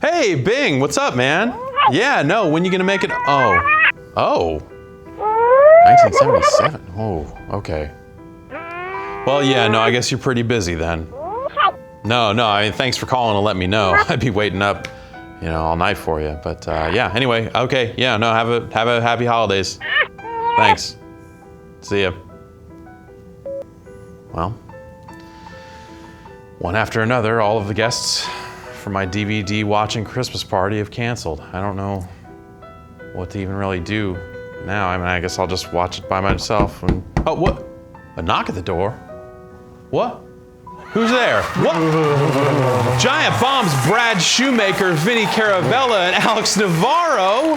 Hey, Bing, what's up, man? Yeah, no, when you gonna make it? Oh. 1977. Oh, okay. Well, yeah, no, I guess you're pretty busy then. No, I mean, thanks for calling to let me know. I'd be waiting up, all night for you. But yeah, anyway, okay, yeah, no, have a happy holidays. Thanks. See ya. Well, one after another, all of the guests for my DVD watching Christmas party have canceled. I don't know what to even really do now. I mean, I guess I'll just watch it by myself. And oh, what? A knock at the door? What? Who's there? What? Giant Bomb's Brad Shoemaker, Vinny Caravella, and Alex Navarro.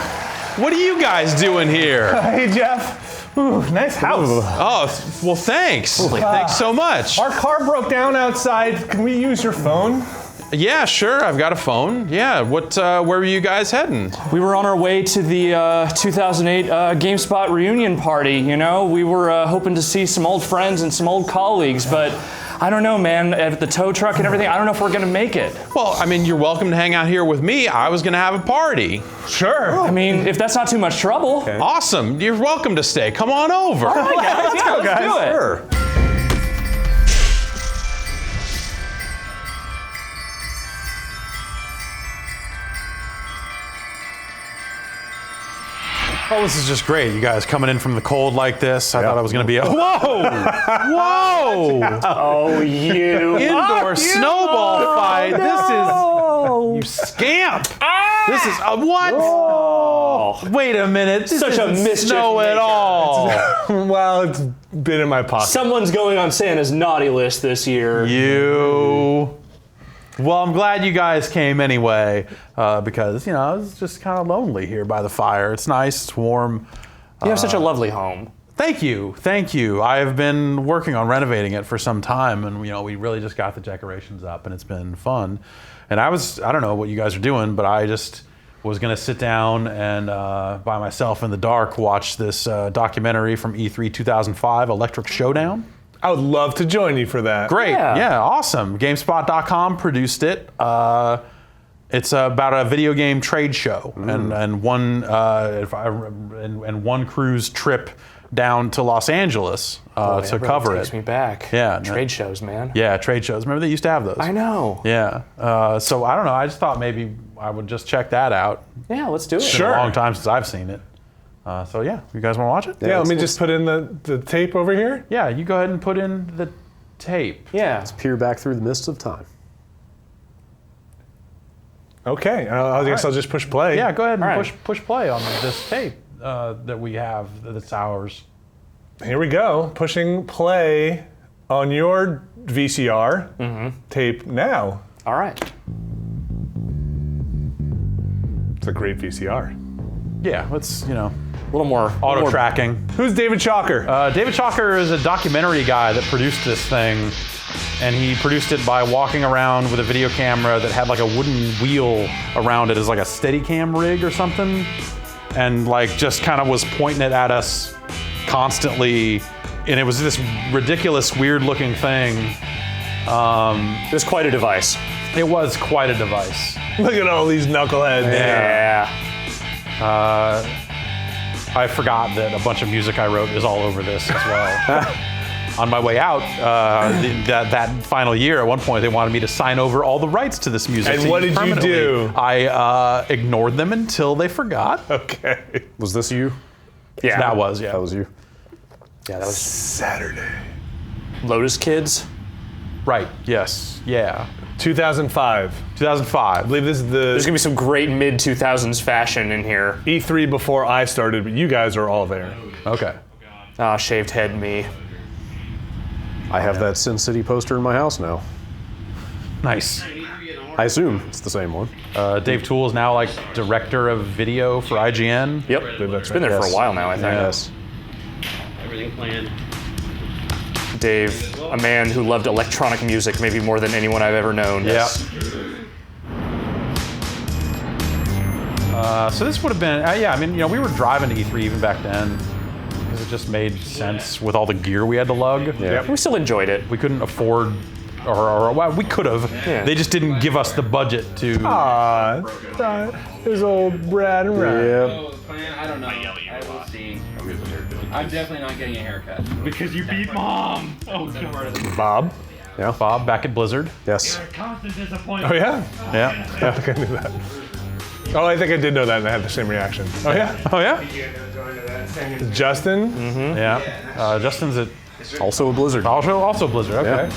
What are you guys doing here? Hey, Jeff. Ooh, nice house. Oh, well, thanks. Thanks so much. Our car broke down outside. Can we use your phone? Yeah, sure. I've got a phone. Yeah. Where were you guys heading? We were on our way to the 2008 GameSpot reunion party. We were hoping to see some old friends and some old colleagues, but I don't know, man. At the tow truck and everything, I don't know if we're gonna make it. Well, I mean, you're welcome to hang out here with me. I was gonna have a party. Sure. I mean, if that's not too much trouble. Okay. Awesome. You're welcome to stay. Come on over. All right, guys. Let's go, guys. Do it. Sure. Oh, this is just great. You guys coming in from the cold like this. I thought I was going to be a... Whoa! Whoa! Oh, you. Indoor snowball fight. This is... You scamp. This is... what? Oh. Wait a minute. This Such a isn't mischief snow at maker. all. Well, it's been in my pocket. Someone's going on Santa's naughty list this year. You... Well, I'm glad you guys came anyway, because, I was just kind of lonely here by the fire. It's nice, it's warm. You have such a lovely home. Thank you. I have been working on renovating it for some time, and, we really just got the decorations up, and it's been fun. And I don't know what you guys are doing, but I just was going to sit down and, by myself in the dark, watch this documentary from E3 2005, Electric Showdown. I would love to join you for that. Great, yeah, awesome. GameSpot.com produced it. It's about a video game trade show and one cruise trip down to Los Angeles to cover it. Takes me back. Yeah, Trade shows, man. Yeah, trade shows. Remember they used to have those. I know. Yeah. So I don't know. I just thought maybe I would just check that out. Yeah, let's do it. It's been a long time since I've seen it. So yeah, you guys want to watch it? Yeah, let me just put in the tape over here. Yeah, you go ahead and put in the tape. Yeah. Let's peer back through the mists of time. Okay, I guess I'll just push play. Yeah, go ahead and All right. push play on this tape that we have that's ours. Here we go. Pushing play on your VCR tape now. All right. It's a great VCR. Yeah, it's, A little more auto tracking. Who's David Chalker? David Chalker is a documentary guy that produced this thing, and he produced it by walking around with a video camera that had like a wooden wheel around it as like a Steadicam rig or something, and like just kind of was pointing it at us constantly, and it was this ridiculous, weird-looking thing. It was quite a device. It was quite a device. Look at all these knuckleheads. Yeah. I forgot that a bunch of music I wrote is all over this as well. On my way out, that final year, at one point, they wanted me to sign over all the rights to this music. And what did you do? I ignored them until they forgot. Okay. Was this you? Yeah. That was, yeah. That was you. Yeah, that was Saturday. Lotus Kids. Right, yes, yeah. 2005. 2005. I believe this is There's the gonna be some great mid-2000s fashion in here. E3 before I started, but you guys are all there. Okay. Ah, shaved head me. I have that Sin City poster in my house now. Nice. I assume it's the same one. Dave Toole is now like director of video for IGN. Yep. It's been there for a while now, I think. Yes. Everything planned. Dave, a man who loved electronic music maybe more than anyone I've ever known. Yeah. So this would have been, yeah, I mean, we were driving to E3 even back then because it just made sense with all the gear we had to lug. Yeah. We still enjoyed it. We couldn't afford or well, we could have. Yeah. They just didn't give us the budget to. There's old Brad and Ryan. Yep. Plan, I don't know. I will see. I'm definitely not getting a haircut. Because you beat mom! Oh, God. Bob. Yeah. Bob back at Blizzard. Yes. Constant disappointment. Oh yeah. Yeah. I think I knew that. Oh, I think I did know that, and I had the same reaction. Oh yeah. Oh yeah. Justin. Yeah. Justin's at Also a Blizzard. also Blizzard. Okay.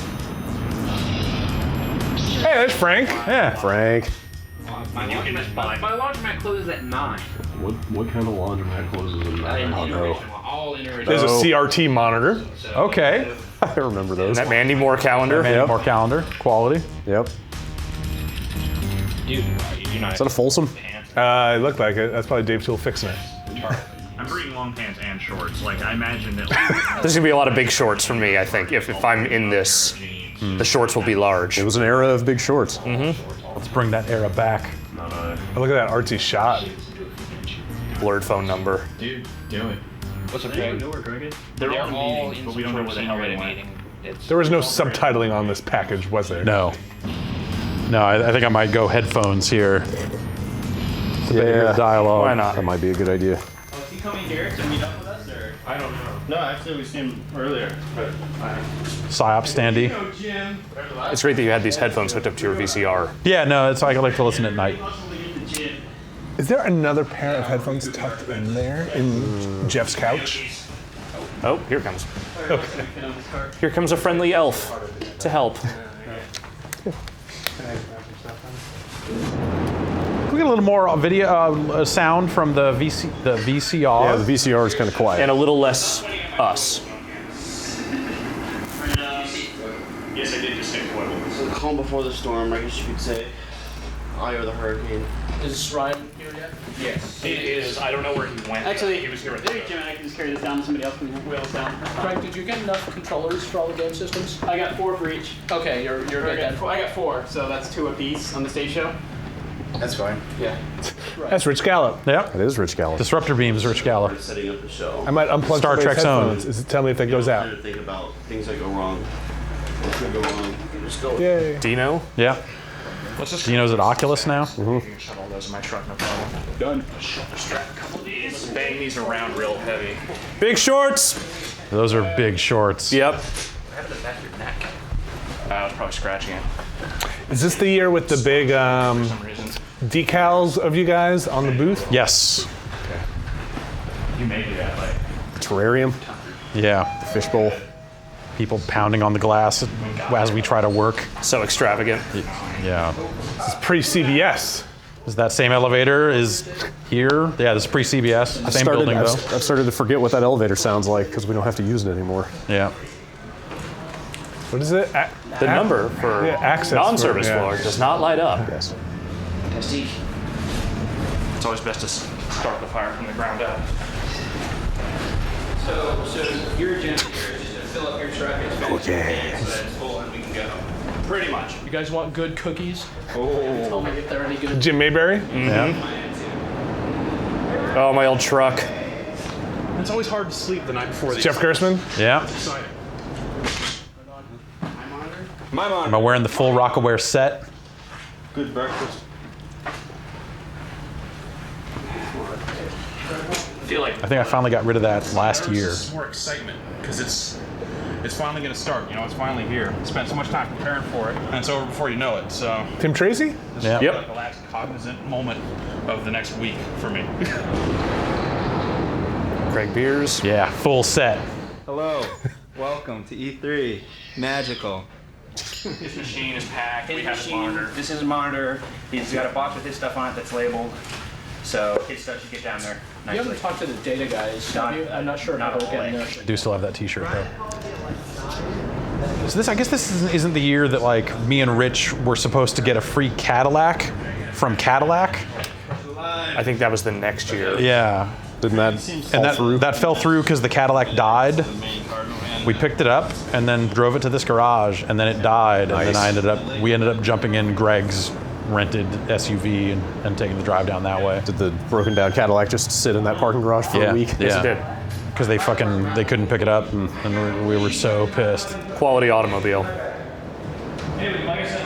Hey, there's Frank. Yeah. Frank. My laundromat closes at 9. What kind of laundromat closes at 9? Oh no. All interracial. There's a CRT monitor. Okay. I remember those. That Mandy Moore calendar. And more calendar quality. Yep. Dude, you're not. Is that a Folsom? It looked like it. That's probably Dave Tool fixing it. I'm bringing long pants and shorts. Like, I imagine that. There's gonna be a lot of big shorts for me, I think. If I'm in this, the shorts will be large. It was an era of big shorts. Let's bring that era back. Oh, look at that artsy shot. Blurred phone number. Dude, do it. What's up, Craig? They're They're all all meetings, in but some we don't sort know of a senior Reddit anyway. meeting. It's There was no subtitling on this package, was there? No. No, I think I might go headphones here. So they hear the dialogue. Why not? That might be a good idea. Is he coming here to meet up with us, or? I don't know. No, actually, we seen him earlier. But Psyop standee. no, Jim. It's great that you had these headphones hooked up to your VCR. Yeah, no, it's like I like to listen at night. Is there another pair of headphones tucked in there in Jeff's couch? Oh, here it comes. Here comes a friendly elf to help. Can we get a little more video sound from the VCR? Yeah, the VCR is kind of quiet. And a little less us. Yes, I did just take oil. So the calm before the storm, I guess you could say. Eye or the hurricane. Is Ryan here yet? Yes. He is. I don't know where he went. Actually, he was here with there you go, Jim. I can just carry this down. Somebody else can wheel us down. Craig, did you get enough controllers for all the game systems? I got 4 for each. Okay, you're good then. I got 4, so that's 2 apiece on the stage show. That's fine. Yeah. That's Rich Gallup. Yeah. That is Rich Gallup. Disruptor beams, Rich Galler. Setting up the show. I might unplug Star somebody's Trek's own. headphones. Tell me if that goes Trying out. to think about things that go wrong. What could go wrong? You just go. Yay. Dino? Yeah. Dino's at Oculus now. You can shove all those in my truck, no problem. Done. Shoulder strap a couple of these. Bang these around real heavy. Big shorts! Those are big shorts. Yep. How did the back of your neck? I was probably scratching it Is this the year with the big for some reason. decals of you guys on the booth? Yes. You may do that, like. Terrarium, Yeah. fishbowl. People pounding on the glass as we try to work. So extravagant. Yeah. It's pre-CBS. Is that same elevator is here? Yeah, this is pre-CBS. Same building though. I've started to forget what that elevator sounds like because we don't have to use it anymore. Yeah. What is it? The number for Yeah, access non-service for- yeah. floor does not light up. Yes. It's always best to start the fire from the ground up. So your agenda here is just to fill up your truck and spend so that it's full and we can go. Pretty much. You guys want good cookies? Oh. Tell me if they're any good. Jim Mayberry? Yeah. Oh, my old truck. It's always hard to sleep the night before these. Jeff Gerstmann? Yeah. Exciting. Am I wearing the full Rockaware set? Good breakfast. I feel like I think I finally got rid of that last year. There's more excitement because it's finally going to start. You know, it's finally here. Spent so much time preparing for it, and it's over before you know it. So Tim Tracy? this Yeah. is Yep. like the last cognizant moment of the next week for me. Craig Beers. Yeah, full set. Hello, welcome to E3. Magical. His machine is packed. We His have his machine, monitor. this is his monitor. He's got a box with his stuff on it that's labeled. So his stuff should get down there You nicely. haven't talked to the data guys, have you? I'm not sure how not they're getting all there. I do still have that T-shirt though. So I guess this isn't the year that like me and Rich were supposed to get a free Cadillac from Cadillac. I think that was the next year. Yeah. Didn't that fall And through? that fell through because the Cadillac died. We picked it up and then drove it to this garage, and then it died. And then we ended up jumping in Greg's rented SUV and taking the drive down that way. Did the broken down Cadillac just sit in that parking garage for a week? Yes, it did. Because they couldn't pick it up, and we were so pissed. Quality automobile.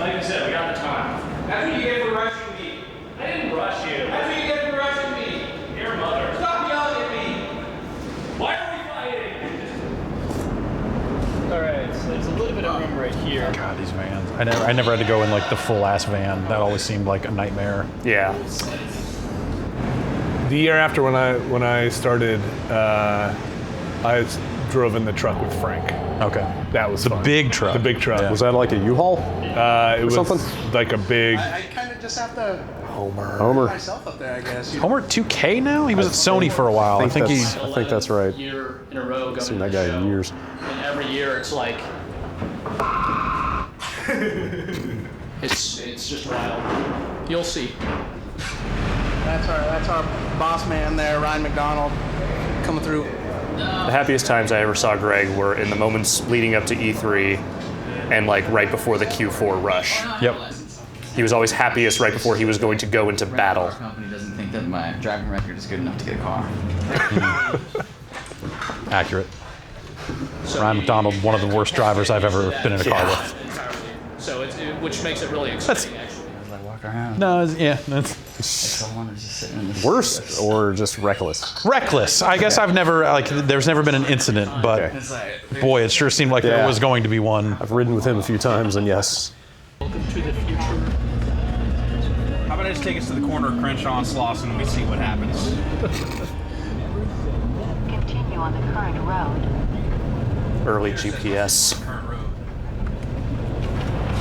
like I said, we got the time. That's what you get for rushing me. I didn't rush you. That's what you get for rushing me. Your mother. Stop yelling at me. Why are we fighting? All right, so there's a little bit of room right here. God, these vans. I never had to go in like the full ass van. That always seemed like a nightmare. Yeah. The year after when I started, I drove in the truck with Frank. Okay. That was fun. Big truck. The big truck. Was that like a U-Haul? It was something? like a big. I kind of just have to Homer. myself up there, I guess. You know? Homer 2K now? He was at Sony for a while. I think he. I think that's right. Year in a row. I've seen that guy in years. And every year it's like. it's just wild. You'll see. That's our boss man there, Ryan McDonald, coming through. The happiest times I ever saw Greg were in the moments leading up to E3 and like right before the Q4 rush. Yep. He was always happiest right before he was going to go into battle. Our company doesn't think that my driving record is good enough to get a car. Accurate. Ryan McDonald, one of the worst drivers I've ever been in a car with. So which makes it really exciting. Actually. As I walk around, No, yeah, that's someone is just sitting in the Worst or just reckless? reckless. I guess I've never, there's never been an incident, but It's like, boy, it sure seemed like there Yeah. was going to be one. I've ridden with him a few times, and yes. Welcome to the future. How about I just take us to the corner of Crenshaw and Slauson and we see what happens? Continue on the current road. Early GPS. Current road.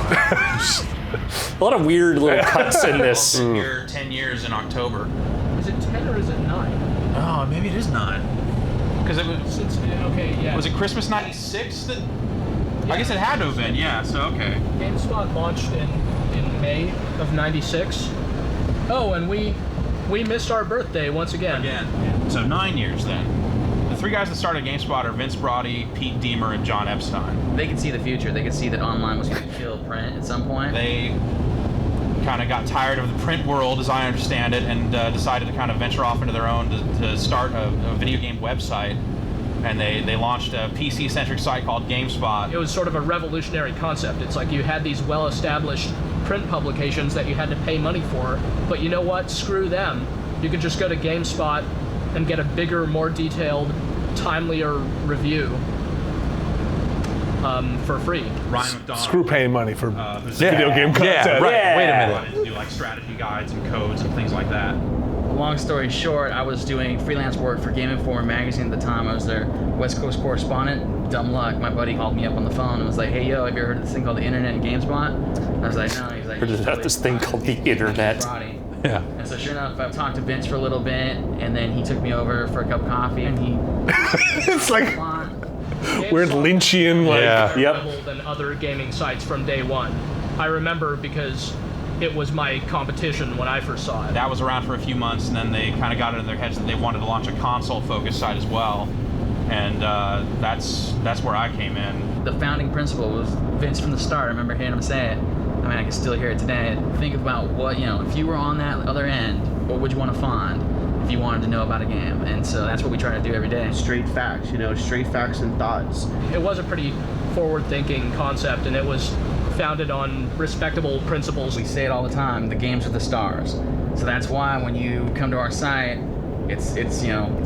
A lot of weird little cuts in this. Here 10 years in October. Is it 10 or is it 9? Oh, maybe it is 9. Because it was. Okay, yeah. Was it Christmas '96 that? I guess it had to have been. Yeah. So okay. GameSpot launched in May of '96. Oh, and we missed our birthday once again. Again. So 9 years then. The three guys that started GameSpot are Vince Brody, Pete Deemer, and John Epstein. they could see the future. They could see that online was going to kill print at some point. They kind of got tired of the print world, as I understand it, and decided to kind of venture off into their own to start a video game website. And they launched a PC-centric site called GameSpot. It was sort of a revolutionary concept. It's like you had these well-established print publications that you had to pay money for, but you know what? Screw them. You could just go to GameSpot and get a bigger, more detailed, timelier review for free. Ryan McDonald. Screw paying money for video game content. Yeah, right. Yeah. Wait a minute. Wanted to do like strategy guides and codes and things like that. Long story short, I was doing freelance work for Game Informer magazine at the time. I was their West Coast correspondent. Dumb luck, my buddy called me up on the phone and was like, "Hey, yo, have you ever heard of this thing called the Internet and GameSpot?" I was like, "No." He's like, Heard about this thing called the Internet. Brody. Yeah. And so sure enough, I talked to Vince for a little bit, and then he took me over for a cup of coffee, and he It's like GameSpot weird Lynchian, like. Yeah. Yep. Than other gaming sites from day one. I remember because it was my competition when I first saw it. That was around for a few months, and then they kind of got it in their heads that they wanted to launch a console-focused site as well, and that's where I came in. The founding principle was Vince from the start. I remember hearing him say it. I mean, I can still hear it today. Think about what, if you were on that other end, what would you want to find if you wanted to know about a game? And so that's what we try to do every day. Straight facts, straight facts and thoughts. It was a pretty forward-thinking concept, and it was founded on respectable principles. We say it all the time, the games are the stars. So that's why when you come to our site, it's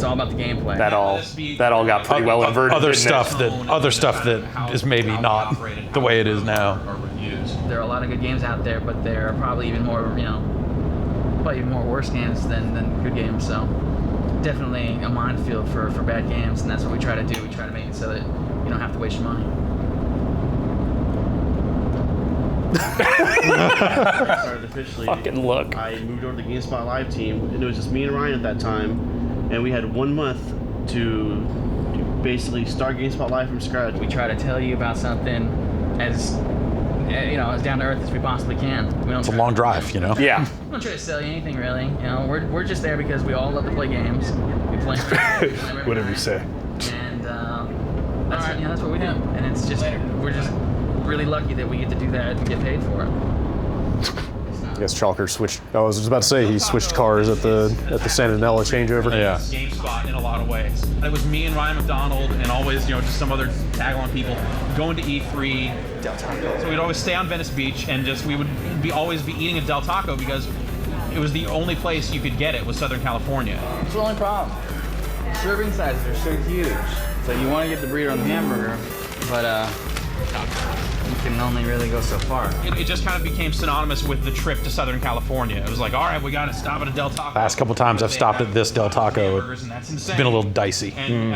all about the gameplay. That all got pretty well inverted. Other didn't it? other stuff that is maybe not the way it is now. There are a lot of good games out there, but there are probably even more, worse games than good games. So definitely a minefield for bad games, and that's what we try to do. We try to make it so that you don't have to waste your money. I started officially. Fucking look. I moved over to the GameSpot Live team, and it was just me and Ryan at that time, and we had 1 month to basically start GameSpot Live from scratch. We try to tell you about something as down to earth as we possibly can. It's a long drive, Yeah. We don't try to sell you anything really. We're just there because we all love to play games. We play Whatever you say. And that's what we do. And it's just we're just really lucky that we get to do that and get paid for it. I guess Chalker switched. I was just about to say he switched cars at the Santinella changeover. Yeah. GameSpot in a lot of ways. It was me and Ryan McDonald and always, just some other tag-along people going to E3. So we'd always stay on Venice Beach and we would always be eating a Del Taco because it was the only place you could get it was Southern California. It's the only problem. Serving sizes are so huge. So you want to get the burrito and the hamburger, but you can only really go so far. It just kind of became synonymous with the trip to Southern California. It was like, all right, we got to stop at a Del Taco. Last couple times I've stopped at this Del Taco, It's been a little dicey. And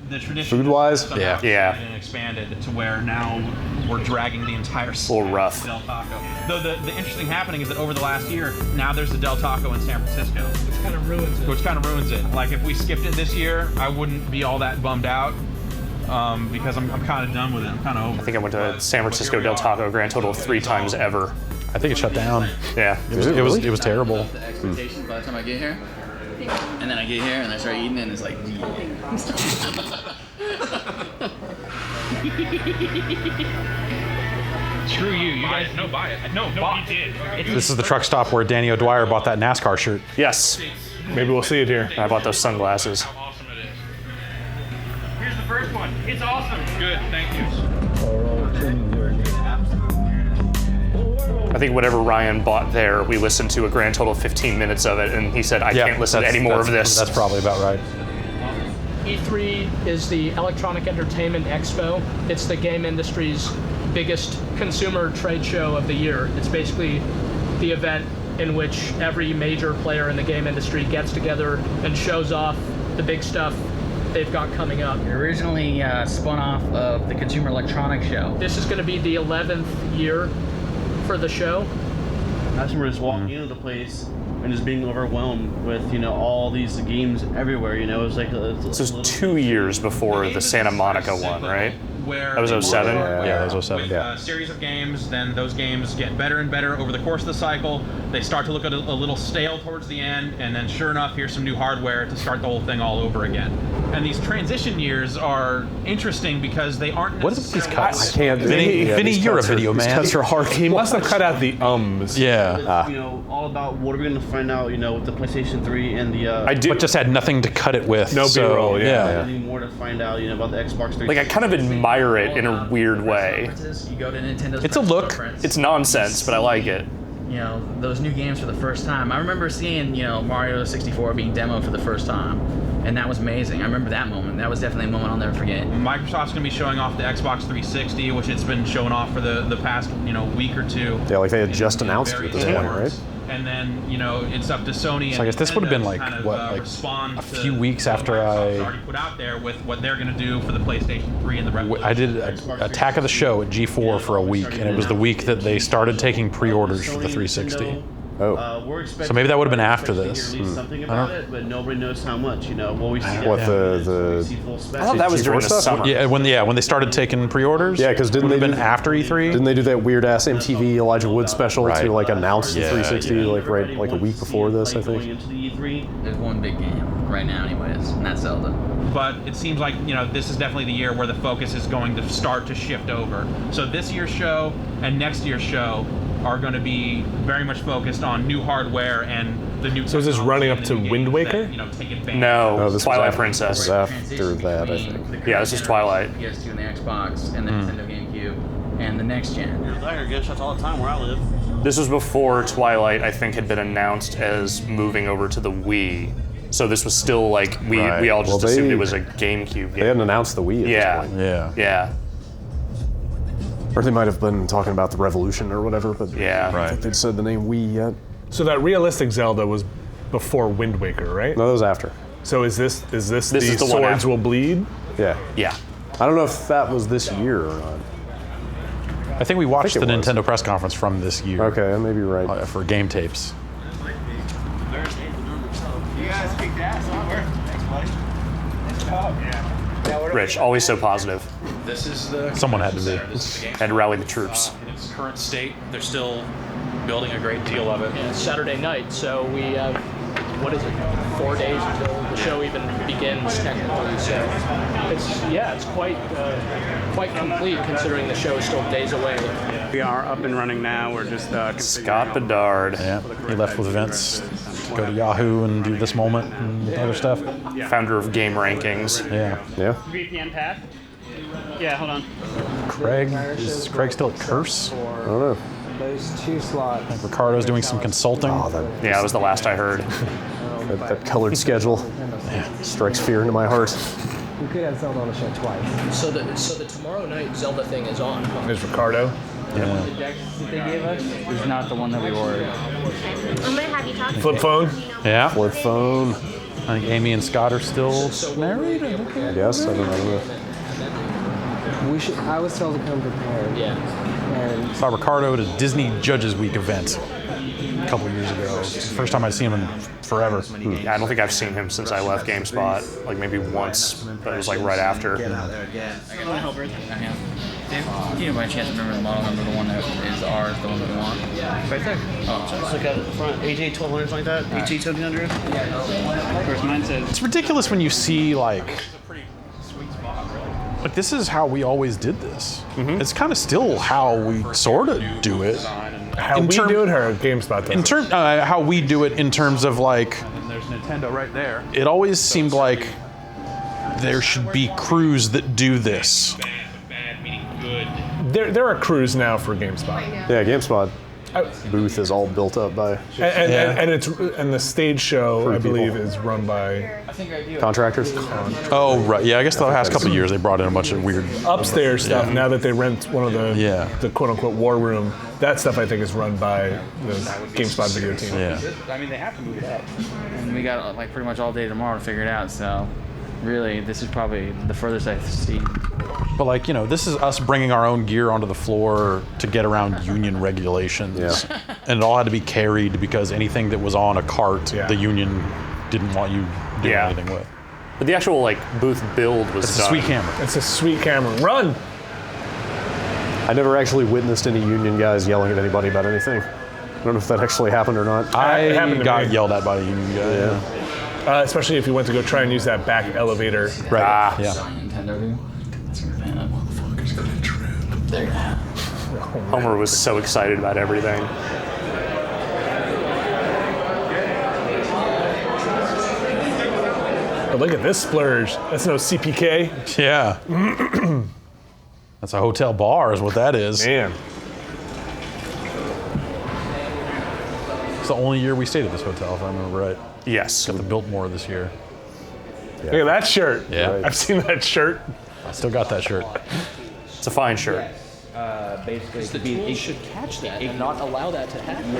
the tradition Food-wise? somehow Yeah. and expanded to where now we're dragging the entire little rough. Del Taco. Though the interesting happening is that over the last year, now there's a Del Taco in San Francisco. Which kind of ruins it. Which kind of ruins it. Like if we skipped it this year, I wouldn't be all that bummed out. Because I'm kind of done with it. I'm kind of over it. I think I went to San Francisco Del Taco grand total of 3 times ever. I think it shut down. Yeah. It was terrible. The expectations by the time I get here, and then I get here and I start eating and it's like. Screw you. You guys no buy it. No, he did. This is the truck stop where Danny O'Dwyer bought that NASCAR shirt. Yes. Maybe we'll see it here. I bought those sunglasses. How awesome it is. Here's the first one. It's awesome. Good. Thank you. I think whatever Ryan bought there, we listened to a grand total of 15 minutes of it, and he said, I can't listen to any more of this. That's probably about right. E3 is the Electronic Entertainment Expo. It's the game industry's biggest consumer trade show of the year. It's basically the event in which every major player in the game industry gets together and shows off the big stuff they've got coming up. It originally spun off of the Consumer Electronics Show. This is going to be the 11th year for the show. I just remember just walking into the place and just being overwhelmed with, all these games everywhere, It was like... This was 2 years before the Santa Monica one, right? That was 07? Yeah, that was 07. A series of games, then those games get better and better over the course of the cycle. They start to look a little stale towards the end, and then sure enough, here's some new hardware to start the whole thing all over again. And these transition years are interesting because they aren't What is these cuts? I can't. Vinny, you're a video man. These cuts are hard. He must have cut out the ums. Yeah. all about what are we going to find out, with the PlayStation 3 and the... I do. But just had nothing to cut it with. No B-roll, yeah. Any more to find out, about the Xbox 360. Like, I kind of admire it in a weird way. You go to Nintendo's It's a look. conference, It's nonsense, but I like it. those new games for the first time. I remember seeing, Mario 64 being demoed for the first time, and that was amazing. I remember that moment. That was definitely a moment I'll never forget. Microsoft's going to be showing off the Xbox 360, which it's been showing off for the past, week or two. Yeah, like they had just announced it at this point, right? And then, it's up to Sony. So I guess this would have been like, respond a few weeks after Microsoft's already put out there with what they're going to do for the PlayStation 3 and the Revolution. I did Attack of the Show at G4 for a week, and it was the week that they started taking pre-orders for the 360. Oh. We're So maybe that would have been after this. Something about it, but nobody knows how much. Will we see What the full spec? I thought that was during the stuff? summer. Yeah, when they started taking pre-orders. Yeah, because didn't would they have been after E3? Didn't they do that weird ass MTV Elijah Wood special Right. to announce the Yeah, 360 like a week before this? I Going think. into the E3. There's one big game right now anyways, and that's Zelda. But it seems like, this is definitely the year where the focus is going to start to shift over. So this year's show and next year's show are going to be very much focused on new hardware and the new. So is this running up technology to and the new Wind games Waker? That, take advantage No, Oh, this was Twilight after- Princess. this was after that, I think. Yeah, this is Twilight. PS2 and the Xbox and the Nintendo GameCube and the next gen. I hear gunshots all the time where I live. This was before Twilight, I think, had been announced as moving over to the Wii. So this was still like, we all just Well, assumed they- it was a GameCube They game. hadn't announced the Wii at Yeah. this point. Yeah. Yeah. Or they might have been talking about the Revolution or whatever, but Yeah. I don't Right. think they'd said the name Wii yet. So that realistic Zelda was before Wind Waker, right? No, that was after. So is this This is the the one Swords after. Will Bleed? Yeah. Yeah. I don't know if that was this year or not. I think we watched I the think it was. Nintendo press conference from this year. Okay, I may be right. For game tapes. You guys kicked ass, huh? Thanks, buddy. Nice job. Yeah. Rich, always so positive. This is the. Someone had to be. This is the game. Had to rally the troops. In its current state, they're still building a great deal of it. Yeah, it's Saturday night, so we have, 4 days until the show even begins technically. So it's quite complete considering the show is still days away. We are up and running now. We're just Scott Bedard. Yeah, he left with Vince to go to Yahoo and do This Moment and other stuff. Founder of Game Rankings. Yeah. Yeah. VPN path. Yeah, hold on. Craig, is Craig still at Curse? I don't know. Those 2 slots. I think Ricardo's doing some consulting. Oh, Yeah, that was the last I heard. that colored schedule strikes fear into my heart. We could have Zelda on the show twice. So the tomorrow night Zelda thing is on. There's Ricardo. The deck that they gave us is not the one that we ordered. I'm gonna have you talk. Flip phone. Yeah. Flip phone. I think Amy and Scott are still married. I guess. I don't know. We should. I was told to come prepared. Yeah. And Saw Ricardo at a Disney Judges Week event a couple years ago. It's the first time I'd seen him in forever. Yeah, I don't think I've seen him since I left GameSpot. Like maybe once, but it was like right after. I got help right there. Do you by chance remember the model number, the one that is ours, the one that we want? Right there. Oh, Just look at the front. AJ 1200, like that. AJ 1700. Of course, mine says. It's ridiculous when you see like this is how we always did this. It's kind of still how we sort of do it. How we do it, or GameSpot does In term, how we do it in terms of like, And there's Nintendo right there. it always seemed like there should be crews that do this. Bad meaning good. There are crews now for GameSpot. Yeah, GameSpot booth is all built up by And the stage show, I believe, people. is run by contractors. Oh right, yeah. I guess the past couple of years they brought in a bunch of weird upstairs stuff. Yeah. Now that they rent one of the quote unquote war room, that stuff I think is run by the GameSpot video team. Yeah. I mean, they have to move it up. And we got like pretty much all day tomorrow to figure it out. So, really, this is probably the furthest I've seen. But like, this is us bringing our own gear onto the floor to get around union regulations. Yeah. And it all had to be carried because anything that was on a cart, the union didn't want you doing anything with. But the actual like booth build was It's done. a sweet camera. It's a sweet camera. Run! I never actually witnessed any union guys yelling at anybody about anything. I don't know if that actually happened or not. It happened I to got me. yelled at by a union guy. Yeah. Especially if you went to go try and use that back elevator. Right. Yeah. Nintendo, dude. Man, that motherfucker's gonna trip. They're gonna have. Homer was so excited about everything. But look at this splurge. That's no CPK. Yeah. That's a hotel bar is what that is. Man. It's the only year we stayed at this hotel, if I remember right. Yes. Got the Biltmore this year. Look at that shirt. Yeah. I've seen that shirt. I still got that shirt. It's a fine shirt. Basically, the tools should catch that and not allow that to happen.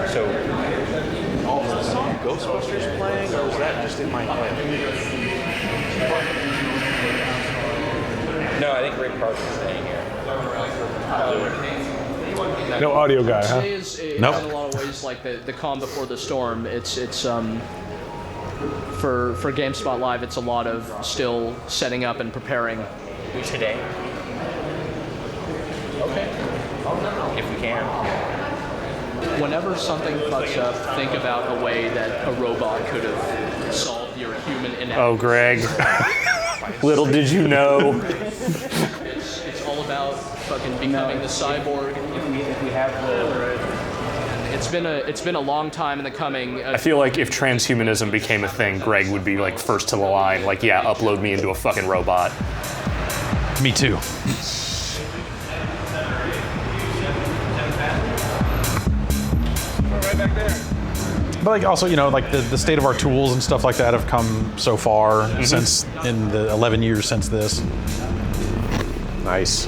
So, is the song Ghostbusters playing, or was that just in my head? No, I think Ray Park is staying here. No audio guy, huh? Today is in Nope. a lot of ways like the calm before the storm. It's for GameSpot Live, it's a lot of still setting up and preparing. Today. Okay. If we can. Whenever something fucks up, think about a way that a robot could have solved your human inadequacy. Oh, Greg. Little did you know. It's all about fucking becoming the cyborg. If we have the It's been a long time in the coming. I feel like if transhumanism became a thing, Greg would be like first to the line. Like, yeah, upload me into a fucking robot. Me too. Right back there. But like also, like the state of our tools and stuff like that have come so far since in the 11 years since this. Nice.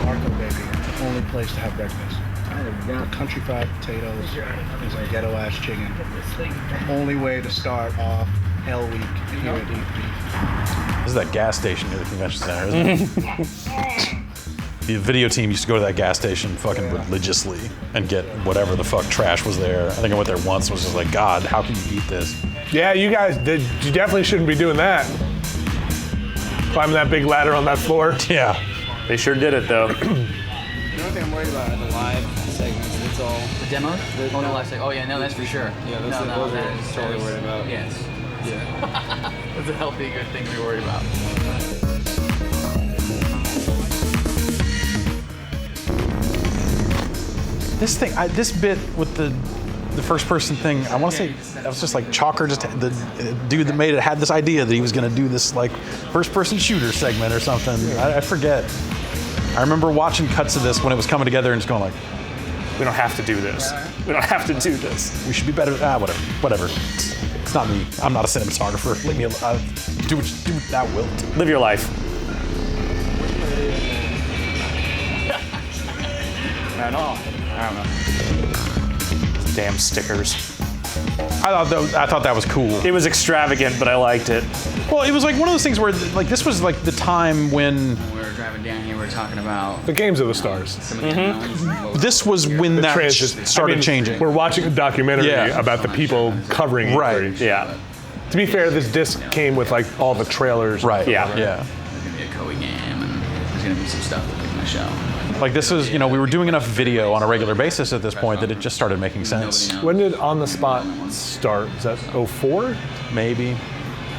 Marco, baby. Only place to have breakfast. Country fried potatoes and some ghetto ass chicken. Only way to start off Hell Week here at E3. This is that gas station near the convention center, isn't it? The video team used to go to that gas station fucking religiously and get whatever the fuck trash was there. I think I went there once and was just like, God, how can you eat this? Yeah, you guys did. You definitely shouldn't be doing that. Climbing that big ladder on that floor. Yeah. They sure did it, though. The only thing I'm worried about are the live segments. It's all the demo. Oh no, live segment. Oh yeah, no, that's for sure. Yeah, those are totally worried about. Yes. Yeah. That's a healthy, good thing to be worried about. This thing, this bit with the first person thing, I want to say that was just like Chalker, just the dude that made it had this idea that he was going to do this like first person shooter segment or something. I forget. I remember watching cuts of this when it was coming together and just going like, We don't have to do this. We don't have to do this. we should be better. Whatever. It's not me. I'm not a cinematographer. Leave me alone. Do what thou wilt. Live your life. I don't know. Damn stickers. I thought that was cool. It was extravagant, but I liked it. Well, it was like one of those things where like this was like the time when We were driving down here, we were talking about The Games of the Stars. some of the unknowns. this was when that Transition. started changing. We're watching a documentary Yeah. about the people covering E3. Right. Yeah. To be fair, this disc came with like all the trailers. Right. Yeah. Yeah. There's gonna be a Koei game, and there's gonna be some stuff to pick my show. Like this was, we were doing enough video on a regular basis at this point that it just started making sense. Nobody knows. When did On the Spot start? Is that 04? Maybe.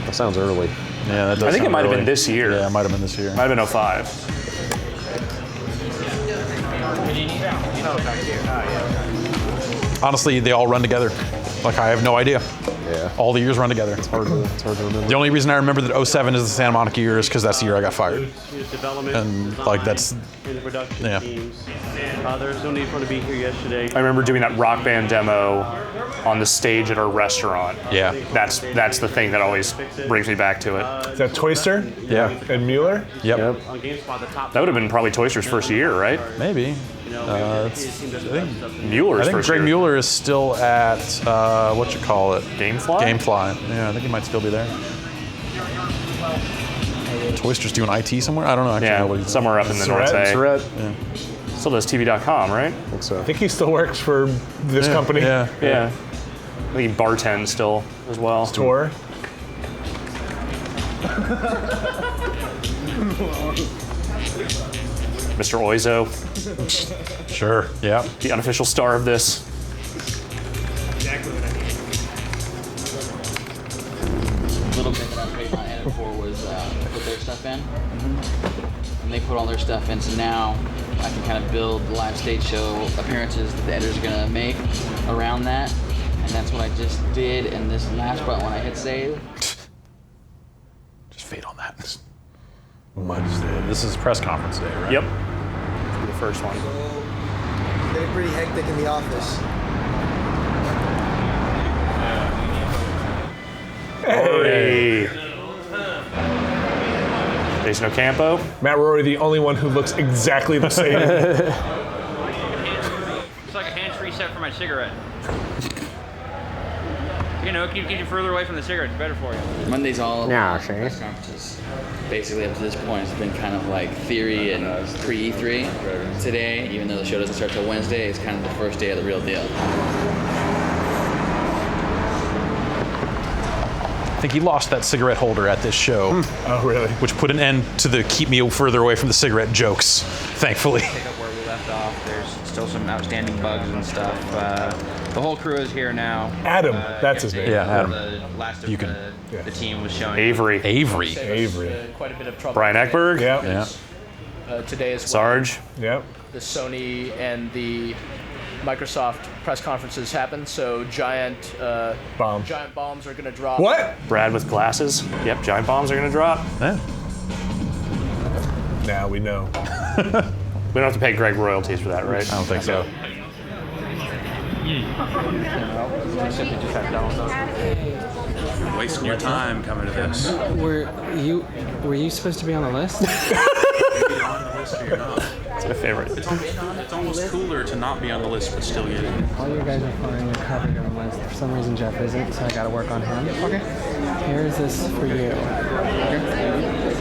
That sounds early. Yeah, that does I think it sound might have early. been this year. Yeah, it might have been this year. Might have been 05. Honestly, they all run together. Like I have no idea. Yeah. All the years run together. It's hard to remember. The only reason I remember that 07 is the Santa Monica year is because that's the year I got fired. Development, And, design, like, that's- and the production yeah. teams. There's no need for to be here yesterday. I remember doing that Rock Band demo on the stage at our restaurant. Yeah. That's the thing that always brings me back to it. Is that Toyster? Yeah. And Mueller? Yep. On GameSpot, the top. That would have been probably Toyster's first year, right? Maybe. His team does the best stuff. Mueller's I think first Greg year. Mueller is still at Gamefly? Gamefly. Yeah, I think he might still be there. Toyster's doing IT somewhere. I don't know. Actually know what Yeah, he's somewhere up in the North Bay. Surratt. Still does TV.com, right? I think so. I think he still works for this company. Yeah. Yeah. I think he bartends still as well. Tour. Mr. Oizo, Sure. Yeah. the unofficial star of this. A little bit that I paid my edit for was put their stuff in. And they put all their stuff in, so now I can kind of build live stage show appearances that the editors are gonna make around that. And that's what I just did in this last part when I hit save. Just fade on that. This is press conference day, right? Yep. The first one. Getting pretty hectic in the office. Hey. Jason Ocampo. Matt Rory, the only one who looks exactly the same. It's like a hands-free set for my cigarette. Keep you further away from the cigarette. It's better for you. Monday's all Yeah, sure. press conferences. Basically, up to this point, it's been kind of like theory and pre-E3. Today, even though the show doesn't start till Wednesday, is kind of the first day of the real deal. I think he lost that cigarette holder at this show, Oh, really? which put an end to the keep me further away from the cigarette jokes, thankfully. Pick up where we left off. There's still some outstanding bugs and stuff. The whole crew is here now. Adam, that's his name. Yeah, Adam. The last of You can- the team was showing. Avery. Avery. Avery. Quite a bit of trouble. Brian Eckberg. Yep. Yeah. Today is when Sarge. Yep. the Sony and the Microsoft press conferences happen. So giant Bomb. giant bombs are going to drop. What? Brad with glasses. Yep, giant bombs are going to drop. Yeah. Now we know. We don't have to pay Greg royalties for that, right? I don't think so. Wasting your time coming to this. Were you supposed to be on the list? It's my favorite. It's almost cooler to not be on the list but still get it. All you guys are fine. You're covered on the list. For some reason, Jeff isn't, so I got to work on him. Okay. Here's this for you.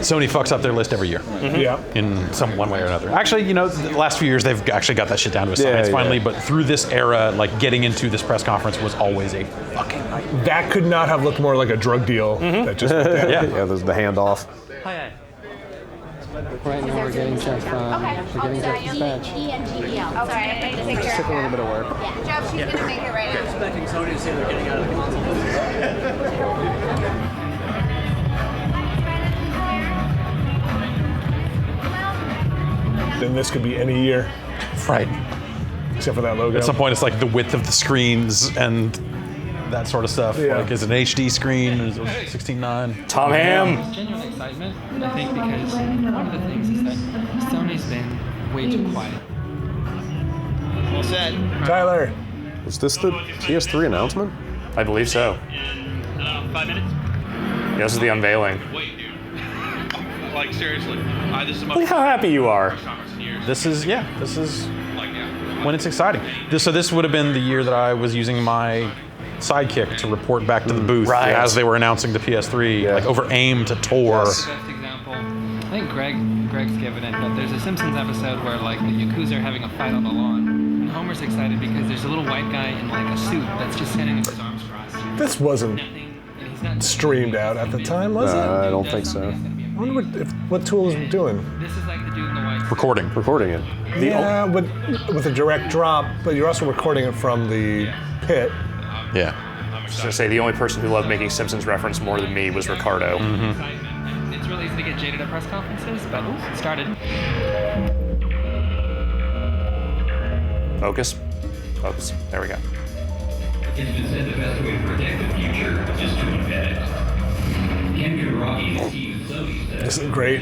Sony fucks up their list every year Yeah. in some one way or another. Actually, the last few years they've actually got that shit down to a science Yeah, finally. yeah. But through this era, like getting into this press conference was always a fucking nightmare. That could not have looked more like a drug deal that just went down. Yeah. There's the handoff. Right now, we're getting Jeff. We're getting Jeff his badge. E-N-G-E-L. Sorry, I have to take Just took a little bit of work. Jeff, she's going to make it right now. Expecting Sony to say they're getting out of the console. Then this could be any year. Right. Except for that logo. At some point, it's like the width of the screens and that sort of stuff. Yeah. Like, is it an HD screen? Is it 16:9? Tom Ham. Genuine excitement, I think, because one of the things is that Sony's been way too quiet. All set. Tyler. Was this the PS3 announcement? I believe so. 5 minutes? Yeah, this is the unveiling. Wait, dude. Like, seriously. This is Look how happy you are. This is when it's exciting. So this would have been the year that I was using my sidekick to report back to the booth as they were announcing the PS3, like over AIM to Tor. Best example, I think Greg's given it, but there's a Simpsons episode where like the Yakuza are having a fight on the lawn, and Homer's excited because there's a little white guy in like a suit that's just standing with his arms crossed. This wasn't streamed out at the time, was it? I don't think so. I wonder what Tool is doing. This is like the dude in the white. Recording it. Yeah, with a direct drop, but you're also recording it from the pit. Yeah. I was just gonna say the only person who loved making Simpsons reference more than me was Ricardo. It's really easy to get jaded at press conferences, but it started. Focus. There we go. It's been said the best way to protect the future is to embed it. Ken Kuragi and Steve Sony said This is great.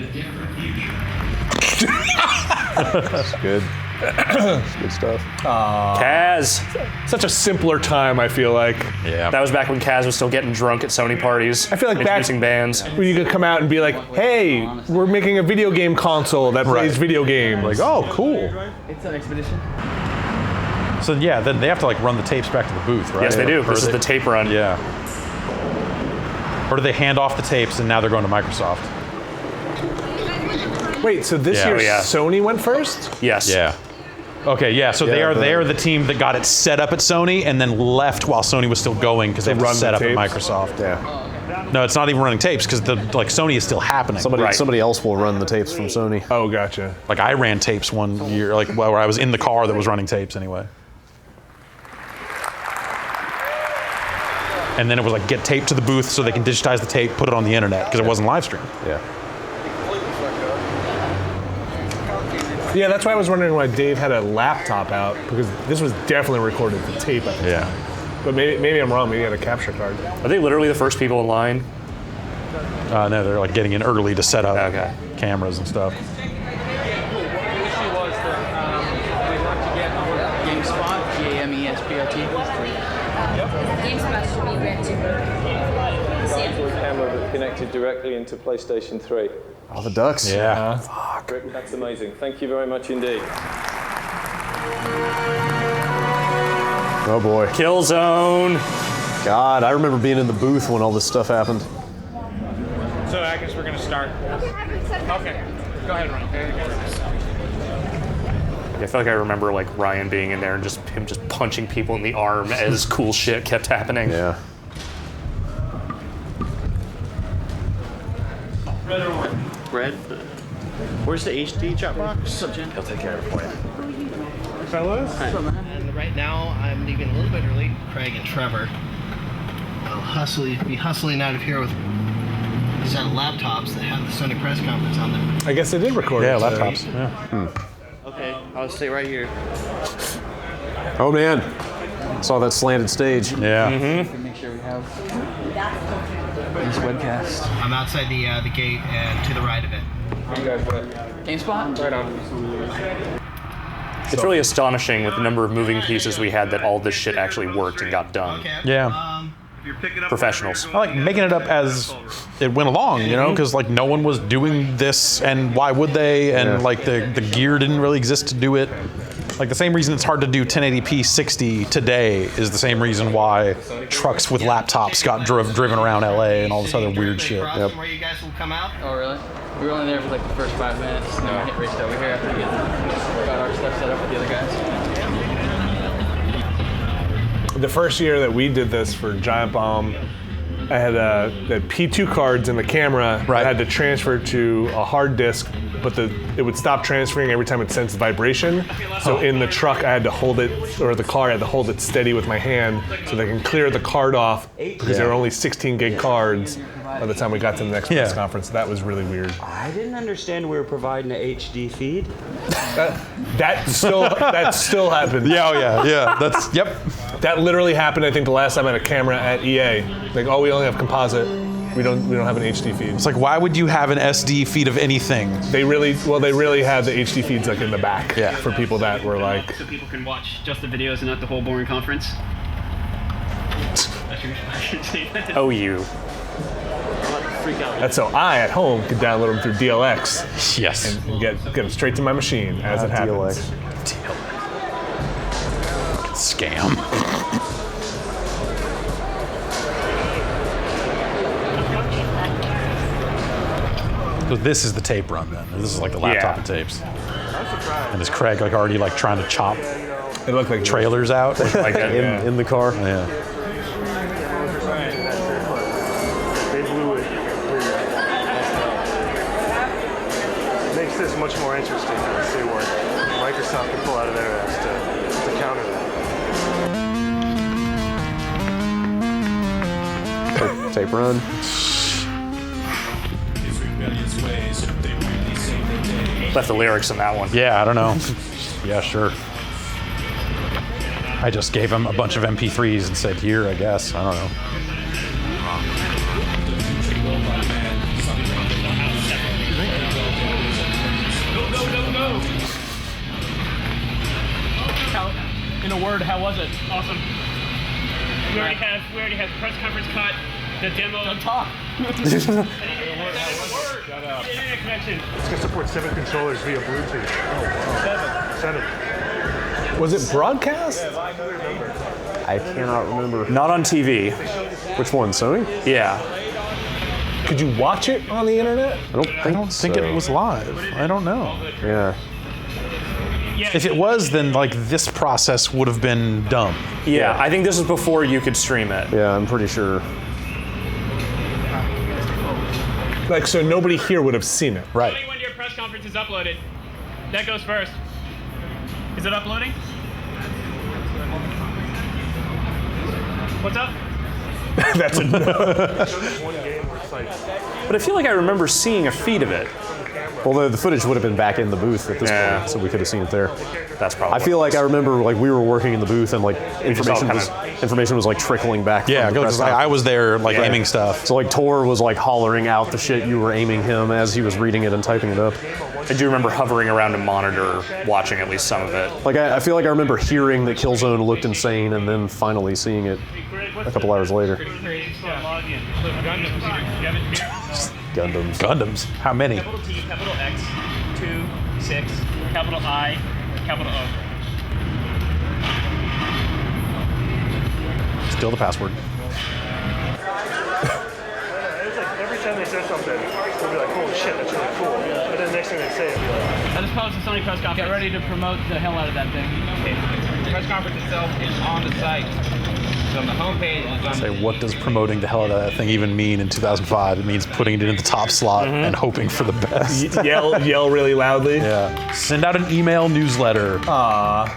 That's good. That's good stuff. Kaz. Such a simpler time, I feel like. Yeah. That was back when Kaz was still getting drunk at Sony parties. I feel like introducing bands. When you could come out and be like, hey, we're making a video game console that plays video games. Like, oh, cool. It's an expedition. So yeah, then they have to like run the tapes back to the booth, right? Yes, they do. Or This is the tape run. Yeah. Or do they hand off the tapes and now they're going to Microsoft? Wait, so this year Sony went first? Yes. Yeah. Okay, yeah, so they are the team that got it set up at Sony and then left while Sony was still going because they have to set up at Microsoft. Yeah. No, it's not even running tapes because Sony is still happening. Somebody else will run the tapes from Sony. Oh, gotcha. Like I ran tapes one year, where I was in the car that was running tapes anyway. And then it was like get tape to the booth so they can digitize the tape, put it on the internet because it wasn't live streamed. Yeah. Yeah, that's why I was wondering why Dave had a laptop out, because this was definitely recorded to tape at the time. But maybe I'm wrong, maybe he had a capture card. Are they literally the first people in line? No, they're like getting in early to set up cameras and stuff. The issue was that we want to get GameSpot, GAMESPOT. GameSpot should be red too. Camera that's connected directly into PlayStation 3. Oh, the Ducks. Yeah. Fuck. That's amazing. Thank you very much indeed. Oh boy. Killzone. God, I remember being in the booth when all this stuff happened. So I guess we're gonna start. Okay. Go ahead, Ryan. I feel like I remember like Ryan being in there and him just punching people in the arm as cool shit kept happening. Yeah. Red or orange? Red. Where's the HD chat box? What's up, Jen? He'll take care of it for you. Fellas? And right now, I'm leaving a little bit early. Craig and Trevor. I'll be hustling out of here with these laptops that have the Sony press conference on them. I guess they did record it. Yeah, laptops. Yeah. Okay, I'll stay right here. Oh man. Saw that slanted stage. Yeah. Make sure we have this webcast. I'm outside the gate and to the right of it. GameSpot? Right on. It's really astonishing with the number of moving pieces we had that all this shit actually worked and got done. Yeah. Professionals. I like making it up as it went along, you know, because like no one was doing this, and why would they? And like the gear didn't really exist to do it. Like the same reason it's hard to do 1080p 60 today is the same reason why trucks with laptops got driven around LA and all this other weird shit. Where you guys will come out? Oh, really? We were only there for like the first 5 minutes, and then we hit raced over here after we got our stuff set up with the other guys. The first year that we did this for Giant Bomb, I had the P2 cards in the camera. I had to transfer to a hard disk but it would stop transferring every time it sensed vibration. So in the truck, I had to hold it, or the car, I had to hold it steady with my hand so they can clear the card off because there were only 16 gig cards by the time we got to the next press conference. That was really weird. I didn't understand we were providing an HD feed. That still happened. Yeah. That's yep. That literally happened. I think the last time I had a camera at EA. Like, oh, we only have composite. We don't have an HD feed. It's like, why would you have an SD feed of anything? They really have the HD feeds like in the back. Yeah. For people that were like. So people can watch just the videos and not the whole boring conference. Oh, you. That's so I at home could download them through DLX. Yes. And get them straight to my machine as it happens. DLX. Scam. So this is the tape run then. This is like the laptop of tapes. And is Craig like already like trying to chop it looked like trailers out like in the car? Yeah. They blew it. Makes this much more interesting to see what Microsoft can pull out of their ass to counter that. Tape run. Left the lyrics in that one. Yeah, I don't know. Yeah, sure. I just gave him a bunch of MP3s and said, here, I guess. I don't know. In a word, how was it? Awesome. We already have press conference cut, the demo. Don't talk. Internet connection. It's going to support 7 controllers via Bluetooth. Oh, wow. 7. Was it broadcast? I cannot remember. Not on TV. Which one, Sony? Yeah. Could you watch it on the internet? I don't think it was live. I don't know. Yeah. If it was, then like this process would have been dumb. Yeah, I think this was before you could stream it. Yeah, I'm pretty sure. Like, so nobody here would have seen it. Right. When your press conference is uploaded, that goes first. Is it uploading? What's up? That's a no. But I feel like I remember seeing a feed of it. Well, the footage would have been back in the booth at this point, so we could have seen it there. That's probably. I feel like I remember like we were working in the booth and like information was like trickling back. Yeah, because I was there like aiming stuff. So like Tor was like hollering out the shit you were aiming him as he was reading it and typing it up. I do remember hovering around a monitor, watching at least some of it. Like I feel like I remember hearing that Killzone looked insane and then finally seeing it a couple hours later. Gundams. How many? Capital T, capital X, 2, 6, capital I, capital O. Still the password. It's like every time they say something, we'll be like, holy shit, that's really cool. But then the next thing they say, it'll be like, I just posted Sony press conference. Get ready to promote the hell out of that thing. Okay. The press conference itself is on the site. So on the homepage is on Say, what does promoting the hell out of that thing even mean in 2005? It means putting it in the top slot and hoping for the best. Yell really loudly. Yeah. Send out an email newsletter. Aww.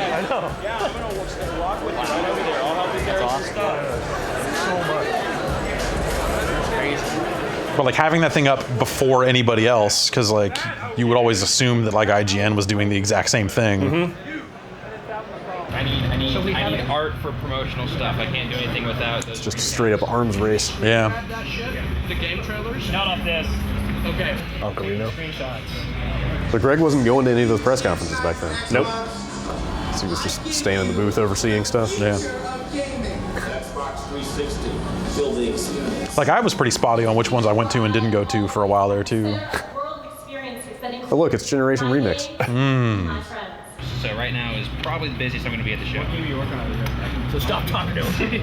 I know. But like having that thing up before anybody else, because like you would always assume that like IGN was doing the exact same thing. I need art for promotional stuff. I can't do anything without those. It's just a straight up arms race. Yeah. The game trailers? Not off this. Okay. Ocarina. Screenshots. But Greg wasn't going to any of those press conferences back then. Nope. So he was just staying in the booth overseeing stuff. Yeah. Like I was pretty spotty on which ones I went to and didn't go to for a while there too. Oh look, it's Generation Remix. So right now is probably the busiest I'm going to be at the show. So stop talking to him.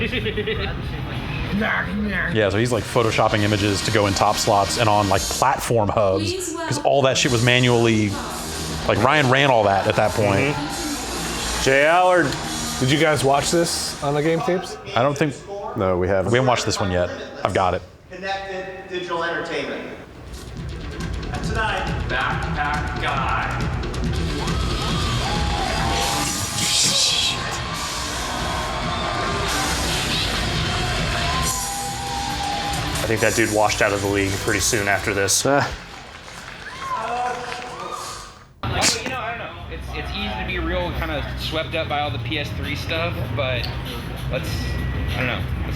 Yeah, so he's like photoshopping images to go in top slots and on like platform hubs because all that shit was manually. Like Ryan ran all that at that point. Jay Allard. Did you guys watch this on the game tapes? I don't think. No, we haven't. We haven't watched this one yet. I've got it. connected digital entertainment. Tonight, Backpack Guy. I think that dude washed out of the league pretty soon after this. You know, I don't know. It's easy to be real kind of swept up by all the PS3 stuff, but let's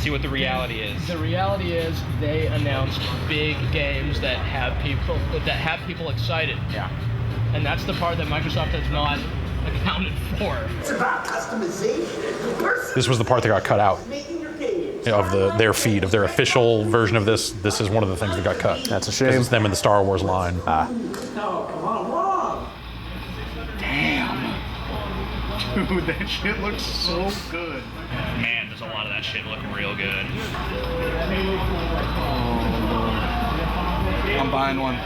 see what the reality is. The reality is they announced big games that have people excited. Yeah. And that's the part that Microsoft has not accounted for. It's about customization. This was the part that got cut out of their feed, of their official version of this. This is one of the things that got cut. That's a 'Cause shame. it's them in the Star Wars line. Oh, come on, Mom. Damn. Dude, that shit looks so good. Man, does a lot of that shit look real good. I'm buying one.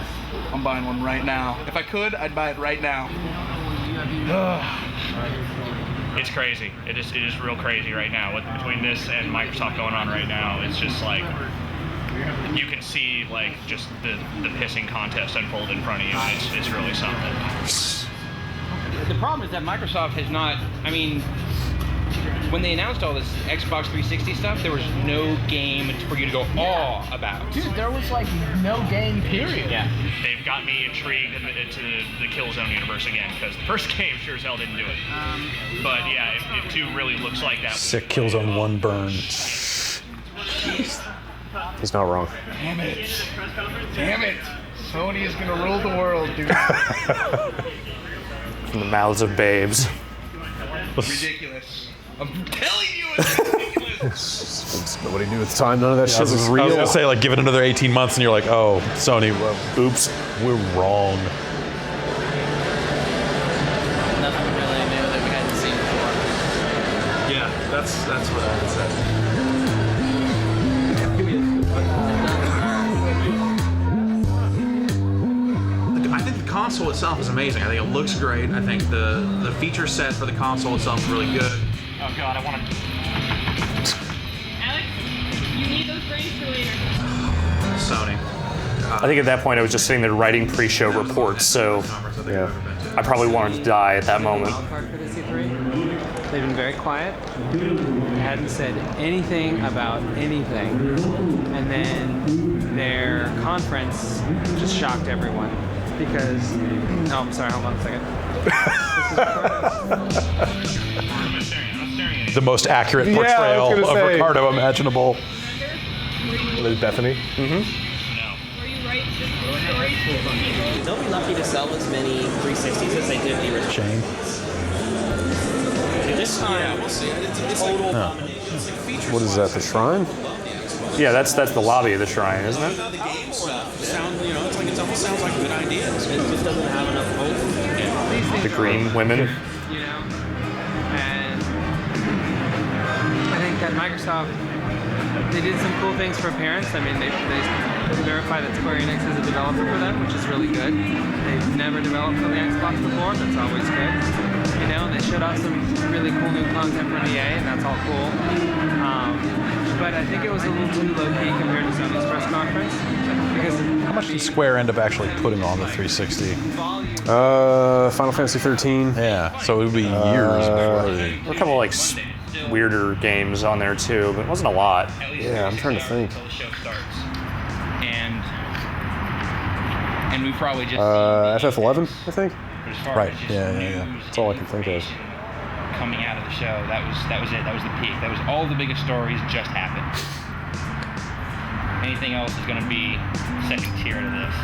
I'm buying one right now. If I could, I'd buy it right now. It's crazy. It is real crazy right now. Between this and Microsoft going on right now, it's just like you can see like just the pissing contest unfold in front of you. And it's really something. The problem is that Microsoft has not, I mean, when they announced all this Xbox 360 stuff, there was no game for you to go about. Dude, there was like no game period. Yeah. They've got me intrigued into the Killzone universe again, because the first game sure as hell didn't do it. But yeah, if 2 really looks like that. Sick Killzone 1 burn. He's not wrong. Damn it. Damn it. Sony is gonna rule the world, dude. From the mouths of babes. Ridiculous. I'm telling you, it's ridiculous. Nobody knew at the time. None of that shit was I was real. gonna say, like, give it another 18 months, and you're like, oh, Sony, oops, we're wrong. Nothing really new that we hadn't seen before. Yeah, that's what I would say. I think the console itself is amazing. I think it looks great. I think the feature set for the console itself is really good. Oh god, I want to. Alex, you need those brains for later. Sony. I think at that point I was just sitting there writing pre-show reports, so yeah, I probably wanted to die at that moment. Card for the C3. They've been very quiet. They hadn't said anything about anything. And then their conference just shocked everyone because, oh, I'm sorry, hold on a second. The most accurate portrayal of Ricardo imaginable. There's Bethany. They'll be lucky to sell as many 360s as they did the original. Shane. This time, we'll see. Total domination. What is that, the shrine? Yeah, that's the lobby of the shrine, isn't it? The game stuff sound, it almost sounds like good ideas. It just doesn't have enough hope. The green women. You know, and I think that Microsoft, they did some cool things for parents. I mean, they verified that Square Enix is a developer for them, which is really good. They've never developed for the Xbox before. That's always good. You know, they showed off some really cool new content from EA, and that's all cool. But I think it was a little too low-key compared to Sony's press conference. Because How much did Square end up actually putting on the 360? Final Fantasy 13. Yeah, so it would be years before they... There were a couple like weirder games on there too, but it wasn't a lot. Yeah, I'm trying to think. the show starts. And we probably just FF11, I think. as far Right, as just yeah. That's all I can think of. coming out of the show, that was it. That was the peak. That was all the biggest stories just happened. Anything else is going to be second tier to this.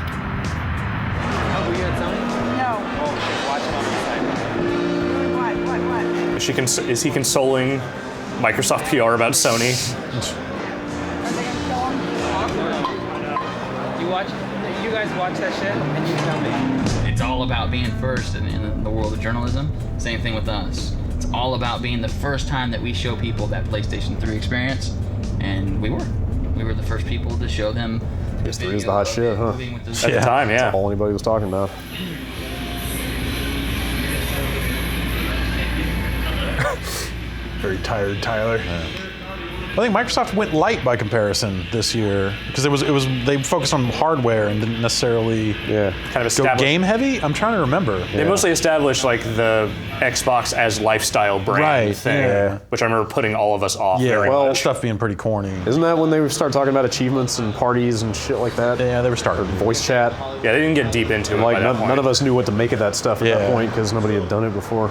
Oh, were you at Sony? No. Oh shit! Watch it on the side. What? Is he consoling Microsoft PR about Sony? You guys watch that shit, and you tell me. It's all about being first in the world of journalism. Same thing with us. It's all about being the first time that we show people that PlayStation 3 experience, and we were the first people to show them. PS3 is the hot shit, huh? At the time, yeah. That's all anybody was talking about. Very tired Tyler. I think Microsoft went light by comparison this year because they focused on hardware and didn't necessarily kind of go game heavy. I'm trying to remember. They mostly established like the Xbox as lifestyle brand thing, which I remember putting all of us off. Yeah, very well, much. that stuff being pretty corny. Isn't that when they start talking about achievements and parties and shit like that? Yeah, they were starting. Voice chat. Yeah, they didn't get deep into it. Like by that point. none of us knew what to make of that stuff at that point because nobody had done it before.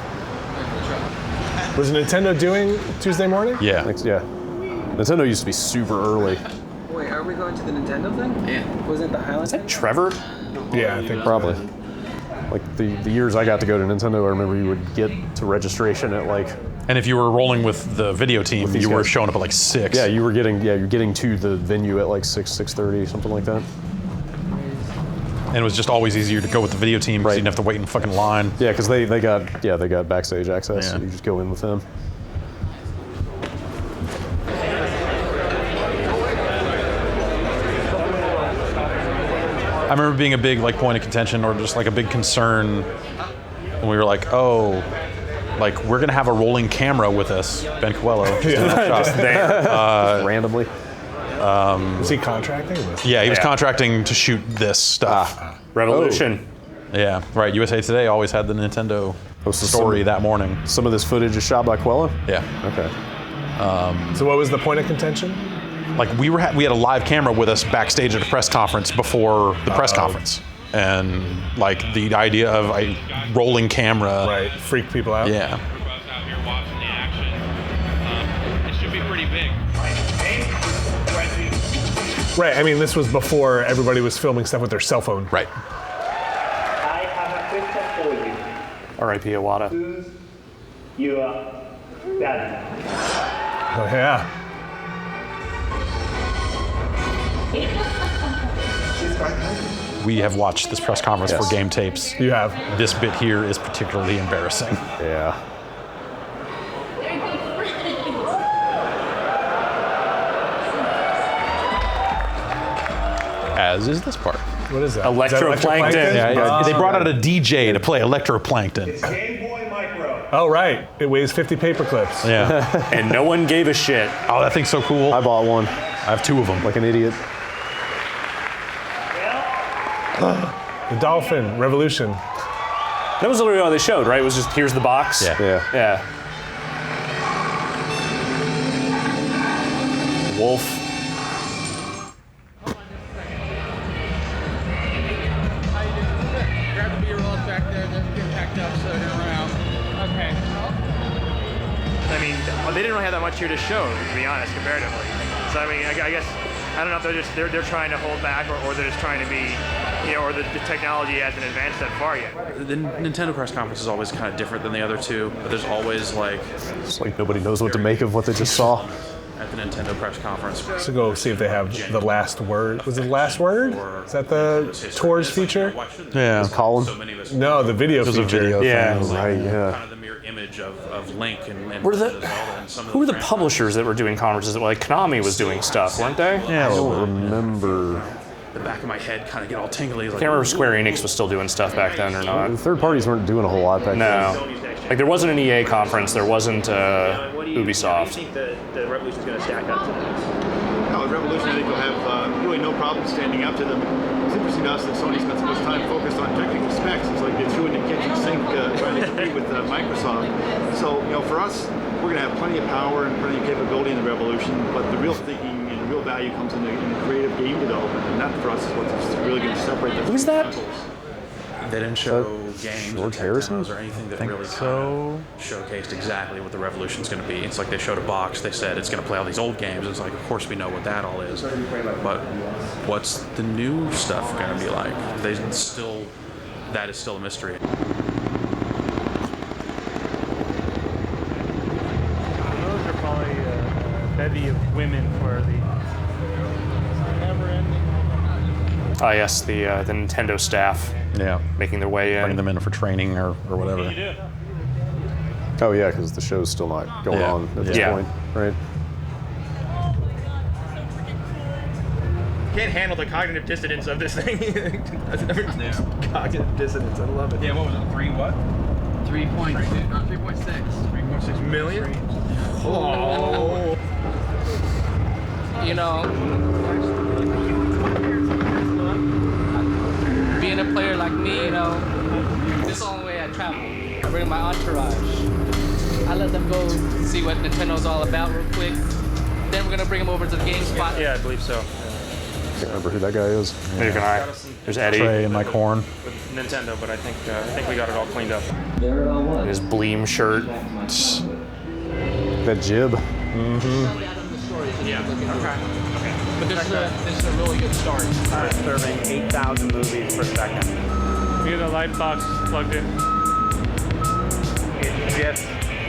Was Nintendo doing Tuesday morning? Yeah. Nintendo used to be super early. Wait, are we going to the Nintendo thing? Yeah. Wasn't it the Highland? Is that Trevor? Yeah, I think probably. Like the years I got to go to Nintendo, I remember you would get to registration at like. And if you were rolling with the video team, you were showing up at like 6. Yeah, you're getting to the venue at like 6:30, something like that. And it was just always easier to go with the video team because you didn't have to wait in fucking line. Yeah, because they got backstage access. So you just go in with them. I remember being a big like point of contention or just like a big concern when we were like, oh, like we're gonna have a rolling camera with us, Ben Coelho, just there, randomly. Was he contracting? Yeah, he was contracting to shoot this stuff. Revolution. Yeah, right. USA Today always had the Nintendo story that morning. Some of this footage is shot by Coelho? Yeah. Okay. So what was the point of contention? Like we had a live camera with us backstage at a press conference before the press conference. And like the idea of a rolling camera. Freak people out. Yeah. It should be pretty big. Right, I mean, this was before everybody was filming stuff with their cell phone. Right. I have a question for you. R.I.P. Iwata. Who's your daddy? Oh, yeah. We have watched this press conference for game tapes. You have. This bit here is particularly embarrassing. Yeah. As is this part. What is that? Electroplankton. Yeah, they brought out a DJ to play Electroplankton. Game Boy Micro. Oh, right. It weighs 50 paper clips. Yeah. And no one gave a shit. Oh, that thing's so cool. I bought one. I have 2 of them. Like an idiot. The Dolphin Revolution. That was literally all they showed, right? It was just, here's the box. Yeah. Wolf. Grab the beer rolls back there. They're getting packed up, so they're around. Okay. I mean, they didn't really have that much here to show, to be honest, comparatively. So I mean, I guess I don't know if they're trying to hold back or they're just trying to be, or the technology hasn't advanced that far yet. The Nintendo press conference is always kind of different than the other two, but there's always like. It's like nobody knows what to make of what they just saw. At the Nintendo press conference. So go see if they have the last word. Was it the last word? Is that the tours feature? Yeah. Colin? No, the video feature. Video thing. Right, yeah. Kind of the mirror image of Link and Who were the publishers that were doing conferences? Like Konami was doing stuff, weren't they? Yeah, I don't remember. The back of my head kind of get all tingly. I can't remember if Square Enix was still doing stuff back then or not. The third parties weren't doing a whole lot back then. No. Like there wasn't an EA conference, there wasn't Ubisoft. What do you think the Revolution's going to stack up to this? No, Revolution, I think will have really no problem standing up to them. It's interesting to us that Sony spent so much time focused on technical specs. It's like they threw in the kitchen sink trying to compete with Microsoft. So, for us, we're going to have plenty of power and plenty of capability in the Revolution, but the real thinking and real value comes in the creative game development, and that for us is what's really going to separate the Who's that? They didn't show games or Harrison? or anything that really showcased exactly what the Revolution's going to be. It's like they showed a box. They said it's going to play all these old games. It's like, of course we know what that all is, but what's the new stuff going to be like? That is still a mystery. Those are probably a bevy of women for the never-ending. Ah, yes, the Nintendo staff. Yeah. Making their way in. Bring them in for training or whatever. Oh yeah, because the show's still not going on at this point, right? Can't handle the cognitive dissonance of this thing. Cognitive dissonance, I love it. Yeah, what was it? 3 what? 3.6. 3.6 million? Oh. you know, being a player like me, you know, this is the only way I travel. I bring my entourage. I let them go see what Nintendo's all about real quick. Then we're gonna bring them over to the GameSpot. Yeah, I believe so. Can't remember who that guy is. Neither can I. There's Eddie. Trey and Mike Horn. With Nintendo, but I think we got it all cleaned up. His Bleem shirt. That jib. Yeah. Okay. But this is a really good start. Serving 8,000 movies per second. We have the light box plugged in. It's just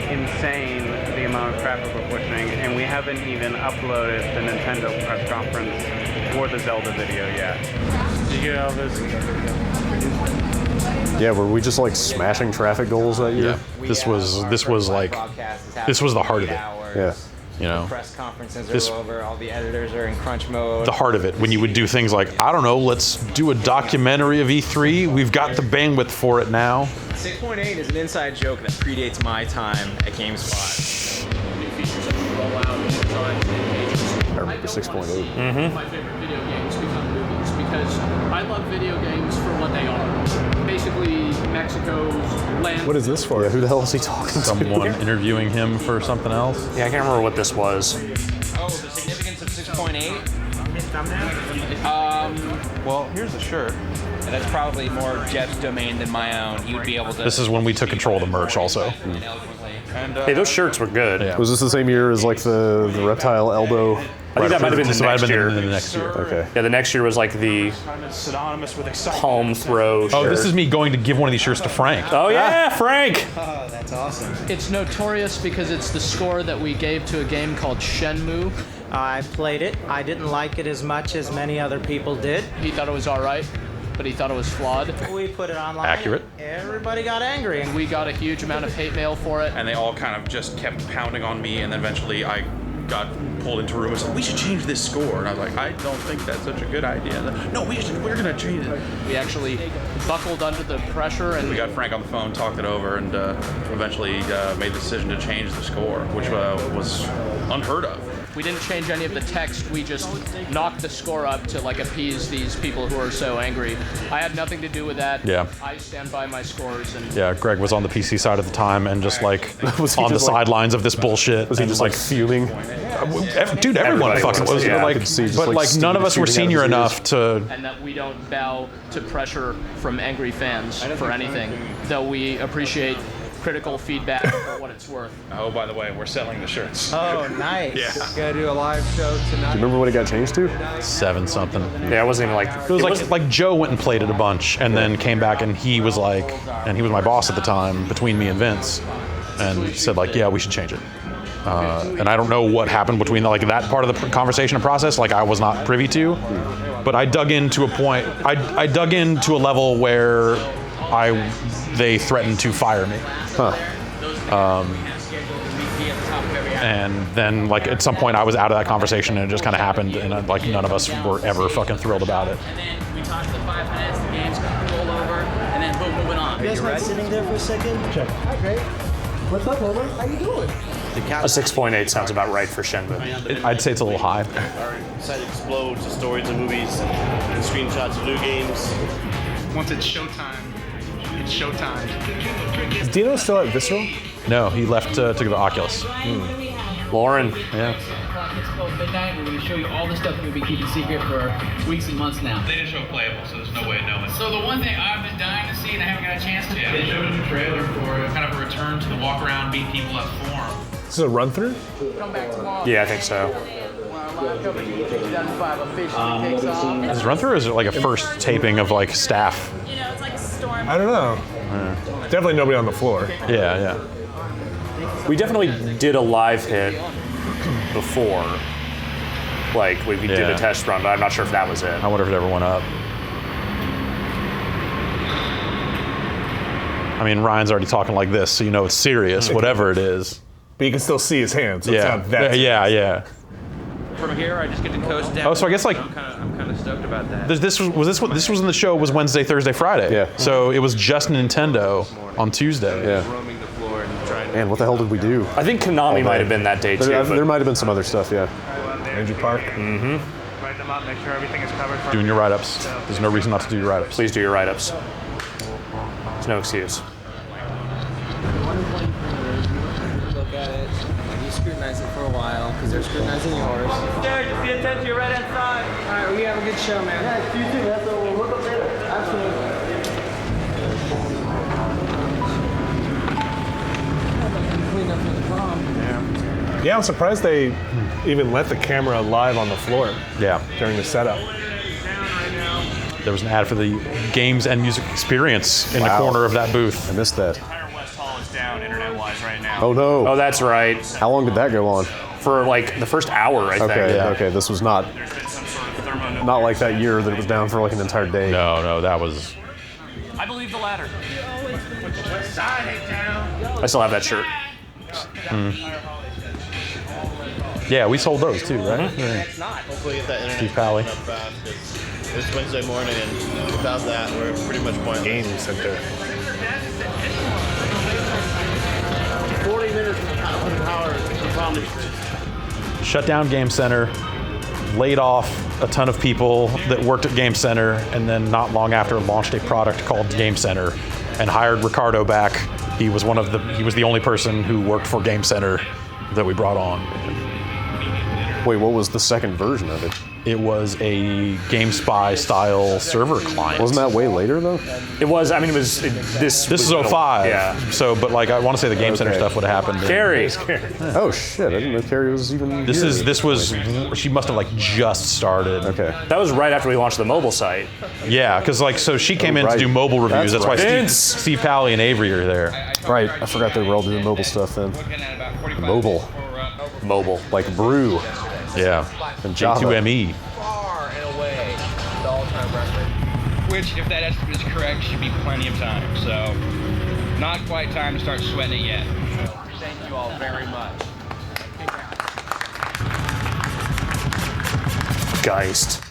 insane the amount of traffic we're pushing, and we haven't even uploaded the Nintendo press conference or the Zelda video yet. Did you get all this? Yeah, were we just like smashing traffic goals that year? Yeah. This was like this was the heart of it. Yeah. You know, press conferences are over, all the editors are in crunch mode. the heart of it, when you would do things like, I don't know, let's do a documentary of E3. We've got the bandwidth for it now. 6.8 is an inside joke that predates my time at GameSpot. New features that will roll out in designs and pages. I remember 6.8. My favorite video games become movies because I love video games for what they are. Basically, Mexico's land. What is this for? Yeah, who the hell is he talking to? Someone interviewing him for something else. Yeah, I can't remember what this was. Oh, the significance of 6.8? Well, here's the shirt. That's probably more Jeff's domain than my own. You'd be able to. This is when we took control of the merch also. And, Hey, those shirts were good. Yeah. Was this the same year as like the reptile elbow? I think that might have been the next year. The next year. Okay. Yeah, the next year was like the Synonymous with excitement. palm throw shirt. Oh, this is me going to give one of these shirts to Frank. Oh yeah, Frank! Oh, that's awesome. It's notorious because it's the score that we gave to a game called Shenmue. I played it. I didn't like it as much as many other people did. He thought it was all right, but he thought it was flawed. We put it online. Accurate. Everybody got angry. And we got a huge amount of hate mail for it. and they all kind of just kept pounding on me, and then eventually I got pulled into a room and said, we should change this score. And I was like, I don't think that's such a good idea. No, we're gonna change it. We actually buckled under the pressure and We got Frank on the phone, talked it over, and eventually made the decision to change the score, which was unheard of. we didn't change any of the text. We just knocked the score up to like appease these people who are so angry. I had nothing to do with that. Yeah. I stand by my scores. And Yeah, Greg was on the PC side at the time and just like on the sidelines of this bullshit. Was he just like fuming? Dude, everyone Everybody fucking was, was. yeah. Like, I could see just, but like, like none of us were steam senior shooting out of his enough to. and that we don't bow to pressure from angry fans for anything, though we appreciate critical feedback for what it's worth. Oh, by the way, we're selling the shirts. Oh, nice. Yeah. Gotta do a live show tonight. Do you remember what it got changed to? 7 something. Yeah, it wasn't even like It was like Joe went and played it a bunch and then came back and he was like, and he was my boss at the time between me and Vince, and said like, yeah, we should change it. And I don't know what happened between like that part of the conversation and process. Like I was not privy to, but I dug into a point. I dug into a level where they threatened to fire me. And then like at some point I was out of that conversation and it just kind of happened and like none of us were ever fucking thrilled about it. And then we talked for 5 minutes, the game's roll over, and then boom, moving on. You guys mind sitting there for a second? Check. Hi, great. What's up, Homer? How you doing? a 6.8 sounds about right for Shenmue. I'd say it's a little high. Our site explodes with stories of movies and screenshots of new games. Once it's showtime, it's showtime. Is Dino still at Visceral? No, he left to go to Oculus. Lauren. Yeah. It's called midnight. We're going to show you all the stuff that we've been keeping secret for weeks and months now. They didn't show playable, so there's no way of knowing. So the one thing I've been dying to see and I haven't got a chance to. They showed a new trailer for kind of a return to the walk around, meet people at Forum. This is a run through? Come back tomorrow. Yeah, I think so. Is it run through or is it like a first taping of like staff? You know, it's like a storm. I don't know. Definitely nobody on the floor. Yeah, yeah. We definitely did a live hit before. Like, we did a test run, but I'm not sure if that was it. I wonder if it ever went up. I mean, Ryan's already talking like this, so you know it's serious, whatever it is. But you can still see his hands, so it's Yeah, not that yeah. From here, I just get to coast down. Oh, so I guess like I'm kind of stoked about that. this was in the show was Wednesday, Thursday, Friday. Yeah. So it was just Nintendo on Tuesday. Yeah. Man, what the hell did we do? I think Konami might have been that day too. There might have been some other stuff, yeah. Andrew Park. Mm-hmm. Write them up, make sure everything is covered. Doing your write-ups. There's no reason not to do your write-ups. Please do your write-ups. There's no excuse. Look at it. You scrutinize it for a while because they're scrutinizing yours. Derek, just pay attention to your right hand side. All right, we have a good show, man. Yeah, you too. That's what we'll look up later. Absolutely. Clean up for the prom. Yeah, I'm surprised they even let the camera live on the floor. Yeah. During the setup. There was an ad for the games and music experience in the corner of that booth. I missed that. West Hall is down internet-wise right now. Oh no. Oh, that's right. How long did that go on? For like the first hour, I think. Okay, okay. This was not like that year that it was down for like an entire day. No, that was. I believe the latter. West side ain't down. I still have that shirt. Yeah, we sold those too, right? Mm-hmm. Hopefully get that internet Steve Pally. up fast, 'cause it's Wednesday morning and without that we're pretty much pointless. Game center. 40 minutes of power from Shut down Game Center, laid off a ton of people that worked at Game Center, and then not long after launched a product called Game Center and hired Ricardo back. He was the only person who worked for Game Center that we brought on. Wait, what was the second version of it? It was a GameSpy style server client. Wasn't that way later though? It was. I mean, this This is 05. Yeah. So, but like, I want to say the Game Center stuff would have happened. Carrie. Oh shit! I didn't know Carrie was even. This here. was. She must have like just started. Okay. That was right after we launched the mobile site. Yeah, because like, so she came in to do mobile reviews. That's why Steve Pally and Avery are there. Right. I forgot they were all doing mobile stuff then. Mobile. Like Brew. Yeah. And Java. J2ME. Far and away the all-time record. Which, if that estimate is correct, should be plenty of time. So, not quite time to start sweating it yet. Thank you all very much. Geist.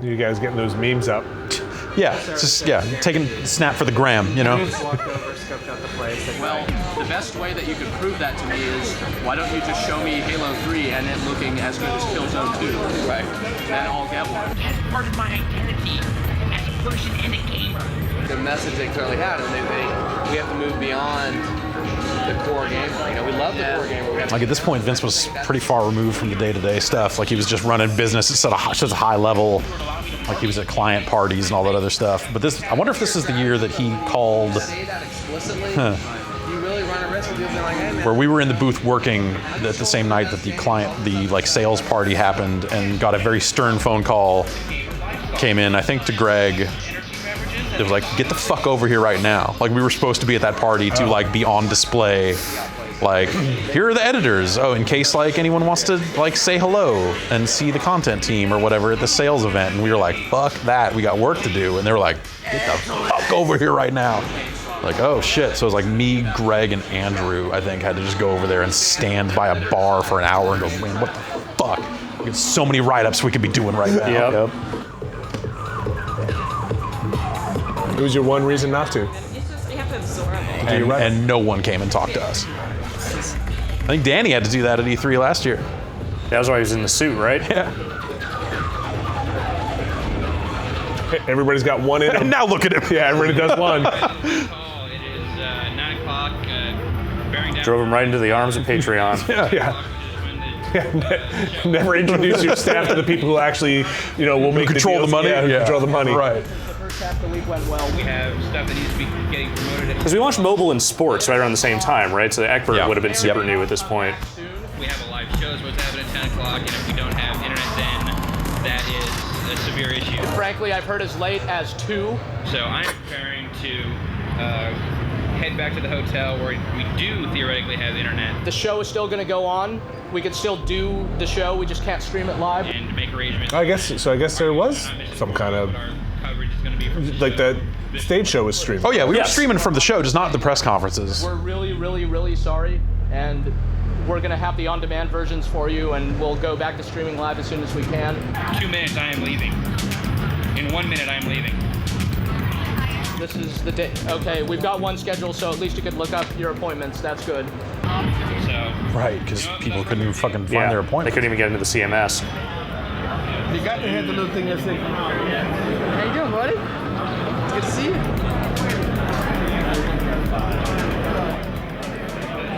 You guys getting those memes up? Yeah, just taking a snap for the gram, you know. Walked over, scoped out the place. Well, the best way that you could prove that to me is, why don't you just show me Halo 3 and it looking as good as Killzone 2, right? Then I'll get one. That's part of my identity as a person and a gamer. The message they clearly had, and we have to move beyond the core gameplay. You know, we love the core gameplay. Like at this point, Vince was pretty far removed from the day-to-day stuff. Like he was just running business at such a high level. Like he was at client parties and all that other stuff. But this, I wonder if this is the year that he called. Say that explicitly. You really run a risk of people being like, hey man. Where we were in the booth working at the same night that the like sales party happened, and got a very stern phone call. Came in, I think, to Greg. It was like, get the fuck over here right now. Like we were supposed to be at that party to like be on display. Like, here are the editors. Oh, in case like anyone wants to like say hello and see the content team or whatever at the sales event. And we were like, fuck that, we got work to do. And they were like, get the fuck over here right now. Like, oh shit. So it was like me, Greg, and Andrew, I think, had to just go over there and stand by a bar for an hour and go, man, what the fuck? We have so many write-ups we could be doing right now. Yep. It was your one reason not to. And no one came and talked to us. I think Danny had to do that at E3 last year. That was why he was in the suit, right? Yeah. Everybody's got one in them. And now look at him. Yeah, everybody does one. It is 9 o'clock. Bearing down. Drove him right into the arms of Patreon. Yeah. Never introduce your staff to the people who actually, will make control the money. Yeah, who control the money. Right. Half the week went well. We have stuff that needs to be getting promoted. Because we launched mobile and sports right around the same time, right? So Eckberg would have been super new at this point. We have a live show supposed to happen at 10 o'clock, and if we don't have internet, then that is a severe issue. Frankly, I've heard as late as 2. So I'm preparing to head back to the hotel where we do theoretically have internet. The show is still going to go on. We can still do the show. We just can't stream it live. And make arrangements. I guess there was some kind of like the stage show was streamed. Oh yeah, we were streaming from the show, just not the press conferences. We're really, really, really sorry, and we're going to have the on-demand versions for you, and we'll go back to streaming live as soon as we can. 2 minutes, I am leaving. In 1 minute, I am leaving. This is the day. Okay, we've got one schedule, so at least you could look up your appointments. That's good. Right, because people couldn't even fucking find their appointment. They couldn't even get into the CMS. You got to have the little thing that says, How you doing, buddy? It's good to see you.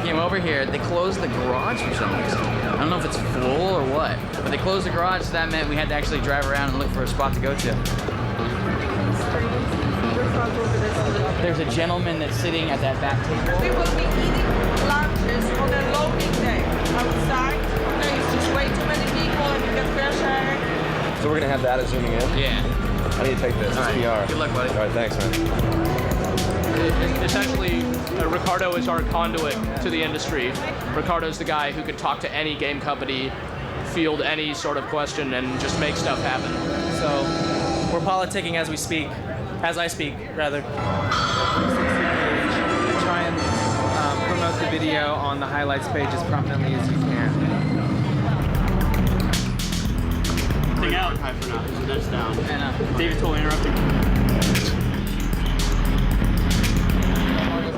Came over here. They closed the garage for some reason. I don't know if it's full or what, but they closed the garage, so that meant we had to actually drive around and look for a spot to go to. There's a gentleman that's sitting at that back table. We will be eating lunches on a loading day outside. There's just way too many people and you get fresh air. So we're gonna have that as zooming in? Yeah. I need to take this. All It's right. PR. Good luck, buddy. All right, thanks, man. Essentially, Ricardo is our conduit to the industry. Ricardo's the guy who can talk to any game company, field any sort of question, and just make stuff happen. So we're politicking as we speak, as I speak, rather. Try and promote the video on the highlights page as prominently as you can. Take out high for now. That's down. And David totally interrupted.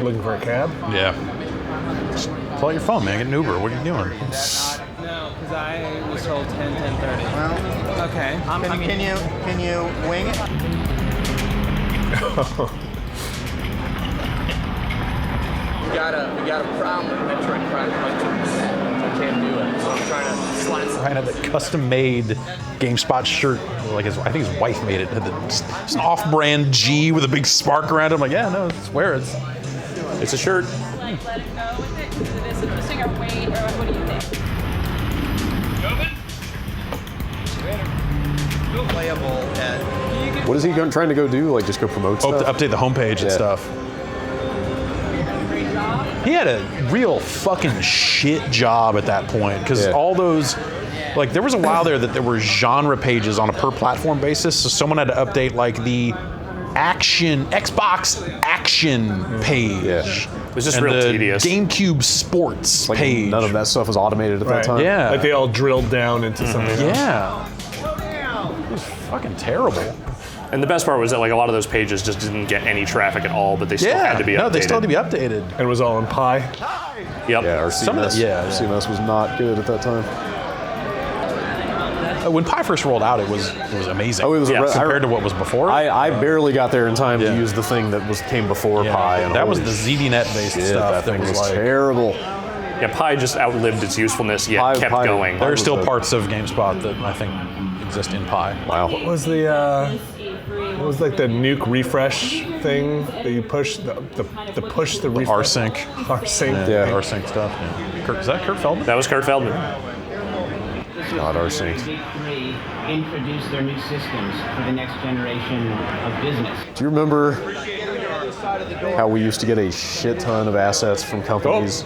Looking for a cab? Yeah. Just pull out your phone, man. Get an Uber. What are you doing? No, because I was told 10:30. Well, okay. Can you wing it? We got a problem with Metroid Prime Hunters. I can't do it, so I'm trying to slide some. Ryan had that custom-made GameSpot shirt. Like I think his wife made it. It's an off-brand G with a big spark around it. I'm like, yeah, no, swear it's a shirt. Like, let it go with it, because it is interesting, or wait, or what do you think? Playable at. What is he trying to go do? Like just go promote stuff? Update the homepage and stuff. He had a real fucking shit job at that point because all those, like, there was a while there that there were genre pages on a per platform basis. So someone had to update like the Xbox action page. It was just and real the tedious. GameCube sports Like page. none of that stuff was automated at that time. Yeah. Like they all drilled down into something. Yeah. It was fucking terrible. And the best part was that like a lot of those pages just didn't get any traffic at all, but they still had to be updated. No, they still had to be updated. And it was all in Pi. Yep. Yeah, our CMS, CMS was not good at that time. When Pi first rolled out, it was amazing. Oh, it was compared to what was before. I barely got there in time to use the thing that came before Pi. And that was holy the ZDNet based shit, stuff. That thing was like, terrible. Yeah, Pi just outlived its usefulness, yet kept going. There are still parts of GameSpot that I think exist in Pi. Wow. What was the what was like the nuke refresh thing that you push the push the refresh? rsync. rsync. Yeah, rsync stuff. Yeah. Is that Kurt Feldman? That was Kurt Feldman. Not rsync. Introduce their new systems for the next generation of business. Do you remember how we used to get a shit ton of assets from companies?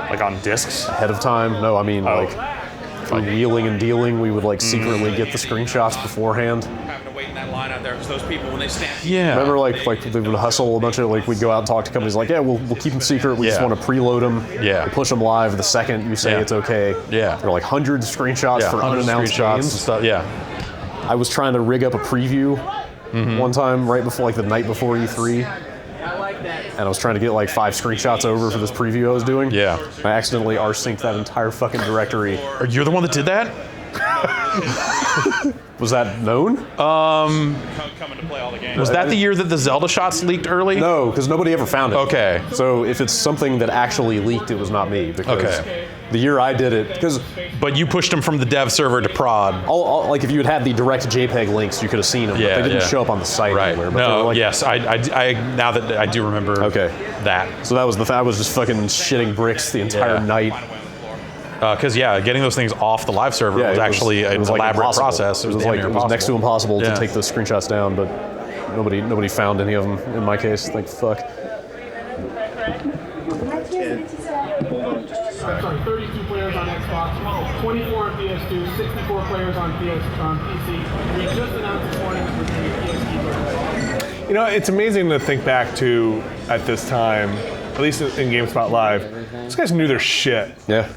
Like on discs? Ahead of time? No, I mean like through wheeling and dealing, we would like secretly get the screenshots beforehand. Having to wait in that line out there because those people, when they stand. Yeah. Remember like they would hustle a bunch of, like, we'd go out and talk to companies like, yeah, we'll keep them secret. We just want to preload them. Yeah. We'll push them live the second you say it's okay. Yeah. They're like hundreds of screenshots for unannounced screenshots games. and stuff. Yeah. I was trying to rig up a preview one time right before, like the night before E3. And I was trying to get like 5 screenshots over for this preview I was doing. Yeah. I accidentally rsynced that entire fucking directory. You're the one that did that? Was that known? Coming to play all the games. Was that the year that the Zelda shots leaked early? No, because nobody ever found it. Okay. So if it's something that actually leaked, it was not me. Because the year I did it, but you pushed them from the dev server to prod. Like if you had the direct JPEG links, you could have seen them. Yeah, but they didn't show up on the site anywhere. But no, like, yes, I now that I do remember. That. So that was I was just fucking shitting bricks the entire night. Because getting those things off the live server was actually an elaborate process. It was next to impossible to take those screenshots down, but nobody found any of them in my case. Like fuck. Sorry, 32 players on Xbox, 24 on PS2, 64 players on PC. We just announced this morning that we're doing PS2. You know, it's amazing to think back to at this time, at least in GameSpot Live. These guys knew their shit. Yeah.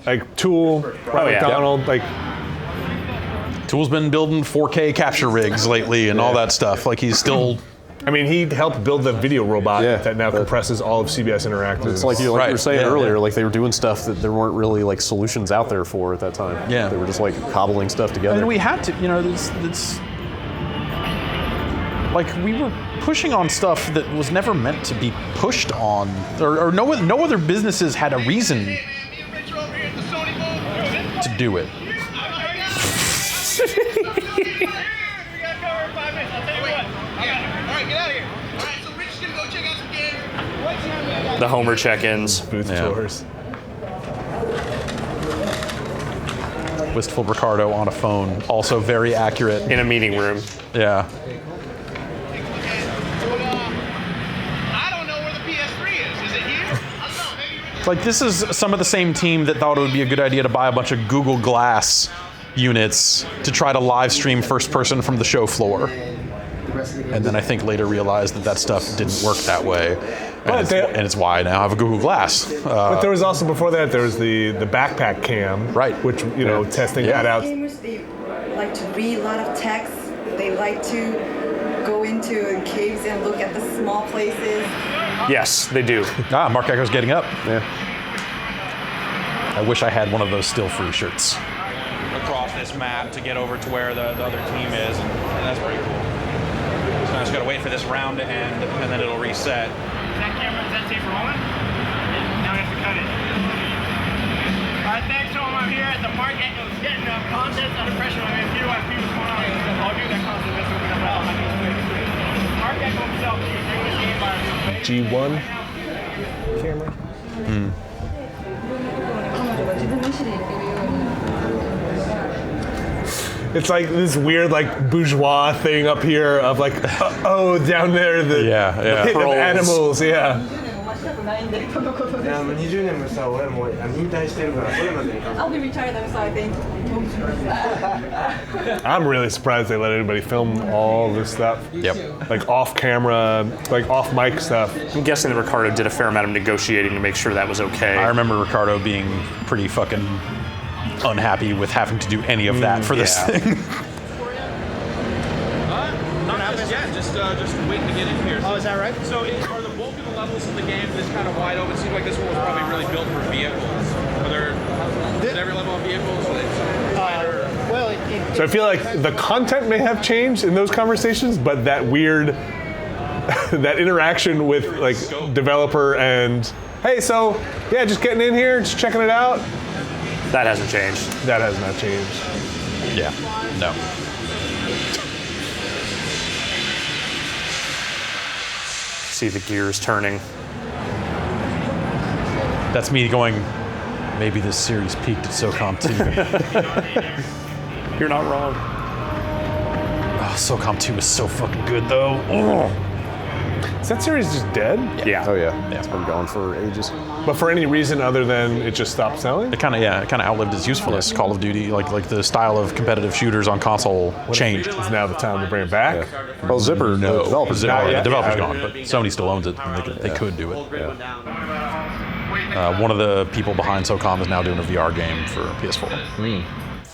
Like Tool, Ron McDonald, like. Tool's been building 4K capture rigs lately and all that stuff. Like he's still I mean, he helped build the video robot that now compresses all of CBS Interactive. It's like you were saying earlier, like they were doing stuff that there weren't really like solutions out there for at that time. Yeah. They were just like cobbling stuff together. And we had to, it's like we were pushing on stuff that was never meant to be pushed on, or no other businesses had a reason to do it. The Homer check-ins. Booth tours. Wistful Ricardo on a phone, also very accurate. In a meeting room. Yeah. I don't know where the PS3 is. Is it here? I don't know. Maybe Like, this is some of the same team that thought it would be a good idea to buy a bunch of Google Glass units to try to live stream first person from the show floor. And then I think later realized that stuff didn't work that way. And it's why I now have a Google Glass. But there was also, before that, there was the backpack cam. Right. Which, testing that out. Gamers, they like to read a lot of text. They like to go into caves and look at the small places. Yes, they do. Mark Echo's getting up. Yeah. I wish I had one of those still free shirts. Across this map to get over to where the other team is, and that's pretty cool. So I just gotta wait for this round to end, and then it'll reset. Is that tape rolling? Now we have to cut it. All right, thanks to him. I'm here at the Mark Echo's getting contest under pressure. I mean, if you want to see what's going on, I'll do that contest. That's what we're going to do. Mark Echo himself, he's doing this game by himself. G1 camera. It's like this weird, like, bourgeois thing up here of like, down there, the pit of animals, yeah. I'll be retired then, so I think. I'm really surprised they let anybody film all this stuff. Yep. Like off camera, like off mic stuff. I'm guessing that Ricardo did a fair amount of negotiating to make sure that was okay. I remember Ricardo being pretty fucking unhappy with having to do any of that for this thing. Not just yet, just waiting to get in here. Oh, is that right? So are the bulk of the levels in the game this kind of wide open? It seems like this one was probably really built for vehicles. Is every level on vehicles? So I feel like the content may have changed in those conversations, but that weird, that interaction with like developer and, hey, so yeah, just getting in here, just checking it out. That hasn't changed. That has not changed. Yeah, no. See the gears turning. That's me going, maybe this series peaked at SOCOM 2. You're not wrong. Oh, SOCOM 2 is so fucking good, though. Oh. Is that series just dead? Yeah. Oh yeah. It's been gone for ages. But for any reason other than it just stopped selling? It kind of outlived its usefulness. Call of Duty, like the style of competitive shooters on console changed. It's now the time to bring it back. Yeah. Well, Zipper, the developer's the gone. developer's gone, but Sony still owns it. And they could do it. One of the people behind SOCOM is now doing a VR game for PS4.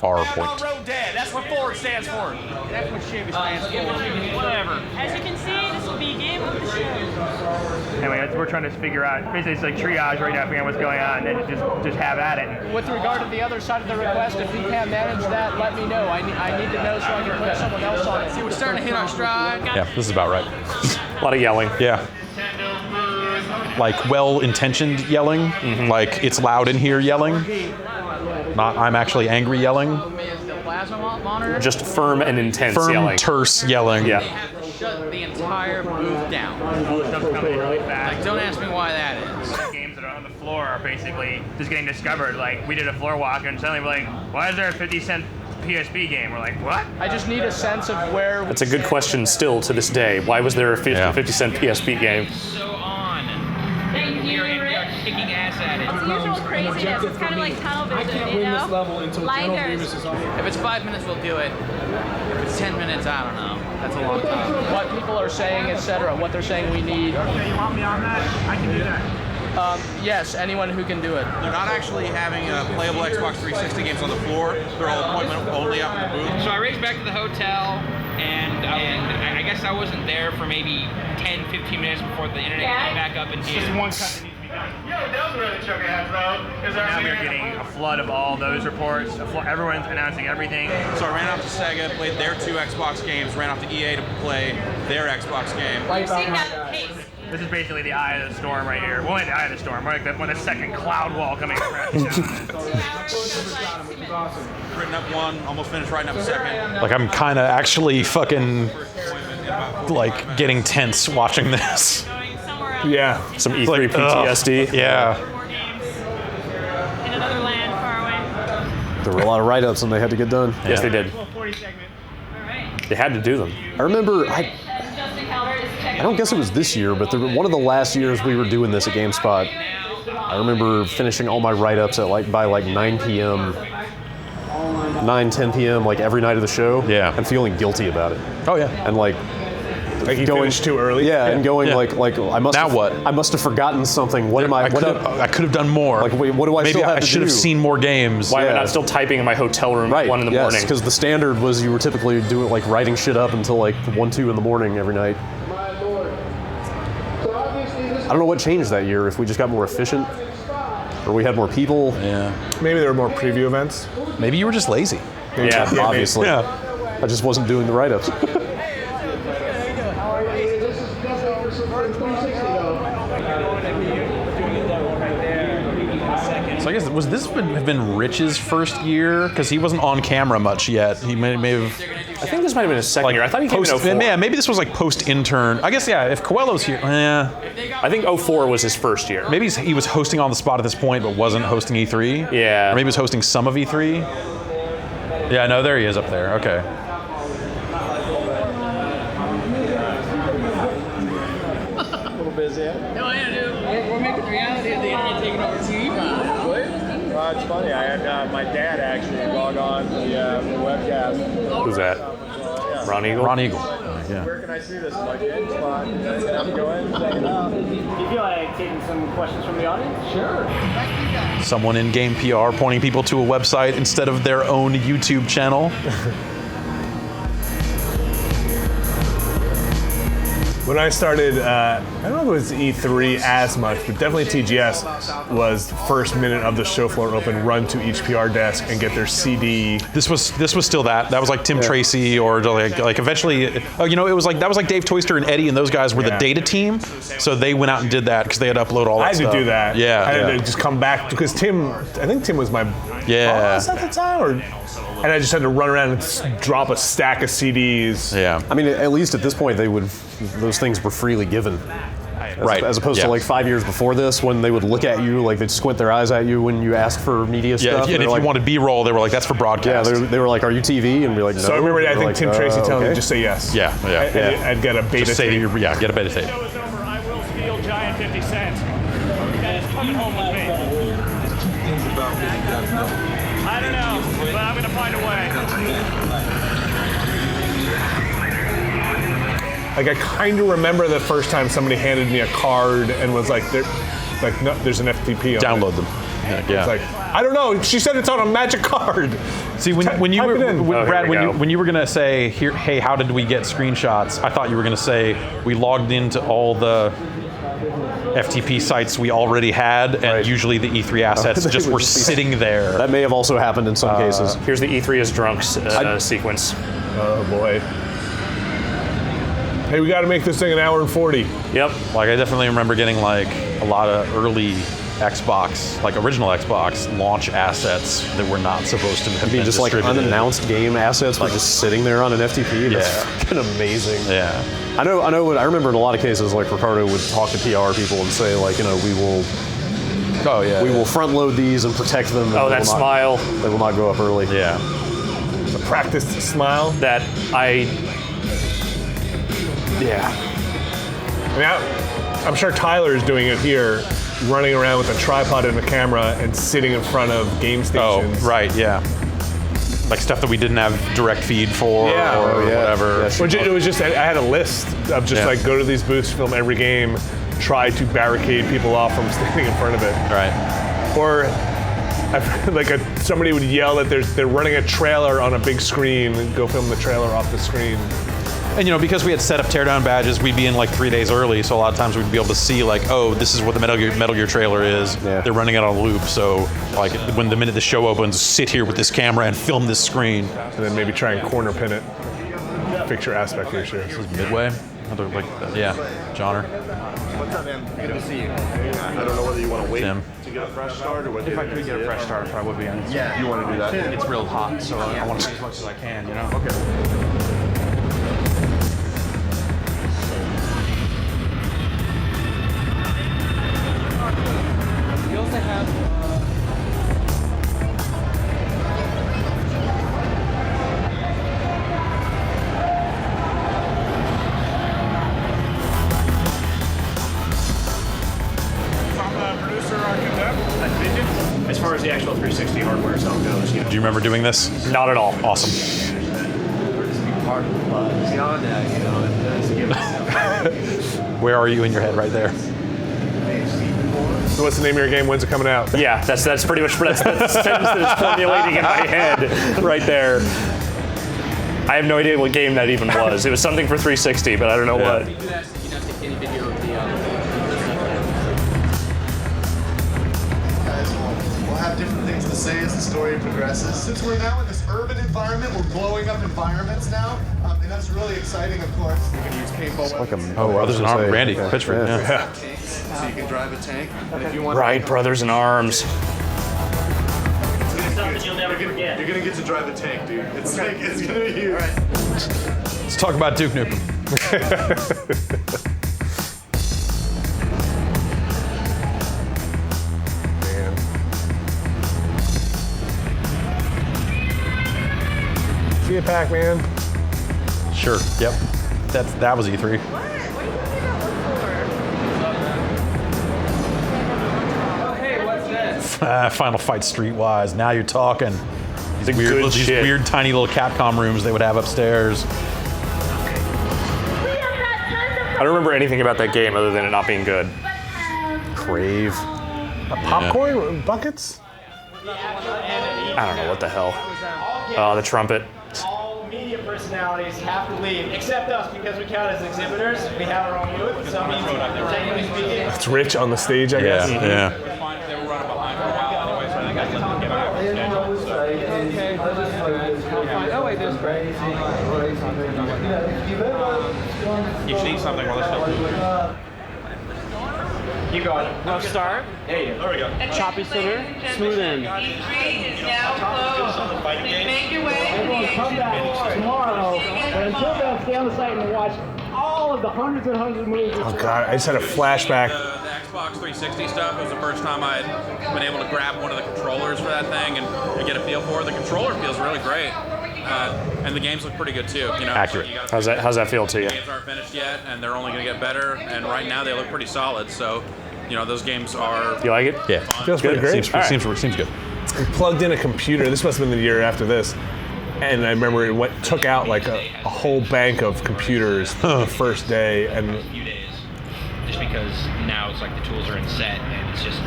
Farpoint. Road Dad. That's what Ford stands for. That's what Chevy stands for. Whatever. As you can see, this will be a game of the show. Anyway, we're trying to figure out, basically it's like triage right now, figuring out what's going on, and then just have at it. With regard to the other side of the request, if you can't manage that, let me know. I need to know so I can put someone else on it. See, we're starting to hit our stride. Yeah, this is about right. A lot of yelling. Yeah. Like well-intentioned yelling, like it's loud in here yelling. Not I'm actually angry yelling. Just firm and intense Firm, yelling. terse yelling. Yeah. Shut the entire booth down. Like, don't ask me why that is. Games that are on the floor are basically just getting discovered. Like, we did a floor walk and suddenly we're like, why is there a 50-cent PSP game? We're like, what? I just need a sense of where. That's a good question still to this day. Why was there a 50-cent PSP game? so on. And we are kicking ass at it. It's usual craziness. It's kind of like tunnel vision, you know? Lighters. If it's 5 minutes, we'll do it. If it's 10 minutes, I don't know. That's a long time. What people are saying, etc. What they're saying we need. Okay, you want me on that? I can do that. Yes, anyone who can do it. They're not actually having playable Xbox 360 games on the floor. They're all appointment only out in the booth. So I raced back to the hotel, and and I guess I wasn't there for maybe 10, 15 minutes before the internet came back up and Just one cut that needs to be done. Yo, that was really chugging heads though. Now we are getting a flood of all those reports. Everyone's announcing everything. So I ran off to Sega, played their 2 Xbox games, ran off to EA to play their Xbox game. This is basically the eye of the storm right here. Well, not the eye of the storm, right? When the second cloud wall coming crashing down. Written up 1, almost finished writing up a 2nd. Like I'm kind of actually fucking like getting tense watching this. Yeah. Some E3 PTSD. Yeah. In another land far away. There were a lot of write-ups and they had to get done. Yes, they did. They had to do them. I remember, I don't guess it was this year, but one of the last years we were doing this at GameSpot, I remember finishing all my write-ups at by 9 p.m., 10 p.m. like every night of the show. Yeah. And feeling guilty about it. Oh yeah. And like you finished too early. Yeah, and going like I must. Now what? I must have forgotten something. What am I? I could have done more. Like, what do I still have to do? I should have seen more games. Why am I not still typing in my hotel room at 1 in the morning? because the standard was you were typically doing like writing shit up until like 1, 2 in the morning every night. I don't know what changed that year. If we just got more efficient, or we had more people. Yeah. Maybe there were more preview events. Maybe you were just lazy. Yeah, obviously. Yeah. I just wasn't doing the write-ups. So I guess was this have been Rich's first year? Because he wasn't on camera much yet. He may have. I think this might have been his second year. I thought he came in 04. Yeah, maybe this was like post-intern. I guess, yeah, if Coelho's here, I think 04 was his first year. Maybe he was hosting on the spot at this point, but wasn't hosting E3. Yeah. Or maybe he was hosting some of E3. Yeah, no, there he is up there. Okay. A little busy. No, I do. We're making reality of the internet taking over TV. Well, it's funny. I had my dad actually log on the webcast. Who's that? Ron Eagle? Ron Eagle. Yeah. Where can I see this? I'm like, GameSpot. And I'm going, check it out. Do you feel like taking some questions from the audience? Sure. Someone in game PR pointing people to a website instead of their own YouTube channel. When I started, I don't know if it was E3 as much, but definitely TGS was the first minute of the show floor open, run to each PR desk and get their CD. This was still that. That was like Tim Tracy or like eventually, it was like that was like Dave Toyster and Eddie and those guys were the data team. So they went out and did that because they had to upload all that stuff. I had to do that. Yeah. I had to just come back because I think Tim was my boss at the time, and I just had to run around and drop a stack of CDs. Yeah. I mean, at least at this point, those things were freely given. As opposed to like 5 years before this, when they would look at you, like they'd squint their eyes at you when you asked for media stuff. Yeah, and if you wanted B-roll, they were like, that's for broadcast. Yeah, they were like, are you TV? And be like, no. So I remember, I think Tim Tracy telling me just say yes. Yeah. I'd get a beta just say tape. Get a beta tape. I will steal giant 50 cents. And it's coming home with me. I don't know, but I'm going to find a way. Like I kind of remember the first time somebody handed me a card and was like, no, there's an FTP on Download it. them. Yeah. It's like, I don't know. She said it's on a magic card. See, when you were Brad, when when you were gonna say, hey, how did we get screenshots? I thought you were gonna say we logged into all the FTP sites we already had, and usually the E3 assets just were sitting there. That may have also happened in some cases. Here's the E3 is drunk sequence. Oh boy. Hey, we got to make this thing an hour and 40. Yep. Like I definitely remember getting like a lot of early Xbox, like original Xbox launch assets that were not supposed to have been just like distributed. unannounced game assets were just sitting there on an FTP. That's fucking amazing. Yeah. I know. I remember in a lot of cases, like Ricardo would talk to PR people and say, like, we will. Oh yeah. We will front load these and protect them. Oh, that smile. They will not go up early. Yeah. The practiced smile. That Yeah. I mean, I'm sure Tyler is doing it here, running around with a tripod and a camera and sitting in front of game stations. Oh, right, yeah. Like stuff that we didn't have direct feed for or whatever. It was just, I had a list of just like, go to these booths, film every game, try to barricade people off from standing in front of it. Right. Or somebody would yell that they're running a trailer on a big screen, and go film the trailer off the screen. And because we had set up teardown badges, we'd be in like 3 days early, so a lot of times we'd be able to see like, oh, this is what the Metal Gear trailer is. Yeah. They're running it on a loop, so like when the minute the show opens, sit here with this camera and film this screen. And then maybe try and corner pin it. Fix your aspect ratio. This is Midway. Yeah, Johnner. What's up, man? Good to see you. I don't know whether you want to wait to get a fresh start or whether If I could get a fresh start, I probably would be. Yeah, you want to do that? It's real hot, so I want to see as much as I can, Okay. We also have As far as the actual 360 hardware itself goes, Do you remember doing this? Not at all. Awesome. Beyond that, it does give us Where are you in your head right there? So what's the name of your game? When's it coming out? Yeah, that's pretty much that's the sentence that is formulating in my head right there. I have no idea what game that even was. It was something for 360, but I don't know what. We'll have different things to say as the story progresses. Since we're now in this urban environment, we're blowing up environments now, and that's really exciting, of course. You can use paintball Brothers in Arms, Randy Pitchford. Yeah. so you can drive a tank. And if you want Right, Brothers in Arms. You'll never forget. You're gonna get to drive a tank, dude. It's gonna be huge. Let's talk about Duke Nukem. See you, Pac-Man. Sure. Yep. That was E3. Final Fight Streetwise. Now you're talking. These weird, tiny little Capcom rooms they would have upstairs. I don't remember anything about that game other than it not being good. Crave. Popcorn buckets? I don't know what the hell. Oh, the trumpet. All media personalities have to leave, except us, because we count as exhibitors. We have our own booth, so technically speaking. It's Rich on the stage, I guess. Yeah. They were running behind for a while anyway, so I think I just get back on schedule. Oh wait, there's You should eat something while they're still. You got it. no start. There we go. Choppy center, smooth end. Make your way. Everyone come back tomorrow. But until then, stay on the site and watch all of the hundreds and hundreds of movies. Oh God, I just had a flashback. The Xbox 360 stuff was the first time I'd been able to grab one of the controllers for that thing and get a feel for it. The controller feels really great. And the games look pretty good too. Accurate. How's that feel to you? The games aren't finished yet, and they're only going to get better. And right now they look pretty solid. So, those games are. You like it? Yeah. Feels pretty great. Seems good. I plugged in a computer. This must have been the year after this. And I remember it took out like a whole bank of computers the first day. And just because now it's like the tools are in set and it's just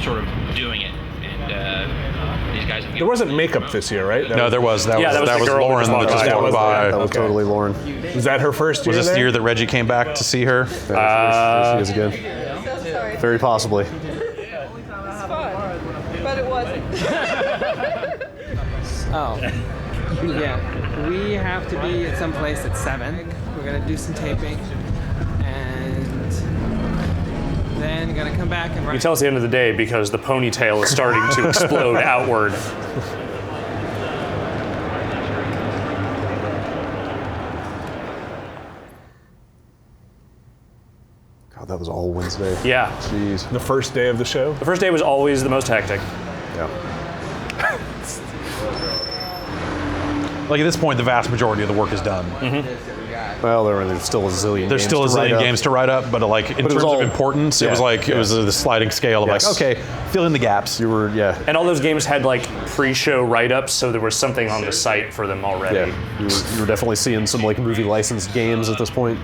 sort of doing it. And these guys have there wasn't makeup this year, right? There was. That was Lauren that just walked by. That was totally Lauren. Was that her first year? Was this the year that Reggie came back to see her? She is again. Very possibly. But it wasn't. Oh. Yeah. We have to be at some place at 7. We're gonna do some taping. And then gonna come back and You can tell it's the end of the day because the ponytail is starting to explode outward. God, that was all Wednesday. Yeah. Jeez. The first day of the show? The first day was always the most hectic. Yeah. Like at this point, the vast majority of the work is done. Well, there's still a zillion. There's still a zillion games to write up, but like in terms of importance, it was like it was the sliding scale of like, okay, fill in the gaps. You were And all those games had like pre-show write-ups, so there was something on the site for them already. Yeah, you were definitely seeing some like movie licensed games at this point.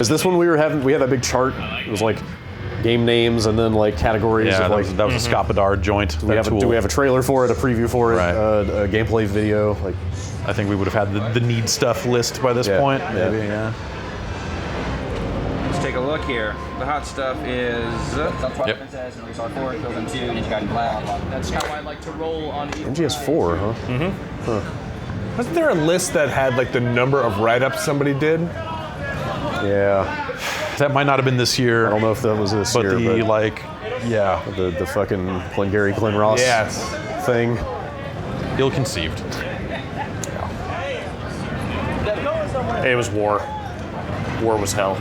Is this one we had that big chart? It was like game names and then like categories. Yeah, of, like, that was a Scott Bedard joint. Do we have a trailer for it, a preview for it, a gameplay video? Like, I think we would have had the need stuff list by this point. Maybe, yeah. Let's take a look here. The hot stuff is Princess and R4, Kills M2, Ninja Gaiden Black. That's how I like to roll on MGS4, huh? Mm-hmm. Huh. Wasn't there a list that had like the number of write-ups somebody did? Yeah. That might not have been this year. I don't know if that was this year, but the fucking Glengarry Glen Ross thing. Ill-conceived. It was war. War was hell.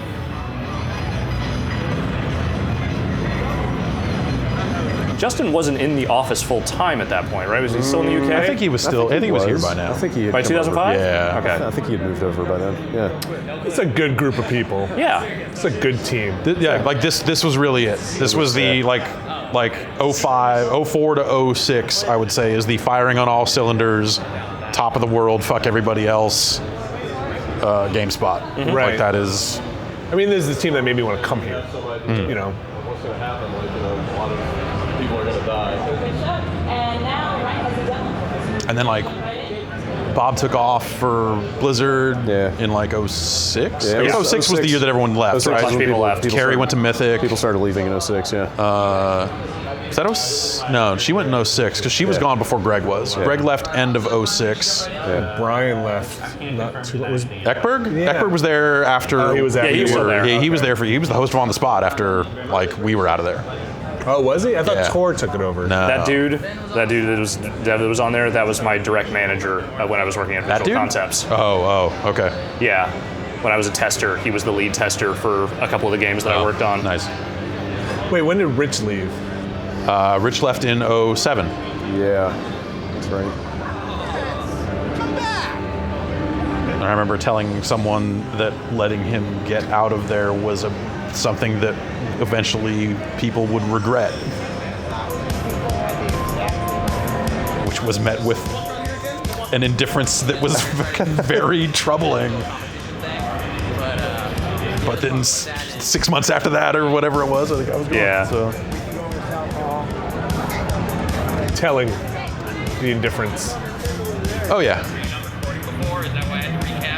Justin wasn't in the office full time at that point, right? Was he still in the UK? I think he was still. I think he was here by now. I think he had by come 2005. over. Yeah. Okay. I think he had moved over by then. Yeah. It's a good group of people. Yeah. It's a good team. Yeah, like this was really it. This was the like 04 to 06, I would say, is the firing on all cylinders, top of the world, fuck everybody else, GameSpot. Mm-hmm. Right. Like that is. I mean, this is the team that made me want to come here. You know. What's going to happen? Like, a lot of people are going to die. And then like Bob took off for Blizzard in like 06. Yeah, I guess 06 was the year that everyone left, 06 right? people left. Carrie went to Mythic. People started leaving in 06, yeah. Was that No, she went in 06 because she was gone before Greg was. Yeah. Greg left end of 06. Yeah. Brian left not too long. Eckberg? Yeah. Eckberg was there after. Oh, he was there. Yeah, he was there. there. He was there he was the host of On the Spot after like we were out of there. Oh, was he? I thought Tor took it over. No. That dude that was on there, that was my direct manager when I was working at Visual Concepts. Oh, okay. Yeah. When I was a tester, he was the lead tester for a couple of the games that I worked on. Nice. Wait, when did Rich leave? Rich left in 07. Yeah, that's right. And I remember telling someone that letting him get out of there was something that eventually people would regret, which was met with an indifference that was very troubling. But then 6 months after that, or whatever it was, I think I was gone. Yeah. So. Telling the indifference. Oh yeah.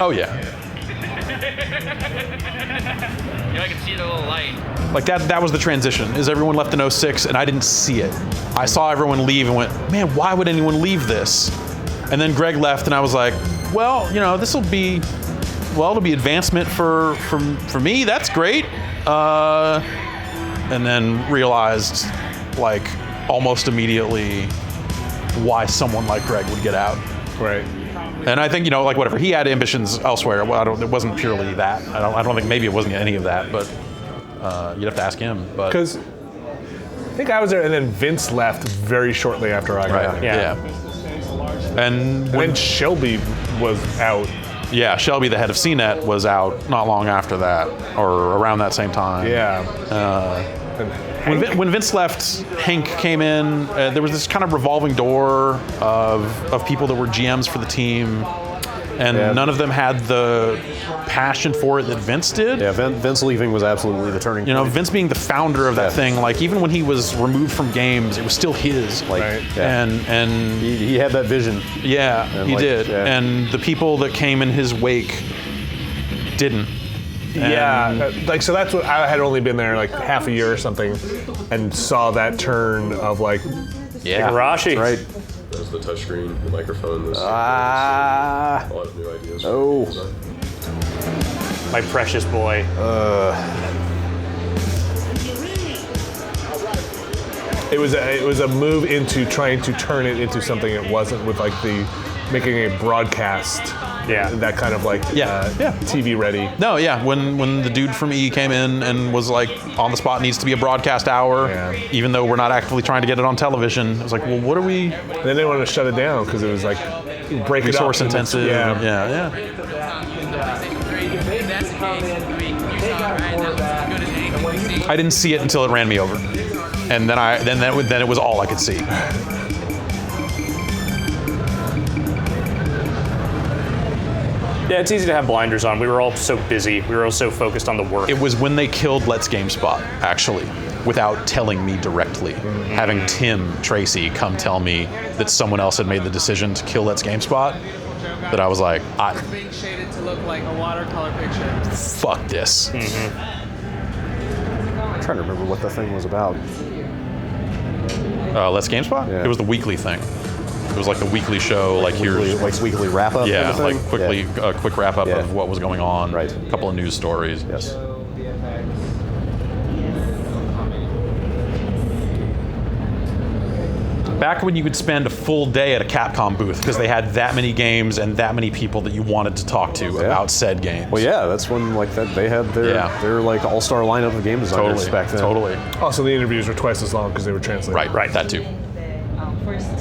Oh yeah. I can see the little light. Like that was the transition, is everyone left in 06 and I didn't see it. I saw everyone leave and went, man, why would anyone leave this? And then Greg left and I was like, well, you know, it'll be advancement for me, that's great. And then realized like almost immediately why someone like Greg would get out. Right. And I think, you know, like whatever, he had ambitions elsewhere. Well, it wasn't purely that. I don't think maybe it wasn't any of that, but you'd have to ask him. Because I think I was there, and then Vince left very shortly after I got there. Yeah. And then Shelby was out. Yeah, Shelby, the head of CNET, was out not long after that, or around that same time. Yeah. When Vince left, Hank came in. There was this kind of revolving door of people that were GMs for the team, and none of them had the passion for it that Vince did. Yeah, Vince leaving was absolutely the turning point. You know, Vince being the founder of that thing, like even when he was removed from games, it was still his. Like, and he had that vision. Yeah, he did. Yeah. And the people that came in his wake didn't. Yeah, like so that's what I had only been there like half a year or something, and saw that turn of like, Igarashi. Right. There's the touchscreen, the microphone, a lot of new ideas. Oh, my precious boy. It was a move into trying to turn it into something it wasn't, with like the making a broadcast. Yeah. That kind of like TV ready. No, yeah. When the dude from E came in and was like, On the Spot needs to be a broadcast hour, even though we're not actively trying to get it on television. I was like, well, what are we? Then they wanted to shut it down because it was like break it up. Resource intensive. Yeah. I didn't see it until it ran me over, and then it was all I could see. Yeah, it's easy to have blinders on. We were all so busy. We were all so focused on the work. It was when they killed Let's GameSpot, actually, without telling me directly. Having Tim Tracy come tell me that someone else had made the decision to kill Let's GameSpot that I was like, It's being shaded to look like a watercolor picture. fuck this. I'm trying to remember what the thing was about. Let's GameSpot? Yeah. It was the weekly thing. It was like the weekly show, like here's weekly wrap up. Yeah, kind of thing? like quickly a quick wrap up of what was going on. Right. A couple of news stories. Yes. Back when you could spend a full day at a Capcom booth because they had that many games and that many people that you wanted to talk to about said games. Well, yeah, that's when like that they had their like all-star lineup of game designers back then. Totally. Also, the interviews were twice as long because they were translated. Right, that too.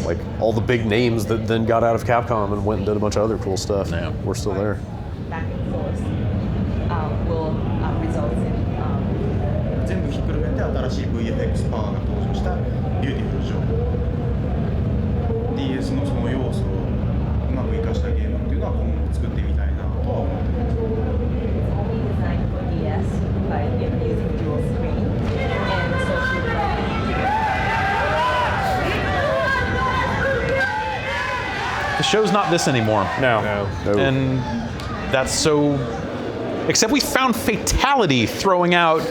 Like all the big names that then got out of Capcom and went and did a bunch of other cool stuff. Yeah. We're still there. Back and forth will result in 全部ひっくるめて新しい VFX パワーが登場したビューティフルジョー DS のその要素をうまく活かしたゲームっていうのは今後作ってみたいなとは思ってます。 designed for DS by using dual screen and social The show's not this anymore. No. And that's so. Except we found Fatality throwing out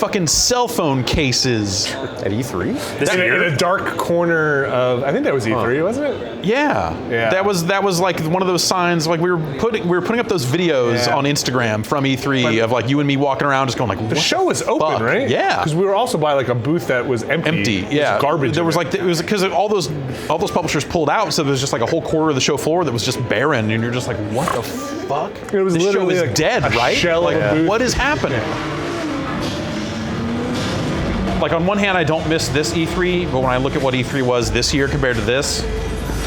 fucking cell phone cases at E3. In a dark corner of, I think that was E3, wasn't it? Yeah. That was like one of those signs. Like we were putting up those videos on Instagram from E3 of like you and me walking around, just going like, The show was open, right? Yeah. Because we were also by like a booth that was empty. Yeah. Just garbage. There was like it was because all those publishers pulled out, so there was just like a whole quarter of the show floor that was just barren, and you're just like, what the fuck? It was this show literally is like dead, a right? shell of Like a booth. what is happening? Like on one hand, I don't miss this E3, but when I look at what E3 was this year compared to this,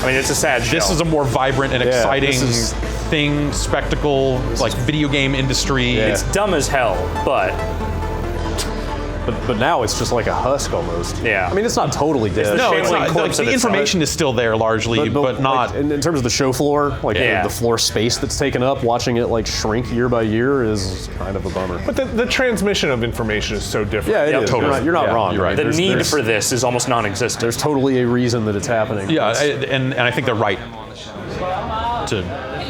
I mean, it's a sad show. This is a more vibrant and exciting thing, spectacle, like video game industry. It's dumb as hell, but now it's just like a husk almost. Yeah. I mean, it's not totally dead. No, it's not. Like, the information is still there largely, but not. Like, in terms of the show floor, like the floor space that's taken up, watching it like shrink year by year is kind of a bummer. But the transmission of information is so different. Yeah, it is. Totally. You're not wrong. You're right. The need for this is almost non-existent. There's totally a reason that it's happening. Yeah, and I think they're right to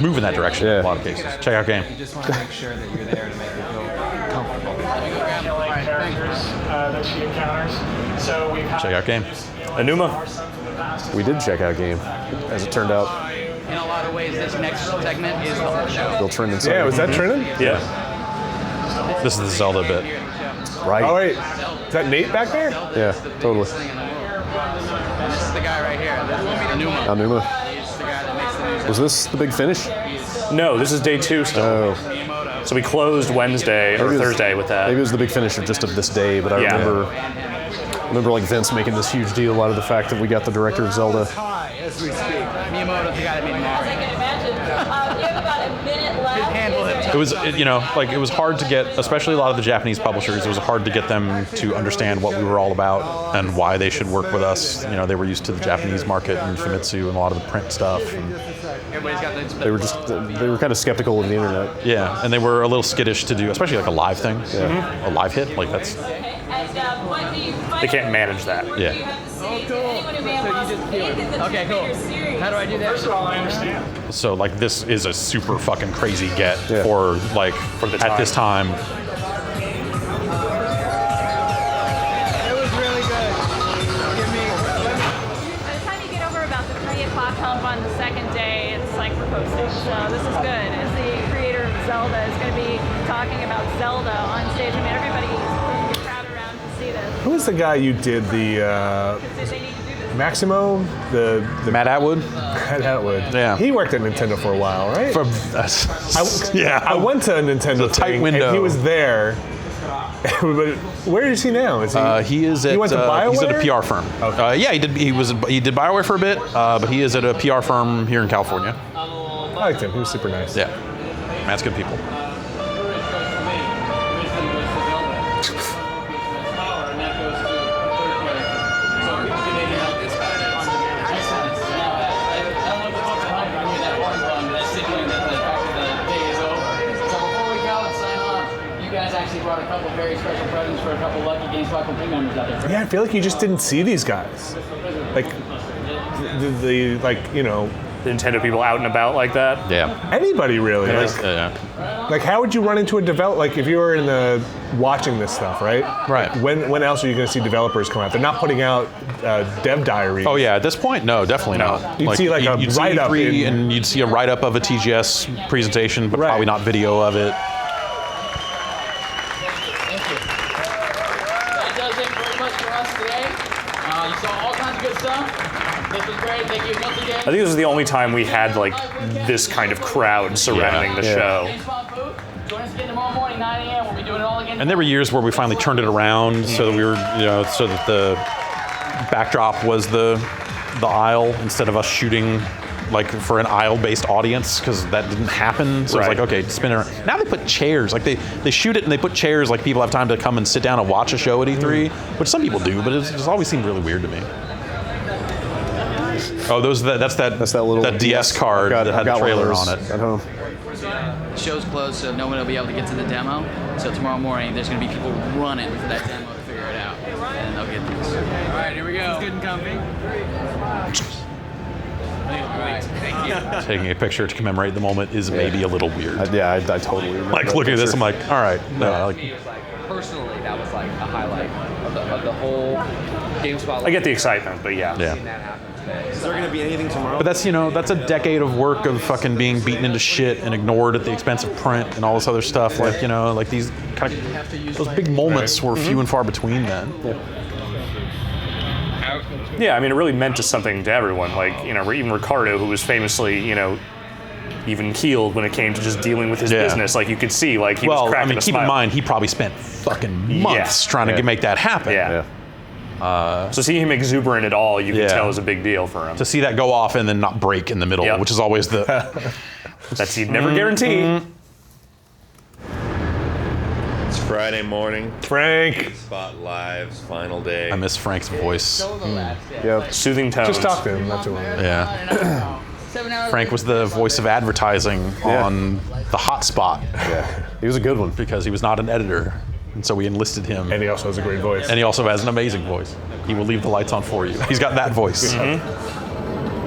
move in that direction in a lot of cases. Check out game. You just want to make sure that you're there to make it feel comfortable. That she encounters. So we've had Check out game. Enuma. We did check out game, as it turned out. In a lot of ways, this next segment is the whole show. Bill Trinan. Yeah, was that Trinan? Yeah. This is the Zelda bit. Right. Oh, wait. Is that Nate back there? Yeah, totally. This is the guy right here. This is Enuma. Anuma. He's the guy that makes the music. Was this the big finish? No, this is day 2 still. Oh. So we closed Wednesday or Thursday with that. Maybe it was the big finish of this day, but I remember like Vince making this huge deal out of the fact that we got the director of Zelda. As we speak. Miyamoto's the guy that made Mario. I can imagine. You have about a minute left. It was, it was hard to get, especially a lot of the Japanese publishers, it was hard to get them to understand what we were all about and why they should work with us. You know, they were used to the Japanese market and Famitsu and a lot of the print stuff. And Everybody's got they were kind of skeptical of the internet. yeah, and they were a little skittish to do, especially like a live thing, a live hit. Like that's, They can't manage that. yeah. Okay, cool. How do I do that? First of all, I understand. So like this is a super fucking crazy get for like at this time. It was really good. By the time you get over about the 3 o'clock hump on the second day, it's like we're posting. So this is good. As the creator of Zelda is going to be talking about Zelda on stage. I mean, everybody is pulling the crowd around to see this. Who was the guy you did the Maximo? The Matt Atwood? Matt Atwood. Yeah. He worked at Nintendo for a while, right? I went to a Nintendo tight thing, window. and he was there. But where is he now? Is he? He is at. He went to BioWare? He's at a PR firm. Okay. Yeah, he did. He did BioWare for a bit, but he is at a PR firm here in California. I liked him. He was super nice. Yeah, Matt's good people. Brought a couple very special presents for a couple lucky GameSpot Complete members out there. Yeah, I feel like you just didn't see these guys. Like, the Nintendo people out and about like that. Yeah. Anybody really? Like, how would you run into a develop? Like, if you were in the watching this stuff, right? Right. When else are you going to see developers come out? They're not putting out dev diaries. Oh yeah, at this point, no, definitely not. You'd see like a you'd see write-up E3 in- and you'd see a write-up of a TGS presentation, but probably not video of it. That does it pretty much for us today. You saw all kinds of good stuff. This was great. Thank you once again. I think this was the only time we had like this kind of crowd surrounding the show. Join us again tomorrow morning, 9 a.m. We'll be doing it all again. And there were years where we finally turned it around so that we were, so that the backdrop was the aisle instead of us shooting like for an aisle-based audience, because that didn't happen. So it's like, okay, spin it around. Now they put chairs, like they shoot it and they put chairs, like people have time to come and sit down and watch a show at E3, which some people do, but it's always seemed really weird to me. Oh, that's that little DS card that had the trailer on it. At home. The show's closed, so no one will be able to get to the demo. So tomorrow morning, there's going to be people running for that demo to figure it out, and they'll get this. All right, here we go. It's good and comfy. Thank you. Taking a picture to commemorate the moment is maybe a little weird. I totally remember like that looking at this, picture. I'm like, all right, no, like. Personally, that was like a highlight of the whole GameSpot. I get the excitement, but yeah. Seeing that happen today. Is there going to be anything tomorrow? But that's that's a decade of work of fucking being beaten into shit and ignored at the expense of print and all this other stuff. Like like these kind of those big moments were few and far between then. Yeah, I mean, it really meant to something to everyone. Like, even Ricardo, who was famously, even keeled when it came to just dealing with his business. Like, you could see, like, he was cracking a keep smile. in mind, he probably spent fucking months trying to make that happen. Yeah. So seeing him exuberant at all, you can tell is a big deal for him. To see that go off and then not break in the middle, which is always the... That's he'd never guarantee. It's Friday morning. Frank. Spot Live's final day. I miss Frank's voice. Yep. Soothing tones. Just talk to him, not too long. Yeah. Frank was the voice of advertising on the hot spot. Yeah, he was a good one. Because he was not an editor. And so we enlisted him. And he also has a great voice. And he also has an amazing voice. He will leave the lights on for you. He's got that voice.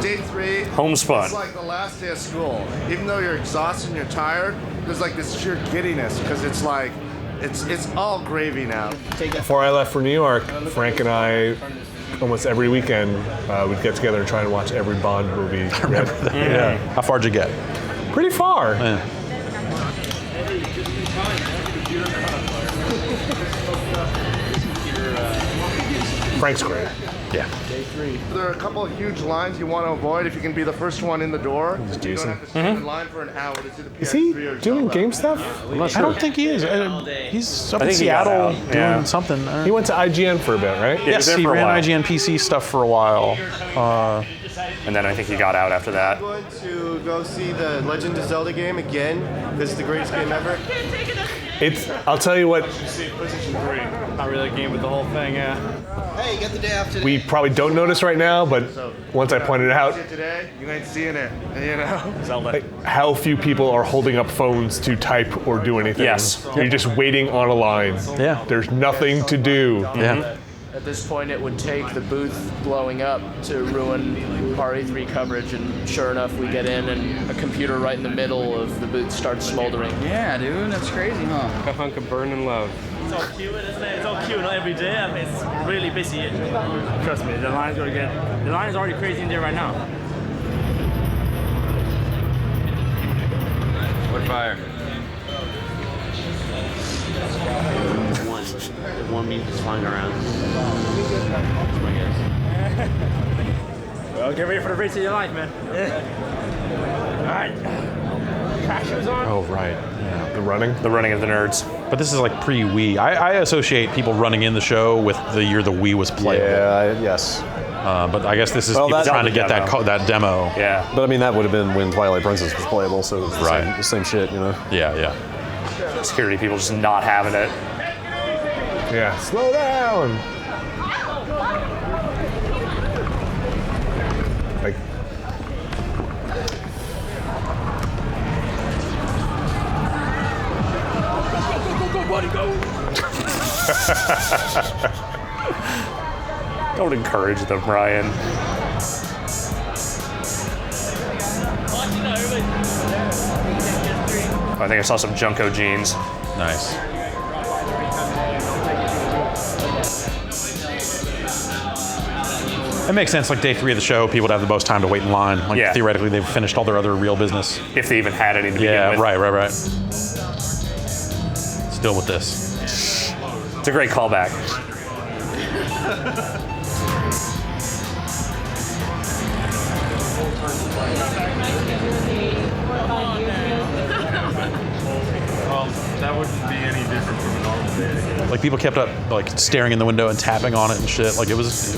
Day 3. Homespun. It's like the last day of school. Even though you're exhausted and you're tired, there's like this sheer giddiness because it's like, it's all gravy now. Before I left for New York, Frank and I, almost every weekend, we'd get together and try and watch every Bond movie. I remember that. Yeah. How far'd you get? Pretty far. Yeah. Frank's great. Yeah. There are a couple of huge lines you want to avoid if you can be the first one in the door. You don't have to stand in line for an hour to see the PS3 Is he or doing game stuff? I'm not sure. I don't think he is. He's up in think he got Seattle out. doing Yeah. something. He went to IGN for a bit, right? Yes, he ran IGN PC stuff for a while. And then I think he got out after that. I'm going to go see the Legend of Zelda game again. This is the greatest game ever. I'll tell you what, PlayStation 3. Not really a game, but the whole thing, yeah. Hey, you got the day off today. we probably don't notice right now, but once I pointed it out, Today, you ain't seeing it, you know? like, how few people are holding up phones to type or do anything. Yes. You're just waiting on a line. Yeah. There's nothing to do. Yeah. At this point, it would take the booth blowing up to ruin our E3 coverage, and sure enough, we get in, and a computer right in the middle of the booth starts smoldering. Yeah, dude, that's crazy, huh? A hunk of burning love. It's all cute, isn't it? It's all cute, not every day. I mean, it's really busy. Trust me, the line's already crazy in there right now. What fire? One meat is flying around. That's my guess. Well, get ready for the race of your life, man. All right. Crash shoes on. Oh, right. Yeah. The running of the nerds. But this is like pre-Wii. I associate people running in the show with the year the Wii was playable. Yeah, yes. But I guess this is people trying to get that demo. Yeah. But I mean, that would have been when Twilight Princess was playable, so it was the same shit, you know? Yeah, yeah. Security people just not having it. Yeah. Slow down. Like, Go, buddy, go. Don't encourage them, Ryan. I think I saw some Junko jeans. Nice. It makes sense. Like day 3 of the show, people would have the most time to wait in line. Like Yeah. theoretically, they've finished all their other real business. If they even had any to begin Yeah, with. right. Still with this. It's a great callback. Well, that wouldn't be any different from a normal day. Like people kept up, like staring in the window and tapping on it and shit. Like it was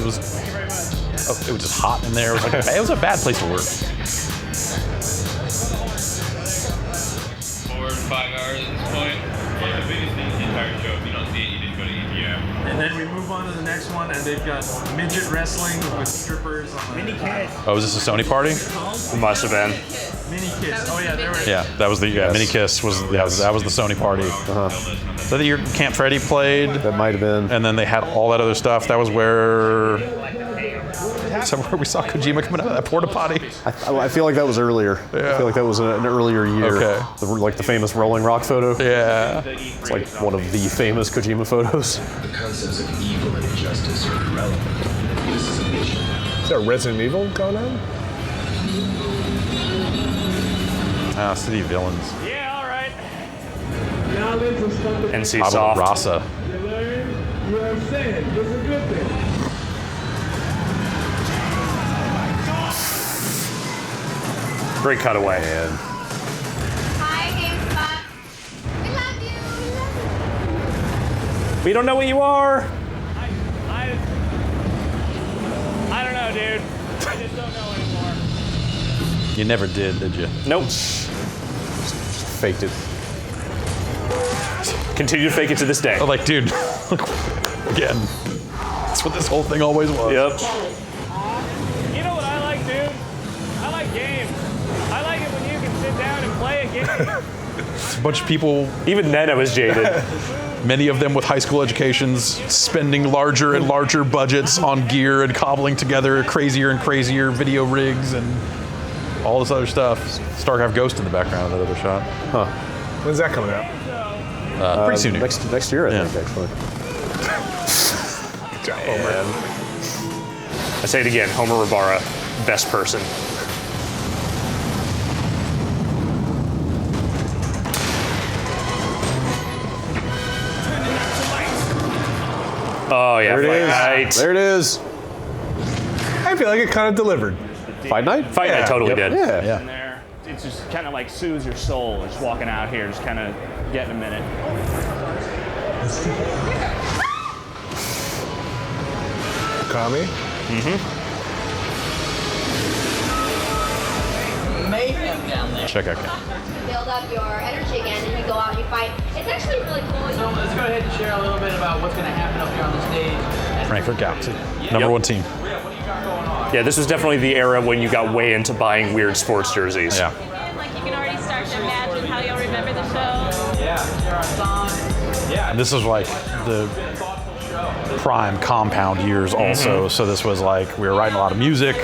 just hot in there. It was like it was a bad place to work. 4 to 5 hours at this point. Yeah, the biggest thing is the entire show. If you don't see it, you didn't go to EPM. And then we move on to the next one, and they've got midget wrestling with strippers on the mini kids. Oh, was this a Sony party? Must have been. Mini kids. Oh yeah, there were. Yeah, that was the Mini Kiss was that was the Sony party. So the year Camp Freddy played. That might have been. And then they had all that other stuff. That was where somewhere we saw Kojima coming out of that porta potty. I feel like that was earlier. I feel like that was an earlier year. Okay. Like the famous Rolling Rock photo. Yeah. It's like one of the famous Kojima photos. The concepts of evil and injustice are irrelevant. This is a mission. Is there Resident Evil going on? City Villains. Yeah, all right. NC Pablo Soft. Rasa. You learn, you understand. It's a good thing. Great cutaway. Hi, GameSpot. We love you. We don't know what you are. I don't know, dude. I just don't know anymore. You never did you? Nope. Faked it. Continue to fake it to this day. Oh, like, dude, again, that's what this whole thing always was. Yep. You know what I like, dude? I like games. I like it when you can sit down and play a game. It's a bunch of people. Even then, I was jaded. Many of them with high school educations, spending larger and larger budgets on gear and cobbling together crazier and crazier video rigs and all this other stuff. StarCraft Ghost in the background of that other shot. Huh. When's that coming out? Pretty soon. Next year, I think, actually. Good job, Homer. I say it again, Homer Rabara, best person. Oh yeah, There it is. Night. There it is. I feel like it kind of delivered. Fight Night? Fight Night totally did. Yeah. In there, it's just kind of like soothes your soul. Just walking out here, just kind of getting a minute. Kami? Mayhem down there. Check out. Build up your energy again, and you go out and you fight. It's actually really cool. So let's go ahead and share a little bit about what's going to happen up here on the stage. Frankfurt Galaxy, number one team. Yeah, this was definitely the era when you got way into buying weird sports jerseys. Yeah. Like you can already start to imagine how you'll remember the show. Yeah, share our songs. Yeah. And this is like the prime compound years also. So this was like, we were writing a lot of music,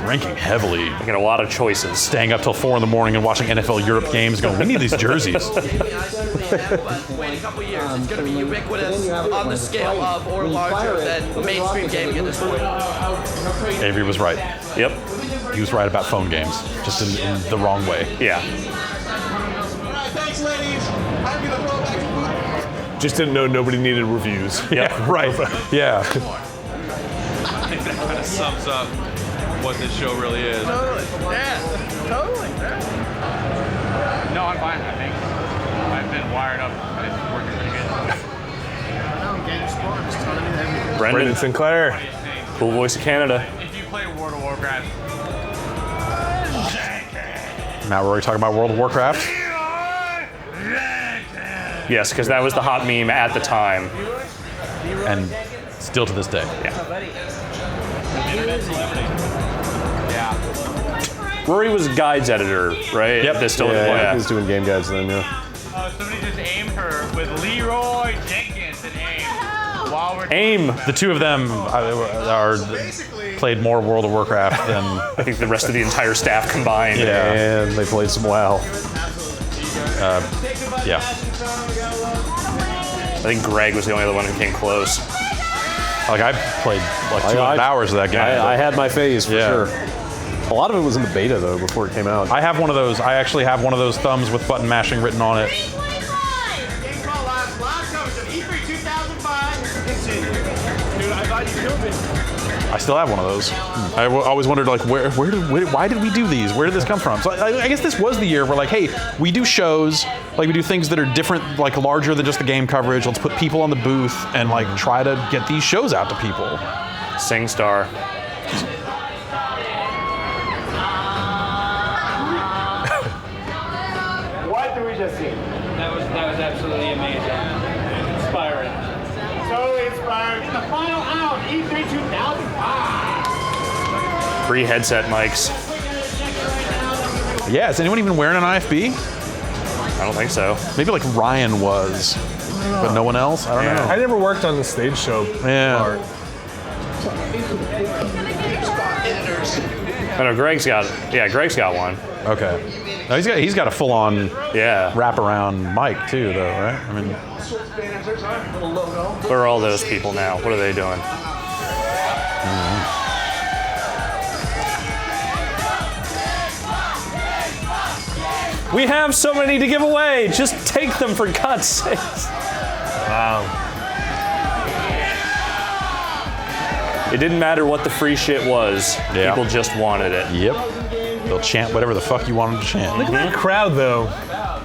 drinking heavily. Making a lot of choices. Staying up till 4 in the morning and watching NFL Europe games going, we need these jerseys. In a couple years, it's going to be ubiquitous on the scale of or larger than mainstream gaming at this point. Avery was right. Yep. He was right about phone games, just in the wrong way. Yeah. Thanks, ladies. I'm going to throw it back to Booth. Just didn't know nobody needed reviews. Yeah, right. Yeah. I think that kind of sums up what this show really is. Totally. Yeah. Totally. No, I'm fine, I think. I've been wired up. It's working pretty good. Brendan Sinclair. Cool voice of Canada. If you play World of Warcraft, Matt, we're already talking about World of Warcraft. Yes, because that was the hot meme at the time. And still to this day. Rory was Guides editor, right? Yep. That's still Yeah, he was doing game guides then, yeah. somebody just aimed her with Leroy Jenkins and AIM. While we're AIM. The two of them are played more World of Warcraft than I think the rest of the entire staff combined. Yeah. And they played some WoW. Yeah. I think Greg was the only other one who came close. Like I played like 200 hours of that game. I had my phase for sure. A lot of it was in the beta though before it came out. I have one of those. I actually have one of those thumbs with button mashing written on it. I still have one of those. I always wondered, like, why did we do these? Where did this come from? So I guess this was the year where, like, hey, we do shows, like, we do things that are different, like, larger than just the game coverage. Let's put people on the booth and, like, try to get these shows out to people. SingStar. What did we just see? That was absolutely amazing. Inspiring. Totally inspiring. The final out, E3 2005. Free headset mics. Yeah, is anyone even wearing an IFB? I don't think so. Maybe like Ryan was, but no one else? I don't know. I never worked on the stage show part. I know Greg's got one. Okay. No, he's got a full-on wraparound mic too, though, right? I mean, where are all those people now? What are they doing? We have so many to give away. Just take them for God's sakes. Wow. It didn't matter what the free shit was. Yeah. People just wanted it. Yep. They'll chant whatever the fuck you want them to chant. Look at that crowd, though.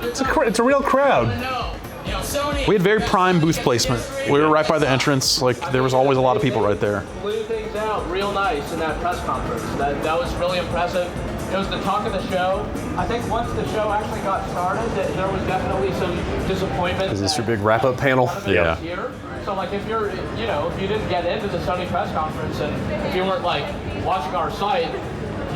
It's a real crowd. We had very prime booth placement. We were right by the entrance. Like, there was always a lot of people right there. Blew things out real nice in that press conference. That was really impressive. It was the talk of the show. I think once the show actually got started, there was definitely some disappointment. Is this your big wrap-up panel? Yeah. Here. So like if you're, if you didn't get into the Sony press conference and if you weren't like watching our site,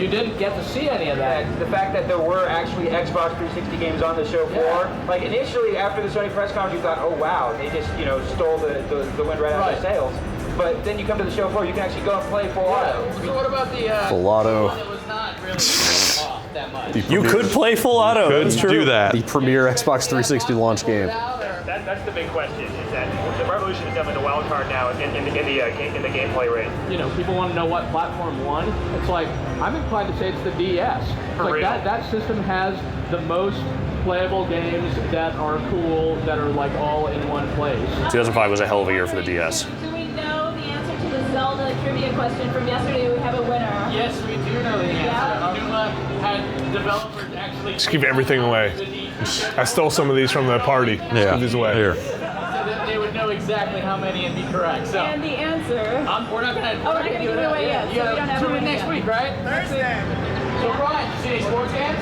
you didn't get to see any of that. The fact that there were actually Xbox 360 games on the show floor, like initially after the Sony press conference, you thought, oh wow, they just stole the wind right out of their sails. But then you come to the show floor, you can actually go and play full auto. So what about the full auto? It was not really off that much. You could play full auto. Could do that. The premier Xbox 360 launch game. That's the big question. Is that the Revolution is definitely the wild card now in the gameplay rate. People want to know what platform won. It's like I'm inclined to say it's the DS. For real? That system has the most playable games that are cool, that are like all in one place. 2005 was a hell of a year for the DS. Do we know the answer to the Zelda trivia question from yesterday? We have a winner. Yes, we do know the answer. Numa had developers actually Just give everything away. I stole some of these from the party. Just give these away. Here. so that they would know exactly how many and be correct. So And the answer. we're not gonna. We're not gonna give it away yet. So we don't have tune it in next yet. week, right? Thursday. So Brian, you see any sports games?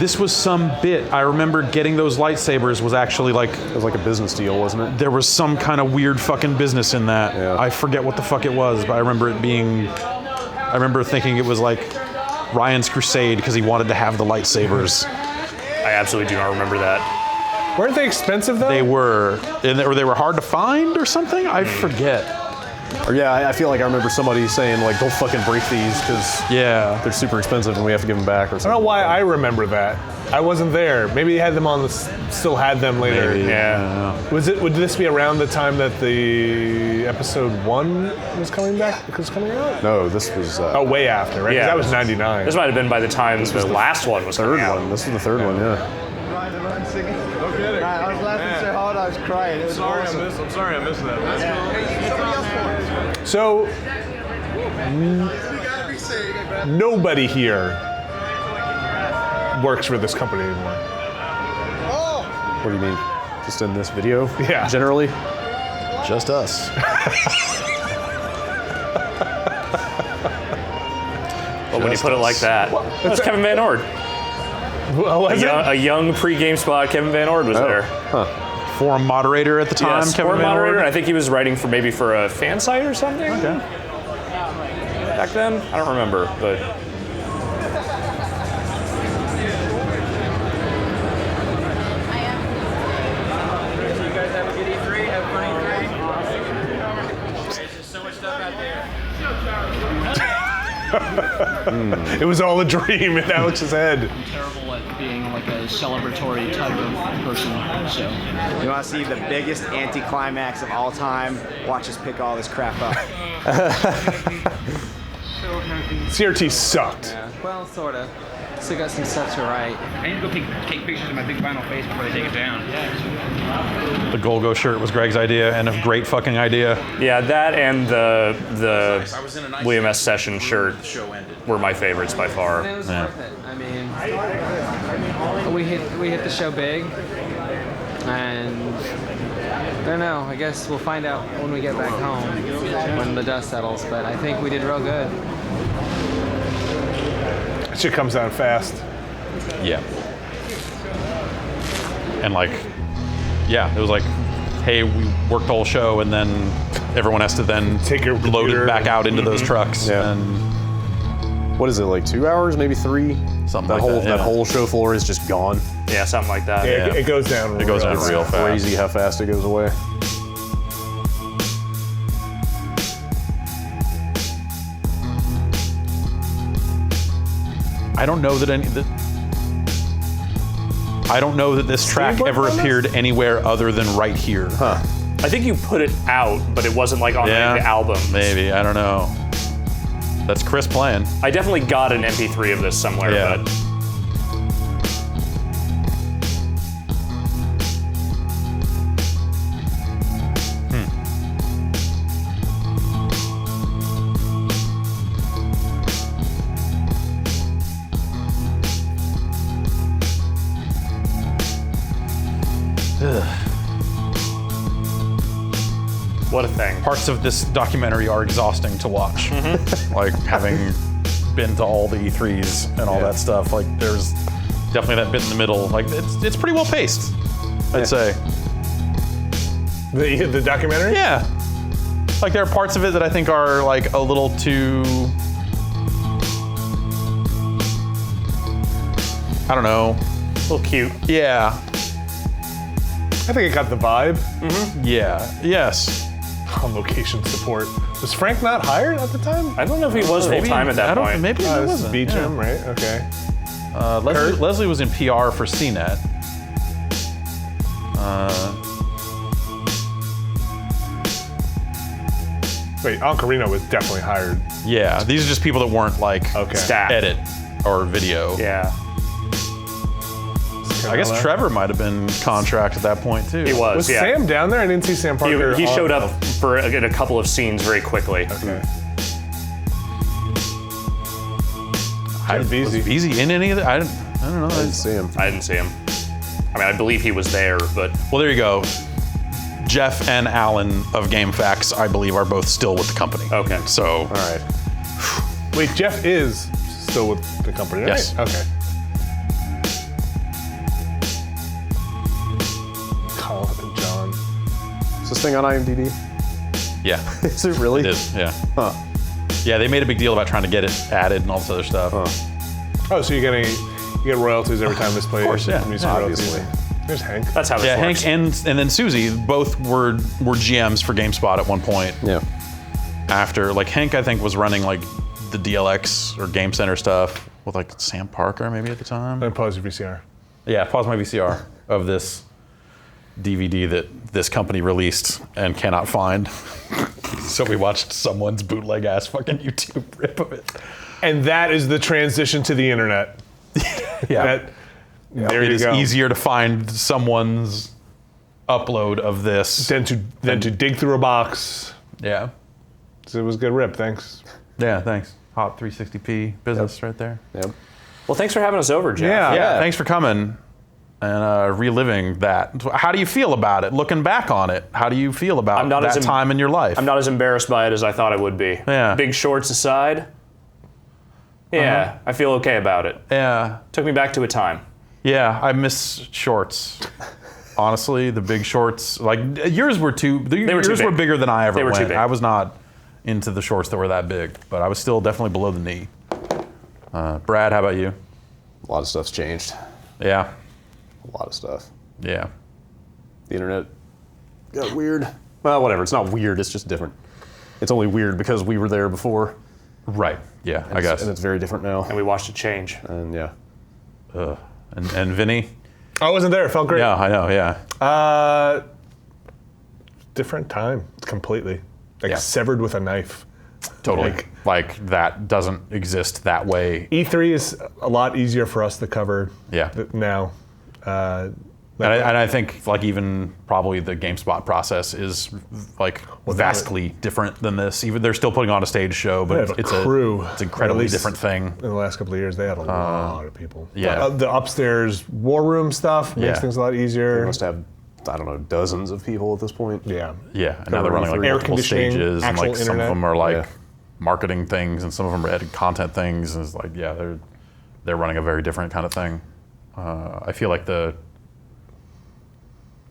This was some bit. I remember getting those lightsabers was actually like... It was like a business deal, wasn't it? There was some kind of weird fucking business in that. Yeah. I forget what the fuck it was, but I remember it being... I remember thinking it was like Ryan's crusade because he wanted to have the lightsabers. I absolutely do not remember that. Weren't they expensive, though? They were. Or they were hard to find or something? I forget. Or I feel like I remember somebody saying, like, don't fucking break these because they're super expensive and we have to give them back or something. I don't know why I remember that. I wasn't there. Maybe they had them on still had them later. Maybe, yeah. Would this be around the time that the episode 1 was coming out? No, this was... way after, right? 'Cause that was 99. This might have been by the time the last one was coming out. This was the third one, yeah. Ryan singing. Go get it. I was laughing so hard I was crying. It was awesome. I'm sorry I missed that. So, nobody here works for this company anymore. What do you mean? Just in this video? Yeah. Generally? Just us. But when you put it like that, that's Kevin Van Ord. A young pre-GameSpot Kevin Van Ord was there. Huh. Forum moderator at the time, Yes, Kevin forum Van Ord. moderator. I think he was writing for a fan site or something. Okay. Back then, I don't remember, but. You guys have a good E3, have fun E3. There's so much stuff out there. It was all a dream in Alex's head. I'm terrible at being like a celebratory type of person, so. You want to see the biggest anticlimax of all time? Watch us pick all this crap up. CRT sucked. Yeah, well, sort of. Still got some stuff to write. I need to go take pictures of my big vinyl face before I take it down. The Golgo shirt was Greg's idea, and a great fucking idea. Yeah, that and the William S. Sessions shirt were my favorites by far. And it was worth it. I mean, we hit the show big, and I don't know. I guess we'll find out when we get back home, when the dust settles. But I think we did real good. That shit comes down fast. Yeah. And like, yeah, it was like, hey, we worked the whole show, and then everyone has to then take your load it back out into those trucks. Yeah. And what is it, like 2 hours, maybe 3? Something like that. That whole show floor is just gone. Yeah, something like that. Yeah, it goes down. It goes down real fast. Crazy how fast it goes away. I don't know that this track ever appeared anywhere other than right here. Huh. I think you put it out, but it wasn't like on any of the albums. Maybe, I don't know. That's Chris playing. I definitely got an MP3 of this somewhere, but what a thing. Parts of this documentary are exhausting to watch. Like having been to all the E3s and all that stuff, like there's definitely that bit in the middle. Like it's pretty well paced, I'd say. The documentary? Yeah. Like there are parts of it that I think are like a little too, I don't know. A little cute. Yeah. I think it got the vibe. Yeah. Yes. On location support. Was Frank not hired at the time? I don't know if he was full time at that point. Maybe he This is wasn't. Beecham, right? Okay. Leslie was in PR for CNET. Wait, Ancarino was definitely hired. Yeah, these are just people that weren't like staff, edit, or video. Yeah. I guess Trevor might have been contract at that point too. He was. Was Sam down there? I didn't see Sam Parker. He showed up for a couple of scenes very quickly. Okay. Was Veezy in any of it? I don't know. I didn't see him. I didn't see him. I mean, I believe he was there, but well, there you go. Jeff and Alan of GameFAQs, I believe, are both still with the company. Okay. So. All right. Wait, Jeff is still with the company, right? Yes. Okay. Colin, John. Is this thing on IMDb? Yeah. Is it really? It is. Yeah. Huh. Yeah, they made a big deal about trying to get it added and all this other stuff. Oh, so you get royalties every time this plays? Of course, yeah. Music Obviously. royalties. There's Hank. that's how this Yeah, works. Hank and then Susie both were GMs for GameSpot at one point. Yeah. After, like, Hank, I think, was running like the DLX or Game Center stuff with like Sam Parker maybe at the time. Then pause your VCR. Yeah, pause my VCR of this DVD that this company released and cannot find. So we watched someone's bootleg ass fucking YouTube rip of it. And that is the transition to the internet. Yeah. There it you is go. easier to find someone's upload of this than to dig through a box. Yeah. So it was a good rip. Thanks. Yeah, thanks. Hot 360p business right there. Yep. Well, thanks for having us over, Jeff. Yeah. Thanks for coming and reliving that. How do you feel about it? Looking back on it, how do you feel about that time in your life? I'm not as embarrassed by it as I thought I would be. Yeah. Big shorts aside. Yeah, I feel okay about it. Yeah. Took me back to a time. Yeah, I miss shorts. Honestly, the big shorts, like yours were yours were bigger than I ever went. Too big. I was not into the shorts that were that big, but I was still definitely below the knee. Brad, how about you? A lot of stuff's changed. Yeah. A lot of stuff. Yeah. The internet got weird. Well, whatever. It's not weird. It's just different. It's only weird because we were there before. Right. Yeah, and I guess. And it's very different now. And we watched it change. And yeah. And Vinny? I wasn't there. It felt great. Yeah, I know. Yeah. Different time completely. Like severed with a knife. Totally. Like that doesn't exist that way. E3 is a lot easier for us to cover. Now. And I think like even probably the GameSpot process is like vastly different than this. Even they're still putting on a stage show, but it's an incredibly different thing. In the last couple of years, they had a lot of people. Yeah. The upstairs war room stuff makes things a lot easier. They must have, I don't know, dozens of people at this point. Yeah. Yeah. And now they're running like air multiple conditioning, stages, and like some of them are like Yeah. marketing things, and some of them are editing content things. And it's like, yeah, they're running a very different kind of thing. I feel like the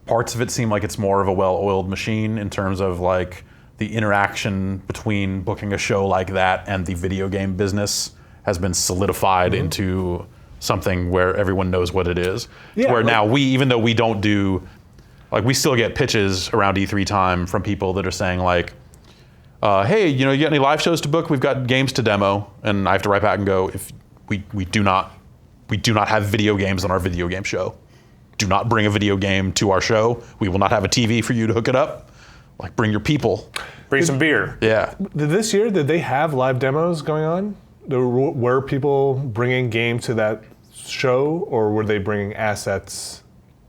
parts of it seem like it's more of a well-oiled machine in terms of like the interaction between booking a show like that and the video game business has been solidified into something where everyone knows what it is. Yeah, where like- now even though we don't do, like we still get pitches around E3 time from people that are saying like, hey, you got any live shows to book? We've got games to demo. And I have to write back and go, if we do not have video games on our video game show. Do not bring a video game to our show. We will not have a TV for you to hook it up. Like, bring your people. Bring some beer. Yeah. This year, did they have live demos going on? Were people bringing games to that show, or were they bringing assets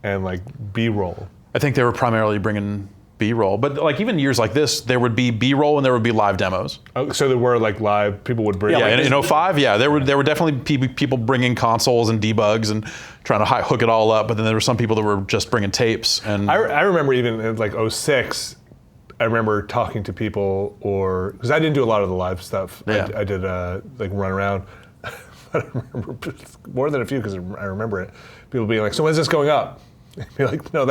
and like B-roll? I think they were primarily bringing B-roll, but like even years like this, there would be B-roll and there would be live demos. Oh, so there were like live people would bring. Yeah, in 05, yeah, there were definitely people bringing consoles and debugs and trying to hook it all up. But then there were some people that were just bringing tapes. And I remember even in like 06, I remember talking to people, or because I didn't do a lot of the live stuff. Yeah. I did like run around. But I remember more than a few because I remember it. People being like, "So when's this going up?" I'd be like, "No,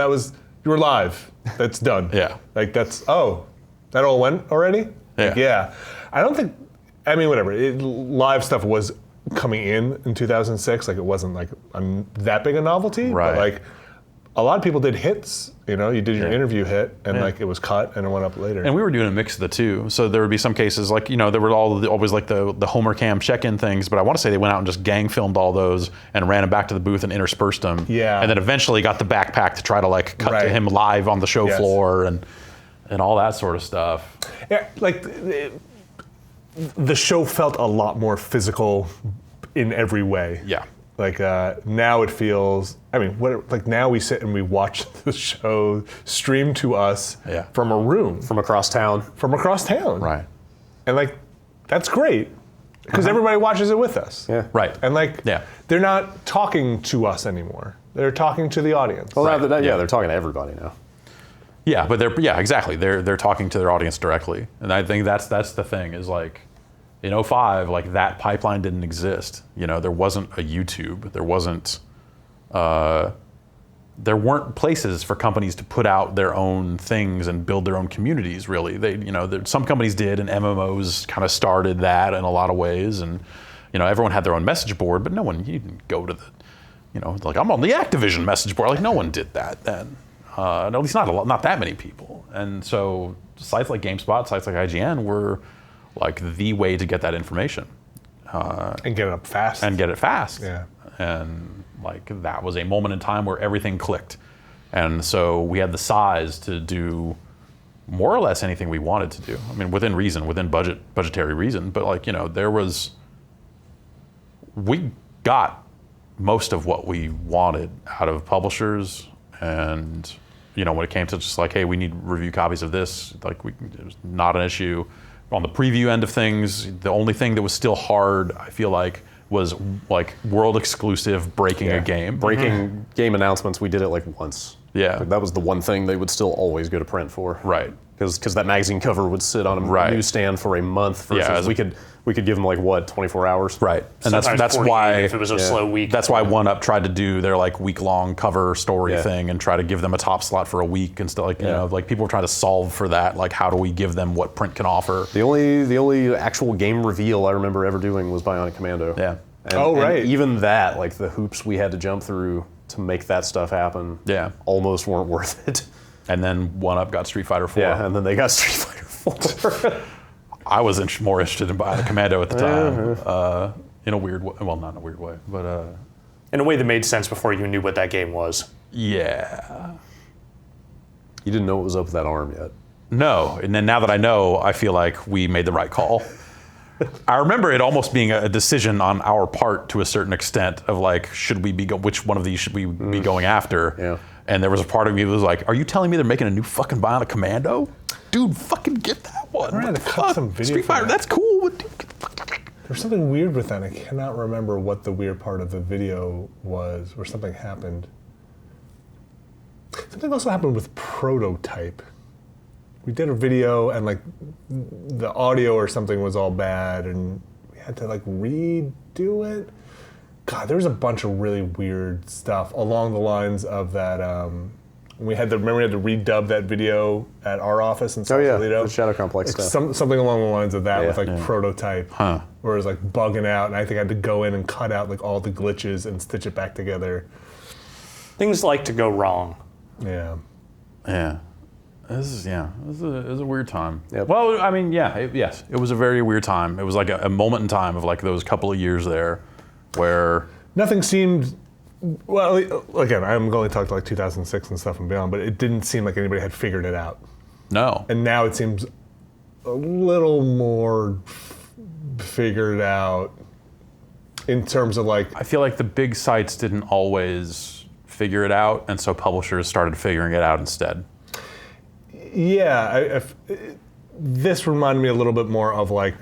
you were live. That's done." Yeah. Like that all went already? Yeah. Like, yeah. I don't think, I mean, whatever. Live stuff was coming in 2006. Like it wasn't like that big a novelty. Right. But like a lot of people did hits. You did your interview hit and like it was cut and it went up later. And we were doing a mix of the two. So there would be some cases like, there were always like the Homer Cam check-in things, but I want to say they went out and just gang filmed all those and ran them back to the booth and interspersed them. Yeah. And then eventually got the backpack to try to like cut to him live on the show floor and all that sort of stuff. Yeah, like the show felt a lot more physical in every way. Yeah. Like now it feels, now we sit and we watch the show streamed to us from a room. From across town. Right. And like, that's great because everybody watches it with us. Yeah. Right. And like, they're not talking to us anymore. They're talking to the audience. Well, they're talking to everybody now. Yeah, but exactly. They're talking to their audience directly. And I think that's the thing is like, in 05, like that pipeline didn't exist. There wasn't a YouTube. There weren't places for companies to put out their own things and build their own communities. Really, some companies did, and MMOs kind of started that in a lot of ways. And everyone had their own message board, but you didn't go to the, like I'm on the Activision message board. Like no one did that then. At least not that many people. And so sites like GameSpot, sites like IGN were like the way to get that information. And get it up fast. And get it fast. Yeah. And like that was a moment in time where everything clicked. And so we had the size to do more or less anything we wanted to do. I mean, within reason, within budgetary reason, but like, we got most of what we wanted out of publishers. And, when it came to just like, hey, we need review copies of this, like it was not an issue. On the preview end of things, the only thing that was still hard, I feel like, was like world exclusive breaking a game. Breaking game announcements, we did it like once. Yeah. Like, that was the one thing they would still always go to print for. Right. Because that magazine cover would sit on a newsstand for a month versus we could give them like 24 hours. Right. And that's why if it was a slow week. That's why One Up tried to do their like week-long cover story thing and try to give them a top slot for a week and stuff like like people were trying to solve for that. Like how do we give them what print can offer? The only actual game reveal I remember ever doing was Bionic Commando. Yeah. And even that, like the hoops we had to jump through to make that stuff happen, almost weren't worth it. And then One Up got Street Fighter 4. Yeah, and then they got Street Fighter 4. I was more interested in Bionic Commando at the time, in a weird way. Well, not in a weird way, but in a way that made sense before you knew what that game was. Yeah. You didn't know what was up with that arm yet. No, and then now that I know, I feel like we made the right call. I remember it almost being a decision on our part to a certain extent of like, should we be which one of these should we be going after? Yeah. And there was a part of me that was like, are you telling me they're making a new fucking Bionic Commando? Dude, fucking get that one. I had to cut some video. Street Fighter, that's cool. There's something weird with that. I cannot remember what the weird part of the video was, or something happened. Something also happened with Prototype. We did a video and like the audio or something was all bad and we had to like redo it. God, there was a bunch of really weird stuff along the lines of that. We had to redub that video at our office in Sausalito. The Shadow Complex stuff. Something along the lines of that with like Yeah. Prototype, where it was like bugging out, and I think I had to go in and cut out like all the glitches and stitch it back together. Things like to go wrong. Yeah. Yeah. It was a weird time. Well, I mean, yes, it was a very weird time. It was like a moment in time of like those couple of years there where nothing seemed, well, again, I'm going to talk to like 2006 and stuff and beyond, but it didn't seem like anybody had figured it out. No. And now it seems a little more figured out in terms of like, I feel like the big sites didn't always figure it out, and so publishers started figuring it out instead. Yeah, this reminded me a little bit more of like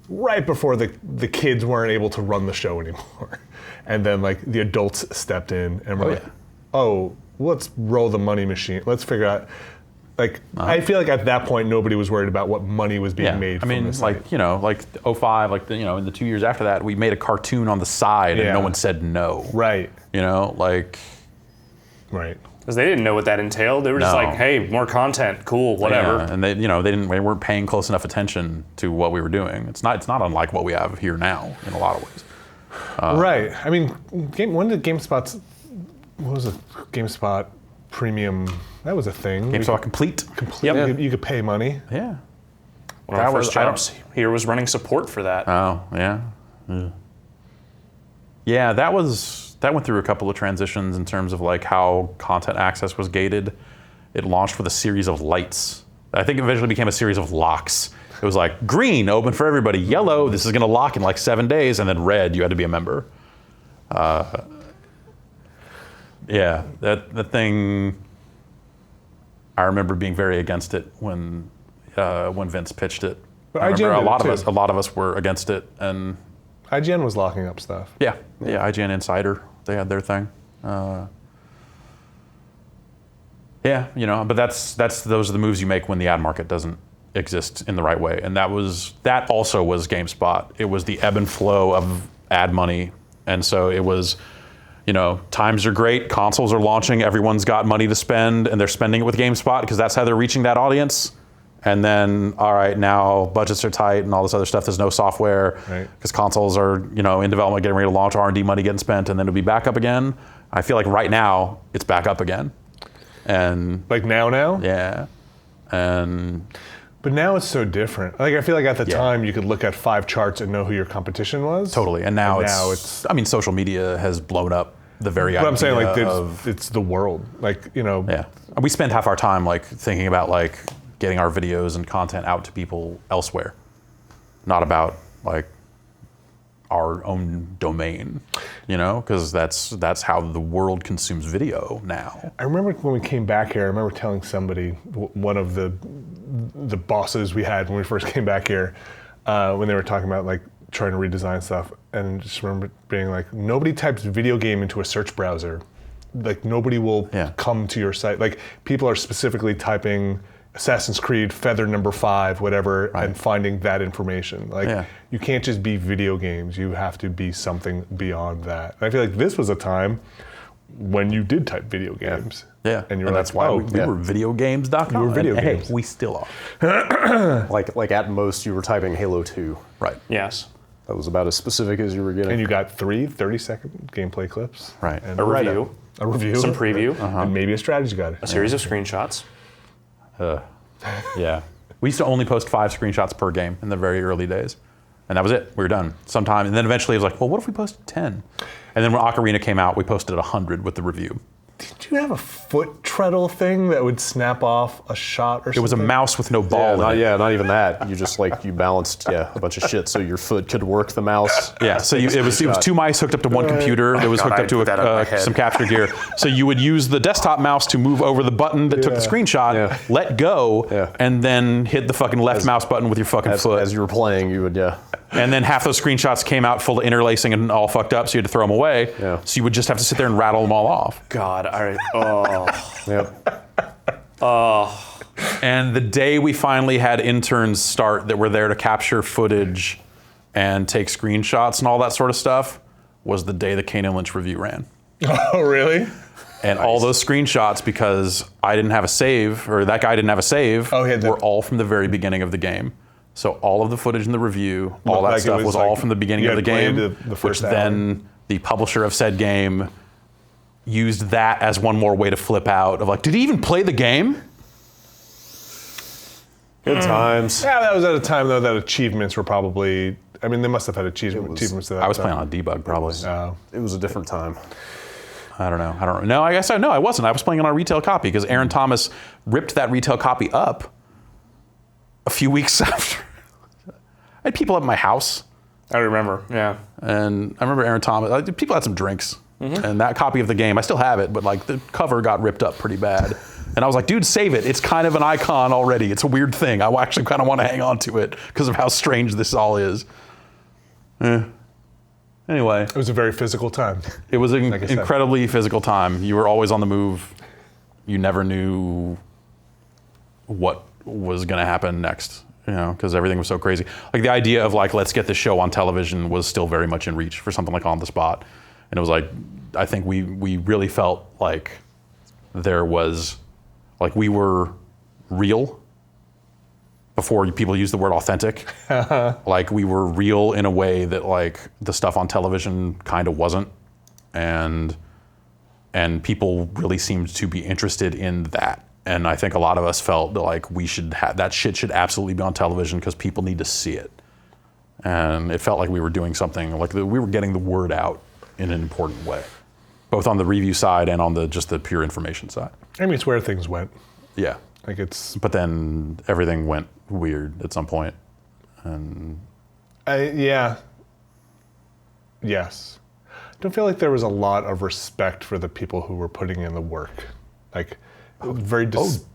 right before the kids weren't able to run the show anymore, and then like the adults stepped in and were let's roll the money machine. Let's figure out. Like I feel like at that point nobody was worried about what money was being made. I mean, like like 05, like in the 2 years after that, we made a cartoon on the side and no one said no. Right. Like. Right. Because they didn't know what that entailed. They were just like, "Hey, more content, cool, whatever." Yeah, and they weren't paying close enough attention to what we were doing. It's not unlike what we have here now in a lot of ways. Right. I mean, when did GameSpot Premium? That was a thing. GameSpot Complete. Yep. You could pay money. Yeah. One of our first jobs here was running support for that. Oh yeah. Yeah, that went through a couple of transitions in terms of like how content access was gated. It launched with a series of lights. I think it eventually became a series of locks. It was like green, open for everybody. Yellow, this is going to lock in like 7 days, and then red, you had to be a member. Yeah, that thing. I remember being very against it when Vince pitched it. But I remember IGN a lot of us were against it, and IGN was locking up stuff. Yeah, IGN Insider, they had their thing. But those are the moves you make when the ad market doesn't exist in the right way, and that also was GameSpot. It was the ebb and flow of ad money, and so it was, times are great, consoles are launching, everyone's got money to spend, and they're spending it with GameSpot because that's how they're reaching that audience. And then, all right, now budgets are tight and all this other stuff. There's no software because consoles are, in development, getting ready to launch, R&D money getting spent, and then it'll be back up again. I feel like right now it's back up again. And like now? Yeah. But now it's so different. Like I feel like at the time you could look at 5 charts and know who your competition was. Totally. And now it's I mean, social media has blown up the very idea. But I'm saying like it's the world. Like, Yeah. We spend half our time like thinking about like getting our videos and content out to people elsewhere, not about like our own domain, because that's how the world consumes video now. I remember when we came back here, I remember telling somebody, one of the bosses we had when we first came back here, when they were talking about like trying to redesign stuff, and just remember being like, nobody types video game into a search browser. Like nobody will come to your site. Like people are specifically typing Assassin's Creed Feather number 5, whatever, and finding that information. Like you can't just be video games. You have to be something beyond that. And I feel like this was a time when you did type video games. Yeah. And you were that's why we were videogames.com. You were video games. Hey, we still are. like at most you were typing Halo 2. Right. Yes. That was about as specific as you were getting. And you got 3 30-second gameplay clips. Right. And A review. A review. Some preview. And maybe a strategy guide. A series of screenshots. Yeah. We used to only post 5 screenshots per game in the very early days. And that was it. We were done. Sometime, and then eventually it was like, well, what if we posted 10? And then when Ocarina came out, we posted 100 with the review. Did you have a foot treadle thing that would snap off a shot or something? It was a mouse with no ball in it. Not even that. You just you balanced a bunch of shit so your foot could work the mouse. Yeah, so it was 2 mice hooked up to one computer that was hooked up to some capture gear. So you would use the desktop mouse to move over the button that took the screenshot, let go, and then hit the fucking left mouse button with your fucking foot. As you were playing, you would, And then half those screenshots came out full of interlacing and all fucked up, so you had to throw them away. Yeah. So you would just have to sit there and rattle them all off. God, And the day we finally had interns start that were there to capture footage and take screenshots and all that sort of stuff was the day the Kane and Lynch review ran. Oh, really? And all those screenshots, because I didn't have a save, or that guy didn't have a save, were all from the very beginning of the game. So all of the footage in the review, all that stuff was all from the beginning of the game, which then the publisher of said game used that as one more way to flip out of did he even play the game? Good times. Yeah, that was at a time though that achievements were probably, they must have had achievements at that I was time. playing on debug probably. It was a different time. I don't know. No, I guess I wasn't. I was playing on a retail copy because Aaron Thomas ripped that retail copy up a few weeks after. I had people at my house. I remember, yeah. And I remember Aaron Thomas, people had some drinks. And that copy of the game, I still have it, but the cover got ripped up pretty bad. And I was like, dude, save it. It's kind of an icon already. It's a weird thing. I actually kind of want to hang on to it because of how strange this all is. Anyway. It was a very physical time. It was an incredibly physical time. You were always on the move. You never knew what was going to happen next, because everything was so crazy. The idea of let's get this show on television was still very much in reach for something like On the Spot. And it was I think we really felt like there was, we were real before people used the word authentic. We were real in a way that the stuff on television kind of wasn't. And people really seemed to be interested in that. And I think a lot of us felt that we should have, that shit should absolutely be on television because people need to see it. And it felt like we were doing something, we were getting the word out in an important way, both on the review side and on just the pure information side. It's where things went. Yeah. But then everything went weird at some point. And Yes. I don't feel like there was a lot of respect for the people who were putting in the work.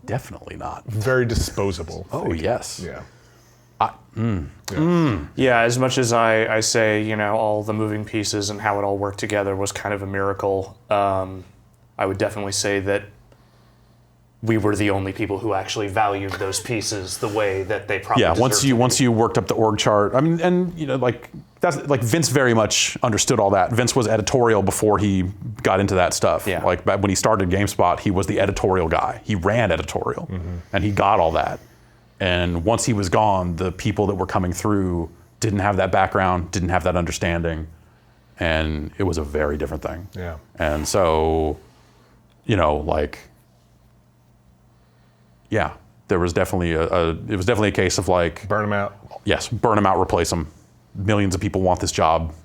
Definitely not. Very disposable. Yes. Yeah. Yeah, as much as I say, all the moving pieces and how it all worked together was kind of a miracle, I would definitely say that we were the only people who actually valued those pieces the way that they probably deserved. Once you worked up the org chart, that's Vince very much understood all that. Vince was editorial before he got into that stuff. Yeah. When he started GameSpot, he was the editorial guy. He ran editorial, and he got all that. And once he was gone, the people that were coming through didn't have that background, didn't have that understanding, and it was a very different thing. Yeah. And so, there was definitely a case of burn them out. Yes, burn them out, replace them. Millions of people want this job.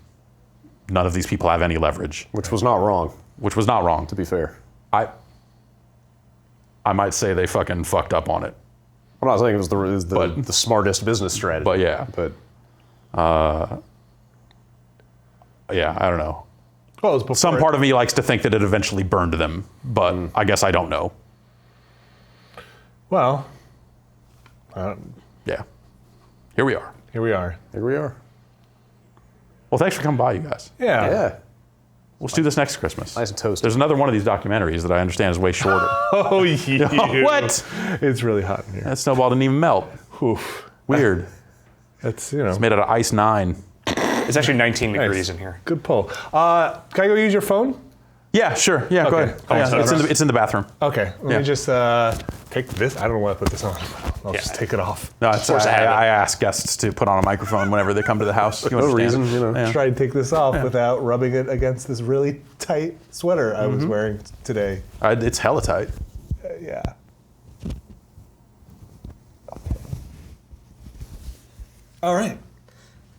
None of these people have any leverage. Which was not wrong. To be fair. I might say they fucking fucked up on it. I'm not saying it was the smartest business strategy. But yeah. I don't know. Well, some part of me likes to think that it eventually burned them, but I guess I don't know. Well, yeah. Here we are. Well, thanks for coming by, you guys. Yeah. Let's do this next Christmas. Nice and toasty. There's another one of these documentaries that I understand is way shorter. Oh, yeah. What? It's really hot in here. That snowball didn't even melt. Oof. Weird. It's, It's made out of ice 9. It's actually 19 degrees in here. Good pull. Can I go use your phone? Yeah, sure. Yeah, go ahead. It's in the bathroom. Okay. Let me just take this. I don't want to put this on. I'll just take it off. No, I ask guests to put on a microphone whenever they come to the house. No reason, Try and take this off without rubbing it against this really tight sweater I was wearing today. It's hella tight. Yeah. All right.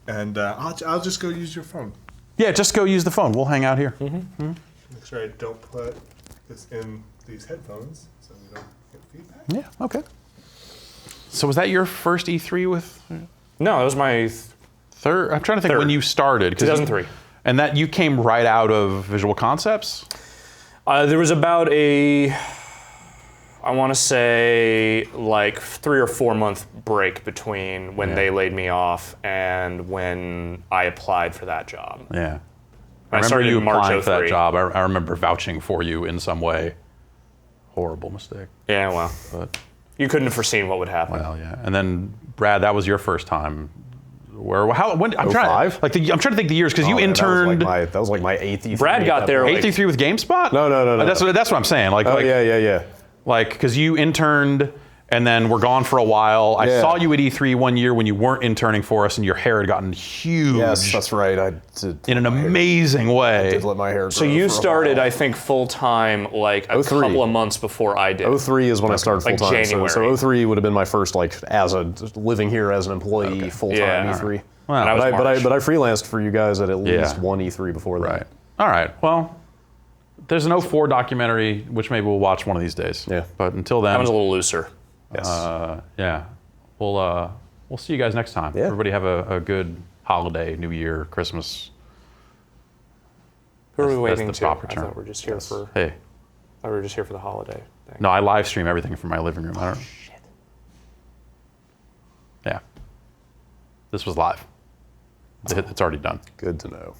And I'll just go use your phone. Yeah, just go use the phone. We'll hang out here. Make sure I don't put this in these headphones so we don't get feedback. Yeah, okay. So was that your first E3 with? No, it was my third. I'm trying to think when you started. 2003. And that you came right out of Visual Concepts? There was about I want to say like 3 or 4 month break between when they laid me off and when I applied for that job. Yeah. I remember started you in March applying for that 03. job. I remember vouching for you in some way. Horrible mistake. Yeah, well, but you couldn't have foreseen what would happen. Well, yeah. And then Brad, that was your first time. When? I'm trying to think the years because you interned. That was like my 8th E3. Brad got there. 8th E3 with GameSpot? No. That's what I'm saying. Yeah. Like, because you interned and then were gone for a while. I saw you at E3 one year when you weren't interning for us and your hair had gotten huge. Yes, that's right. In an amazing way. I did let my hair grow. So you started, I think, full time like a couple of months before I did. 03 is when I started full like time. January. So 03 would have been my first living here as an employee full time E3. Well, but I freelanced for you guys at least one E3 before that. Right. All right. Well, there's an 04 documentary which maybe we'll watch one of these days. Yeah. But until then, that was a little looser. Yes. Yeah. We'll see you guys next time. Yeah. Everybody have a good holiday, New Year, Christmas. Who are we waiting That's to? the proper I term. thought we were just here for. Hey. I thought we were just here for the holiday thing. No, I live stream everything from my living room. I don't. Shit. Yeah. This was live. It's already done. Good to know.